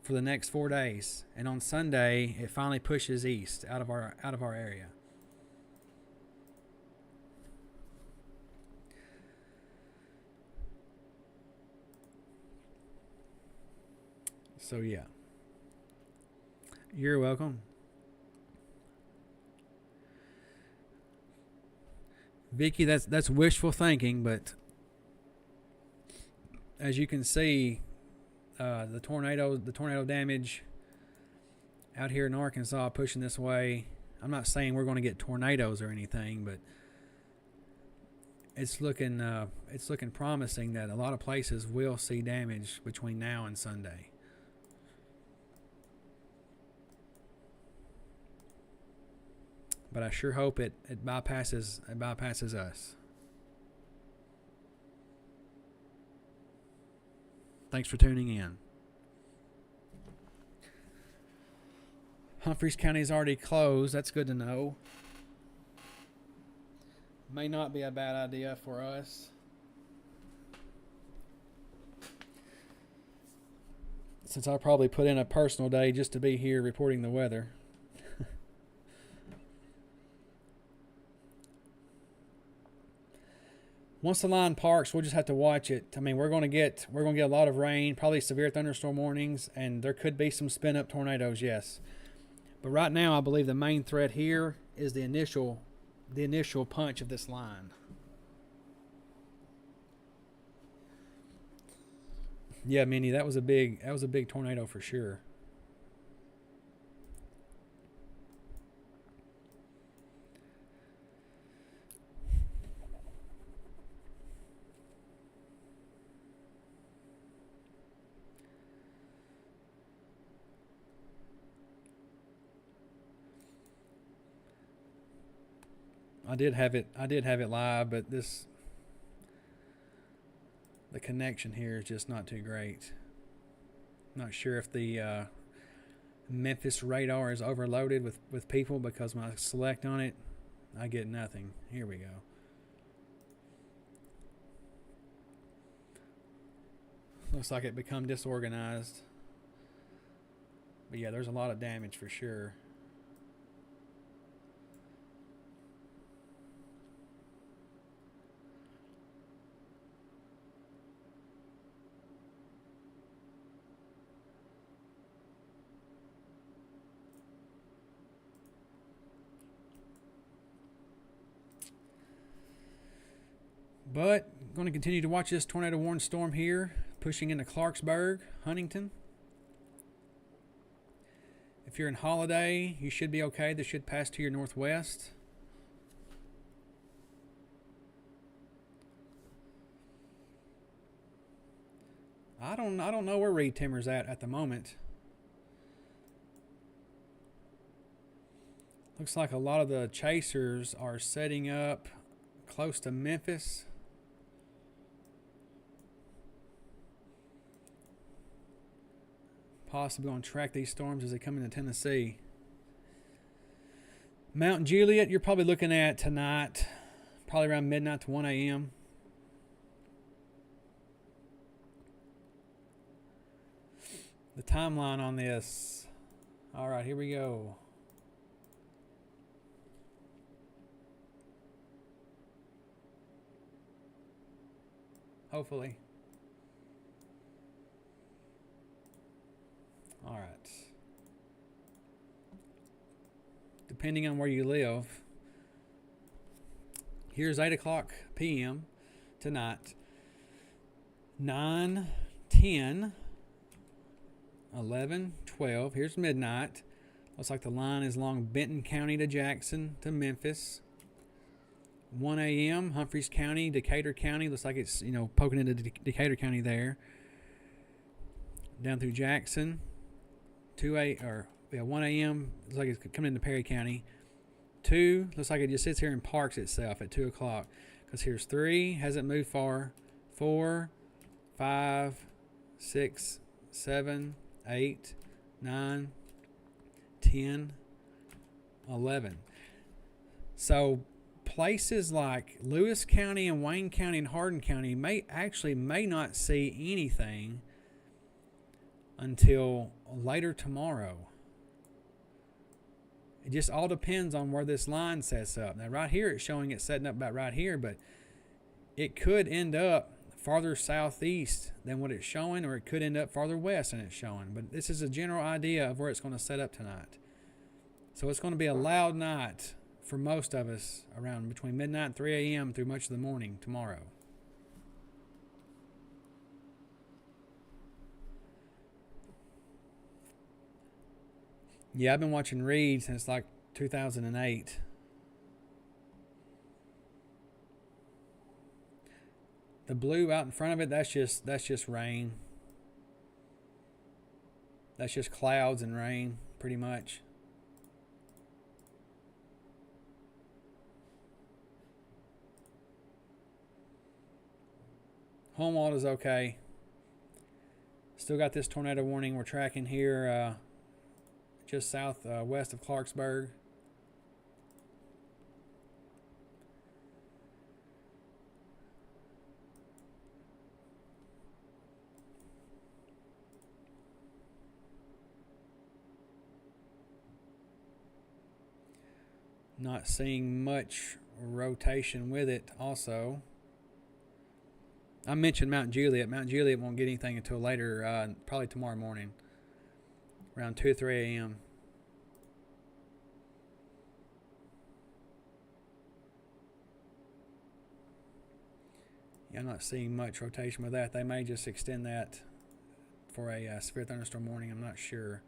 for the next 4 days. And on Sunday, it finally pushes east out of our area. So yeah. You're welcome. Vicky, that's wishful thinking, but as you can see, the tornado damage out here in Arkansas pushing this way. I'm not saying we're going to get tornadoes or anything, but it's looking promising that a lot of places will see damage between now and Sunday. But I sure hope it bypasses us. Thanks for tuning in. Humphreys County is already closed. That's good to know. May not be a bad idea for us. Since I'll probably put in a personal day just to be here reporting the weather. Once the line parks, we'll just have to watch it. I mean, we're going to get a lot of rain, probably severe thunderstorm warnings, and there could be some spin-up tornadoes, yes. But right now, I believe the main threat here is the initial punch of this line. Yeah, Minnie, that was a big tornado for sure. I did have it live, but the connection here is just not too great. Not sure if the Memphis radar is overloaded with people, because when I select on it, I get nothing. Here we go. Looks like it become disorganized. But yeah, there's a lot of damage for sure. But I'm going to continue to watch this tornado warning storm here, pushing into Clarksburg, Huntington. If you're in Holiday, you should be okay. This should pass to your northwest. I don't know where Reed Timmer's at the moment. Looks like a lot of the chasers are setting up close to Memphis. Possibly going to track these storms as they come into Tennessee. Mount Juliet, you're probably looking at tonight, probably around midnight to 1 a.m. The timeline on this. All right, here we go. Hopefully. All right. Depending on where you live, here's 8 o'clock p.m. tonight. 9, 10, 11, 12. Here's midnight. Looks like the line is along Benton County to Jackson to Memphis. 1 a.m. Humphreys County, Decatur County. Looks like it's, poking into Decatur County there. Down through Jackson. 1 a.m. looks like it's coming into Perry County. 2 looks like it just sits here and parks itself at 2 o'clock. Because here's 3, hasn't moved far. 4, 5, 6, 7, 8, 9, 10, 11. So places like Lewis County and Wayne County and Hardin County may not see anything until later tomorrow. It just all depends on where this line sets up. Now right here it's showing it setting up about right here, but it could end up farther southeast than what it's showing, or it could end up farther west than it's showing. But this is a general idea of where it's going to set up tonight. So it's going to be a loud night for most of us around between midnight and 3 a.m. through much of the morning tomorrow. Yeah, I've been watching Reed since like 2008. The blue out in front of it, that's just rain. That's just clouds and rain, pretty much. Homewold is okay. Still got this tornado warning we're tracking here just south west of Clarksburg. Not seeing much rotation with it also. I mentioned Mount Juliet. Mount Juliet won't get anything until later, probably tomorrow morning, around 2 or 3 a.m. Yeah, I'm not seeing much rotation with that. They may just extend that for a severe thunderstorm warning. I'm not sure.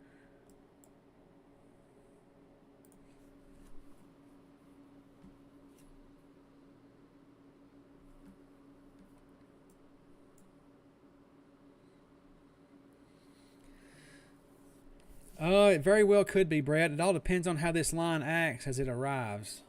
It very well could be, Brad. It all depends on how this line acts as it arrives.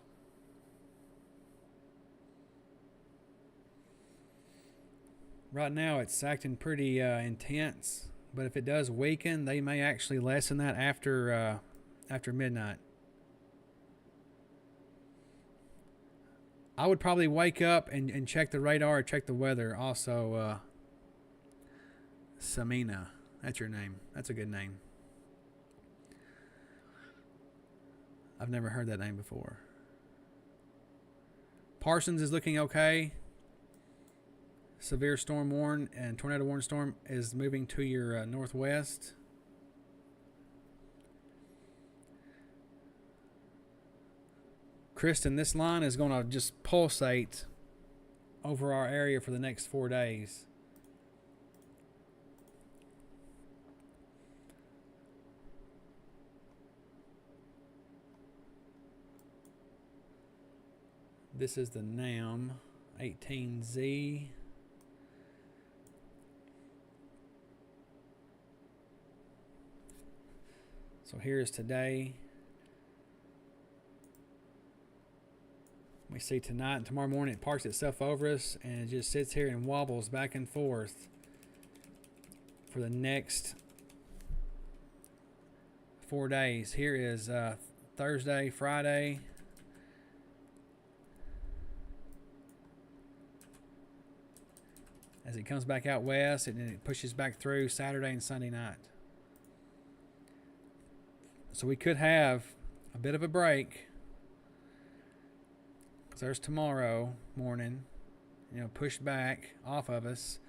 Right now it's acting pretty intense, but if it does weaken, they may actually lessen that after midnight. I would probably wake up and check the radar, check the weather. Also, Samina, that's your name. That's a good name. I've never heard that name before. Parsons is looking okay. Severe storm warn and tornado warn storm is moving to your northwest. Kristen, this line is going to just pulsate over our area for the next 4 days. This is the NAM 18Z. So here's today. We see tonight and tomorrow morning it parks itself over us and it just sits here and wobbles back and forth for the next 4 days. Here is Thursday, Friday. As it comes back out west, and then it pushes back through Saturday and Sunday night. So we could have a bit of a break, because there's tomorrow morning, pushed back off of us.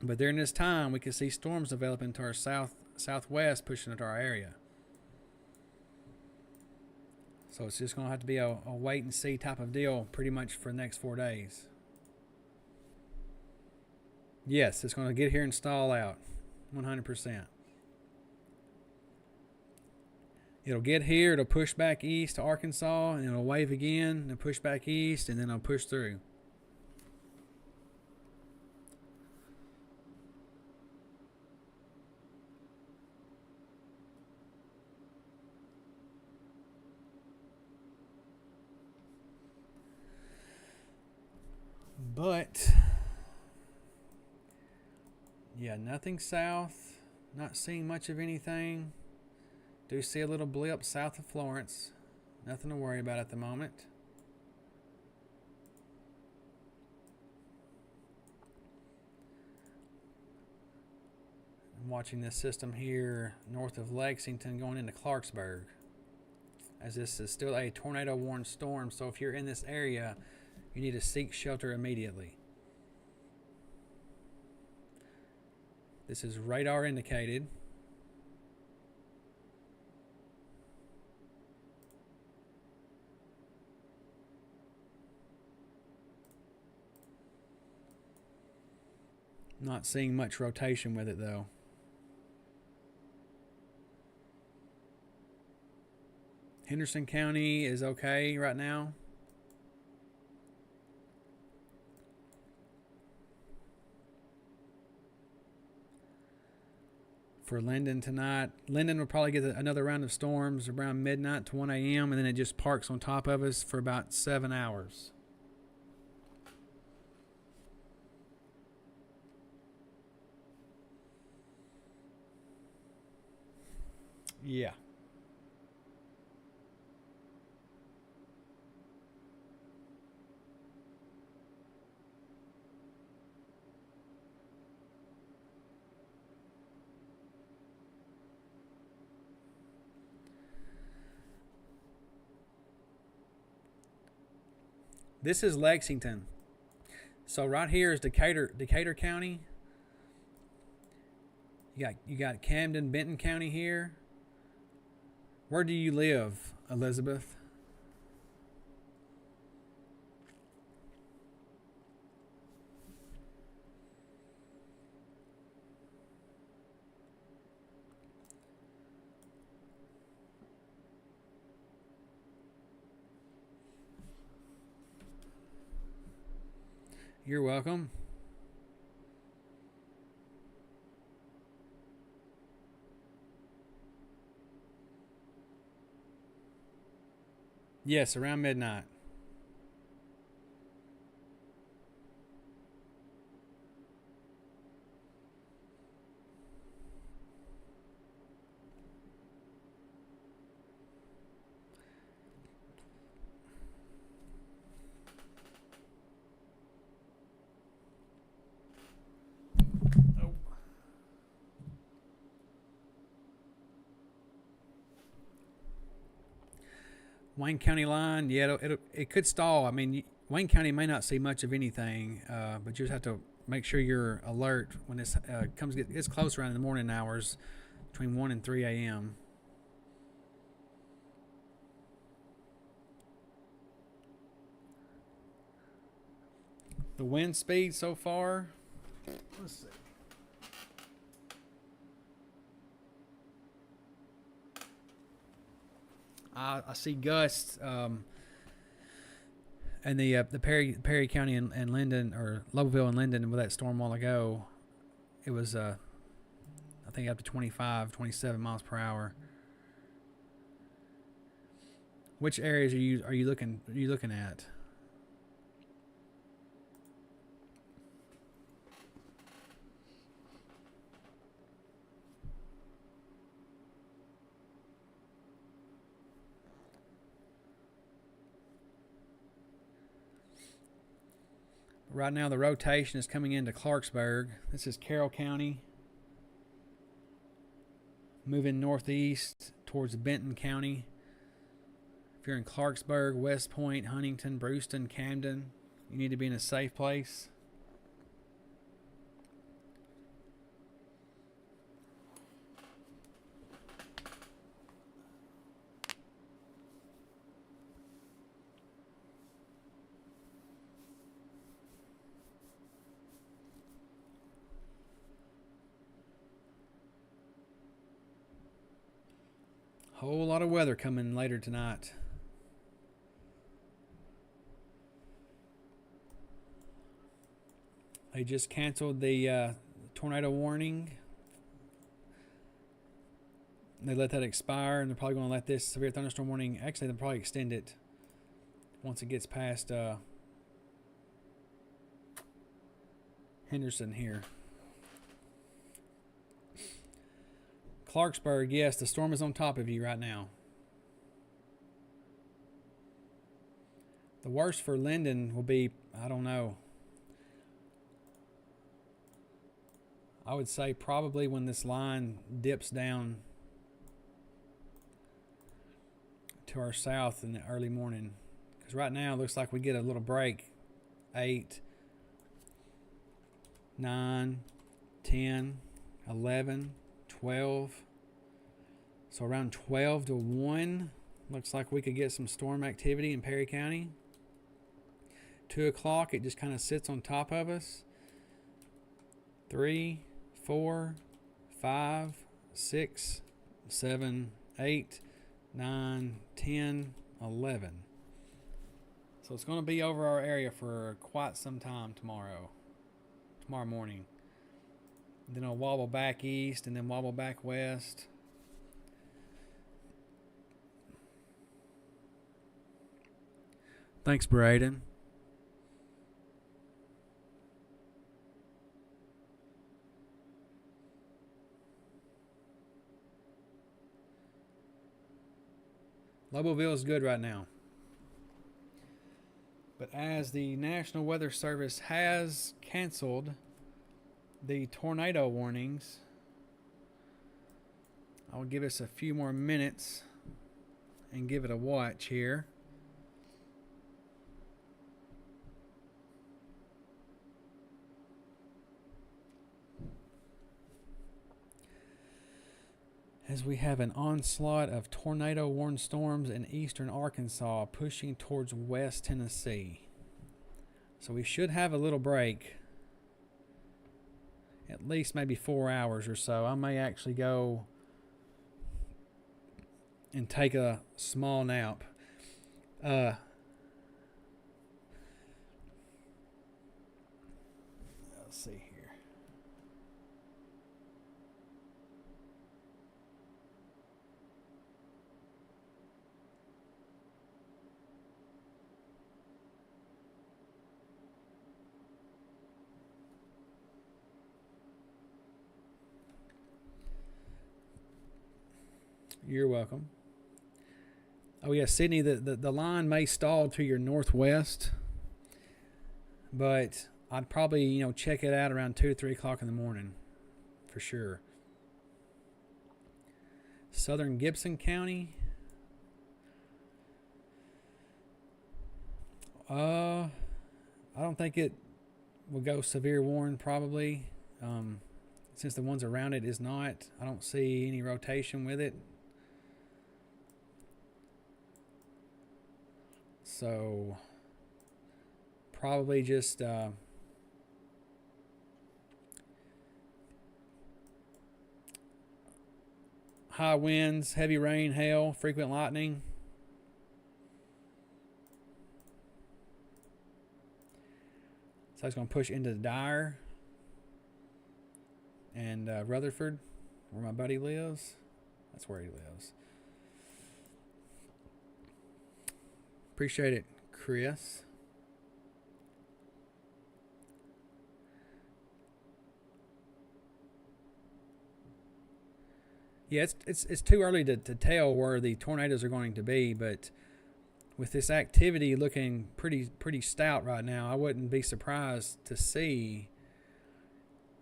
But during this time, we could see storms developing to our southwest, pushing into our area. So it's just going to have to be a wait and see type of deal pretty much for the next 4 days. Yes, it's going to get here and stall out 100%. It'll get here, it'll push back east to Arkansas, and it'll wave again and push back east, and then it'll push through. But yeah, nothing south. Not seeing much of anything. Do see a little blip south of Florence. Nothing to worry about at the moment. I'm watching this system here north of Lexington going into Clarksburg, as this is still a tornado warned storm. So if you're in this area, you need to seek shelter immediately. This is radar indicated. Not seeing much rotation with it though. Henderson County is okay right now. For Linden tonight, Linden will probably get another round of storms around midnight to 1 a.m. and then it just parks on top of us for about 7 hours. Yeah. This is Lexington. So right here is Decatur County. You got Camden, Benton County here. Where do you live, Elizabeth? You're welcome. Yes, around midnight. Wayne County line, yeah, it could stall. I mean, Wayne County may not see much of anything, but you just have to make sure you're alert when this gets close around in the morning hours between 1 and 3 a.m. The wind speed so far, let's see. I see gusts, and the Perry County and Linden, or Lobeville and Linden, with that storm a while ago, it was I think up to 25, 27 miles per hour. Which areas are you looking at? Right now, the rotation is coming into Clarksburg. This is Carroll County. Moving northeast towards Benton County. If you're in Clarksburg, West Point, Huntington, Brewston, Camden, you need to be in a safe place. Whole lot of weather coming later tonight. They just canceled the tornado warning. They let that expire, and they're probably going to let this severe thunderstorm warning, actually they'll probably extend it once it gets past Henderson here. Clarksburg, yes, the storm is on top of you right now. The worst for Linden will be, I don't know. I would say probably when this line dips down to our south in the early morning. Because right now it looks like we get a little break. 8, 9, 10, 11, 12. So around 12 to 1, looks like we could get some storm activity in Perry County. 2 o'clock, it just kind of sits on top of us. 3, 4, 5, 6, 7, 8, 9, 10, 11. So it's going to be over our area for quite some time tomorrow morning. Then it'll wobble back east and then wobble back west. Thanks, Braden. Loboville is good right now. But as the National Weather Service has canceled the tornado warnings, I'll give us a few more minutes and give it a watch here. As we have an onslaught of tornado warned storms in eastern Arkansas pushing towards West Tennessee. So we should have a little break, at least maybe 4 hours or so. I may actually go and take a small nap. Let's see here. You're welcome. Oh yeah, Sydney, the line may stall to your northwest, but I'd probably, check it out around 2 or 3 o'clock in the morning for sure. Southern Gibson County. I don't think it will go severe warn probably. Since the ones around it is not, I don't see any rotation with it. So probably just high winds, heavy rain, hail, frequent lightning. So it's going to push into Dyer and Rutherford, where my buddy lives. That's where he lives. Appreciate it, Chris. Yeah, it's too early to tell where the tornadoes are going to be, but with this activity looking pretty stout right now, I wouldn't be surprised to see,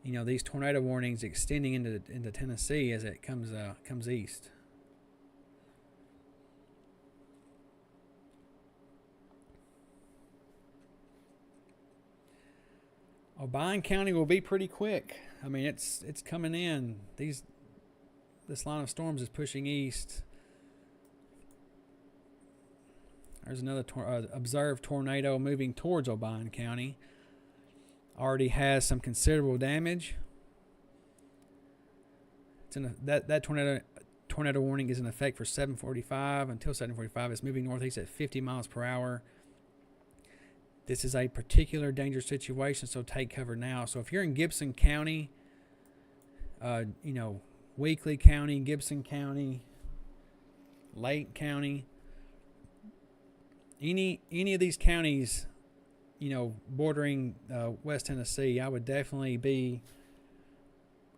these tornado warnings extending into Tennessee as it comes east. Obion County will be pretty quick. I mean, it's coming in. This line of storms is pushing east. There's another observed tornado moving towards Obion County. Already has some considerable damage. That tornado warning is in effect for 7:45 until 7:45. It's moving northeast at 50 miles per hour. This is a particular dangerous situation, so take cover now. So if you're in Gibson County, Weakley County, Gibson County, Lake County, any of these counties, bordering West Tennessee, I would definitely be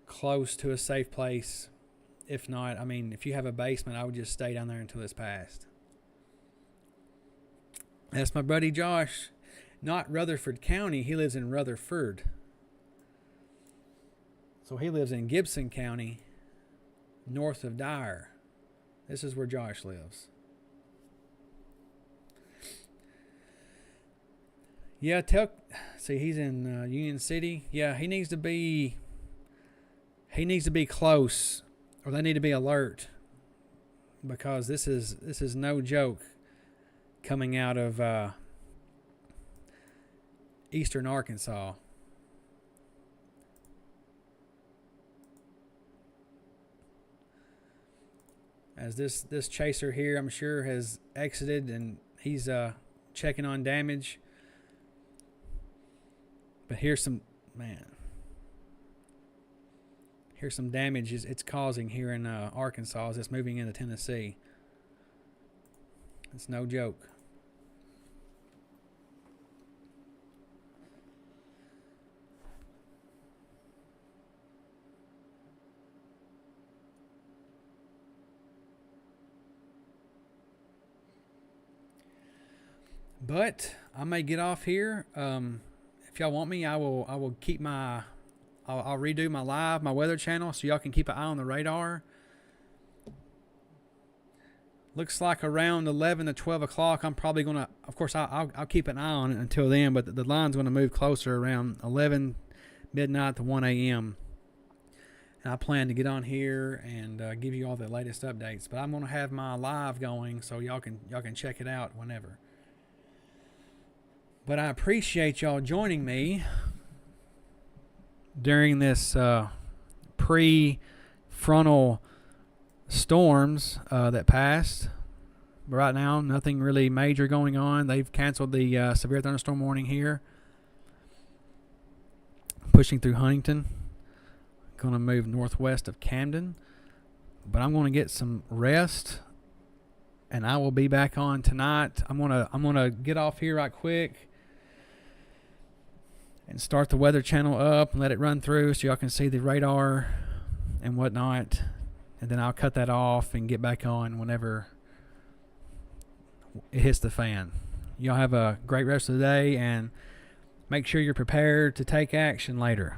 close to a safe place. If not, if you have a basement, I would just stay down there until it's passed. That's my buddy Josh. Not Rutherford County. He lives in Rutherford. So he lives in Gibson County, north of Dyer. This is where Josh lives. Yeah, see, he's in Union City. Yeah, he needs to be close, or they need to be alert, because this is no joke coming out of eastern Arkansas. As this chaser here, I'm sure, has exited, and he's checking on damage. But here's some damage it's causing here in Arkansas as it's moving into Tennessee. It's no joke. But I may get off here. If y'all want me, I will keep I'll redo my weather channel so y'all can keep an eye on the radar. Looks like around 11 to 12 o'clock, I'm probably going to, of course, I'll keep an eye on it until then, but the line's going to move closer around 11 midnight to 1 a.m. And I plan to get on here and give you all the latest updates. But I'm going to have my live going so y'all can check it out whenever. But I appreciate y'all joining me during this pre-frontal storms that passed. But right now, nothing really major going on. They've canceled the severe thunderstorm warning here. Pushing through Huntington. Going to move northwest of Camden. But I'm going to get some rest, and I will be back on tonight. I'm gonna get off here right quick and start the weather channel up and let it run through so y'all can see the radar and whatnot. And then I'll cut that off and get back on whenever it hits the fan. Y'all have a great rest of the day, and make sure you're prepared to take action later.